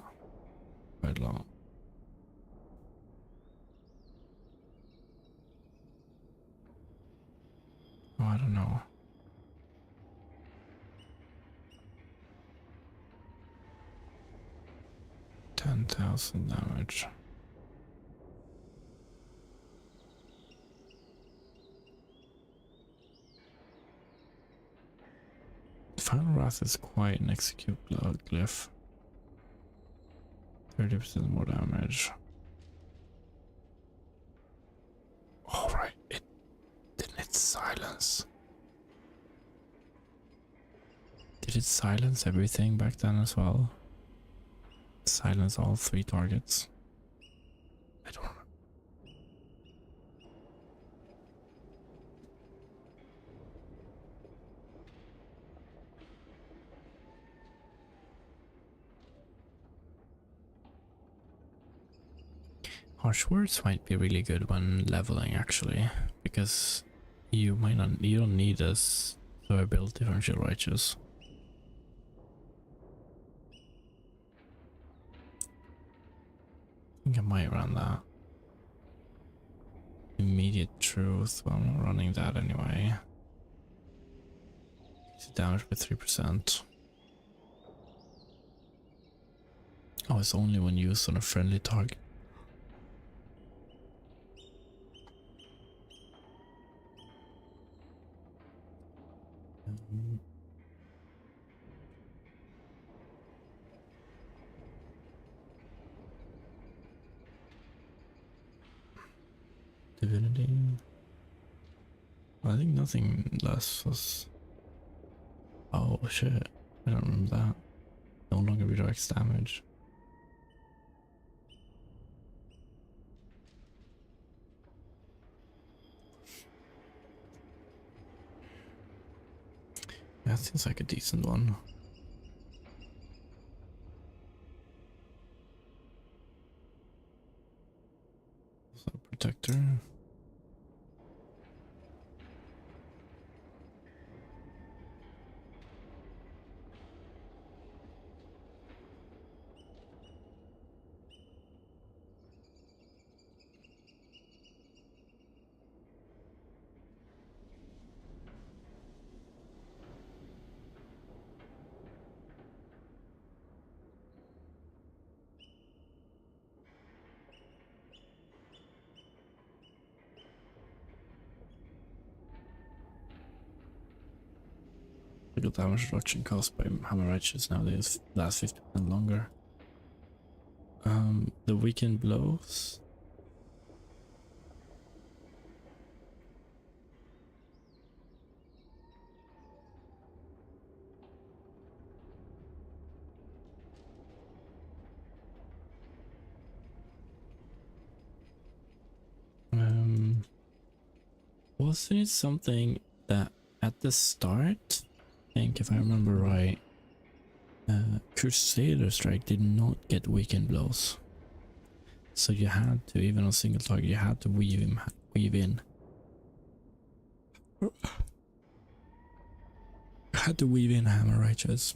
quite a lot. Oh, I don't know. $10,000 damage. Final Wrath is quite an execute glyph. 30% more damage. Alright, it didn't it silence. Did it silence everything back then as well? Silence all 3 targets? I don't know. Harsh Words might be really good when leveling actually, because you don't need this ability from Shield Righteous. I think I might run that. Immediate Truth, well, I'm not running that anyway. It's damage by 3%. Oh, it's only when used on a friendly target. Divinity. I think nothing less was. Oh shit! I don't remember that. No longer redirects damage. That seems like a decent one. So protector. Critical damage reduction caused by hammer righteous nowadays lasts 50% longer. The weakened blows. Wasn't it something that at the start, I think if I remember right, Crusader Strike did not get weakened blows. So you had to, even on single target, you had to weave in. Had to weave in hammer righteous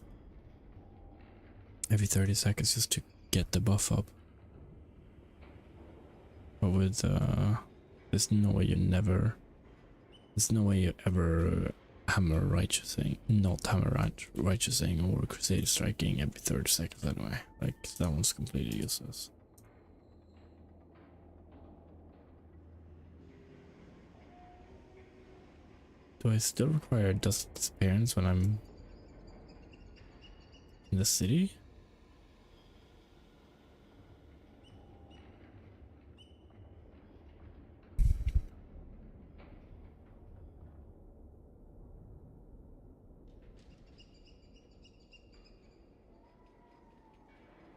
every 30 seconds just to get the buff up. But with there's no way you ever hammer righteousing, not hammer righteousing or crusader striking every 30 seconds anyway. Like, that one's completely useless. Do I still require dust disappearance when I'm in the city?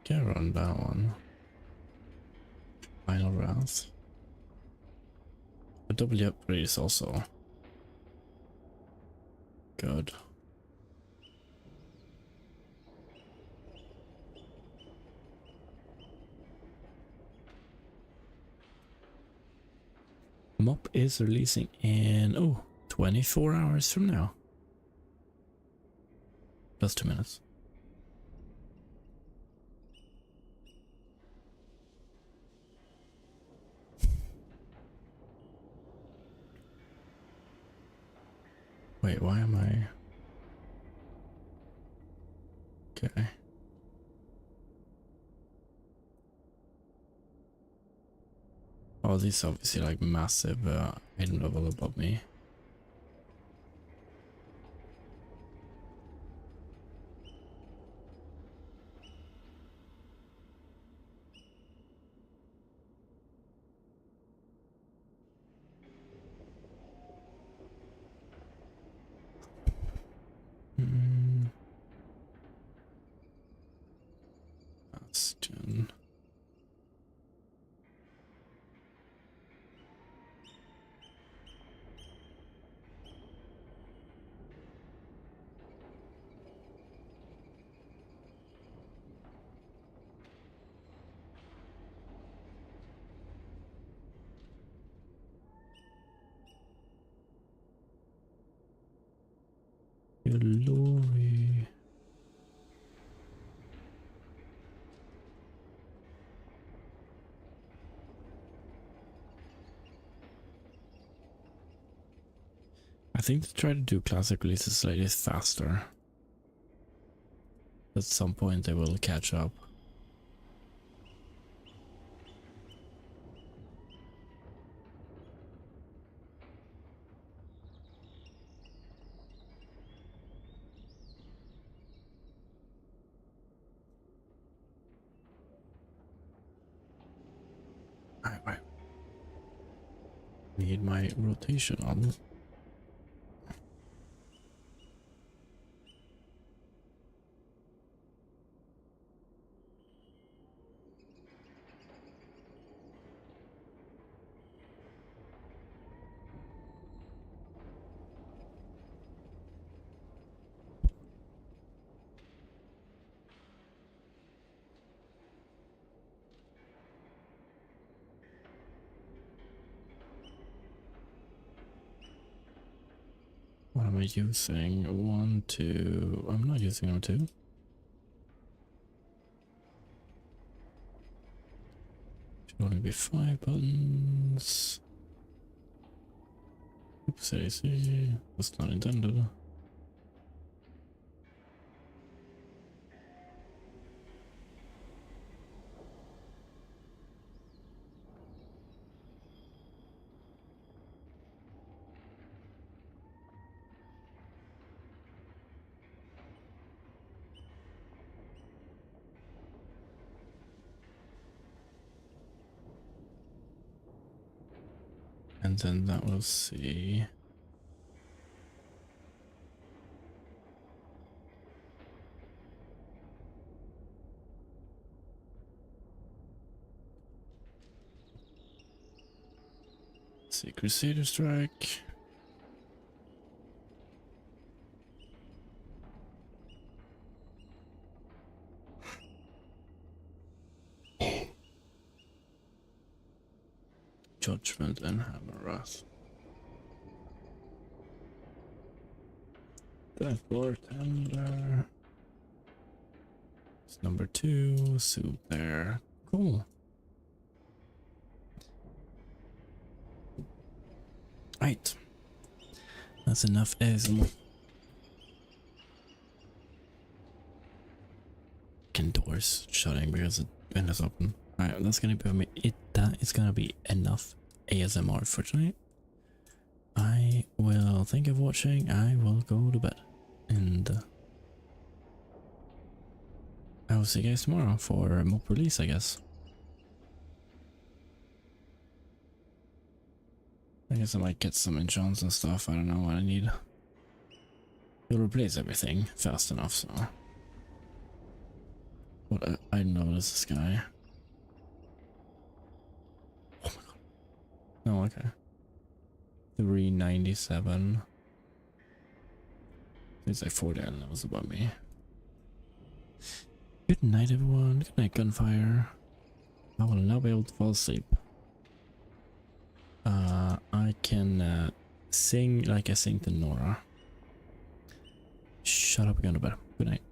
Can't run that one. Final Wrath. A W upgrade is also good. MoP is releasing in 24 hours from now. Plus 2 minutes. Wait, why am I? Okay. Oh, these obviously like massive item level above me. Bastion. Glory. I think they try to do classic releases slightly faster. At some point they will catch up. Right. Need my rotation on. What am I using? 1, 2. I'm not using them 2. Should only be 5 buttons. Oops, I see. That's not intended. And then that will see. Let's see, Crusader Strike. Judgment and Hammer Wrath. Death Lord Tender. It's number 2. Soup there. Cool. Right. That's enough ASMR. doors shutting because the window's open. Alright, that's gonna be that is gonna be enough ASMR for tonight. I will thank you for watching. I will go to bed. And I will see you guys tomorrow for a MoP release, I guess. I guess I might get some enchants and stuff. I don't know what I need. It'll replace everything fast enough, so. What I noticed this guy. Oh my god. Oh, okay. 397. It's like 4 down levels above me. Good night, everyone. Good night, Gunfire. I will now be able to fall asleep. I can sing like I sing to Nora. Shut up and go to bed. Good night.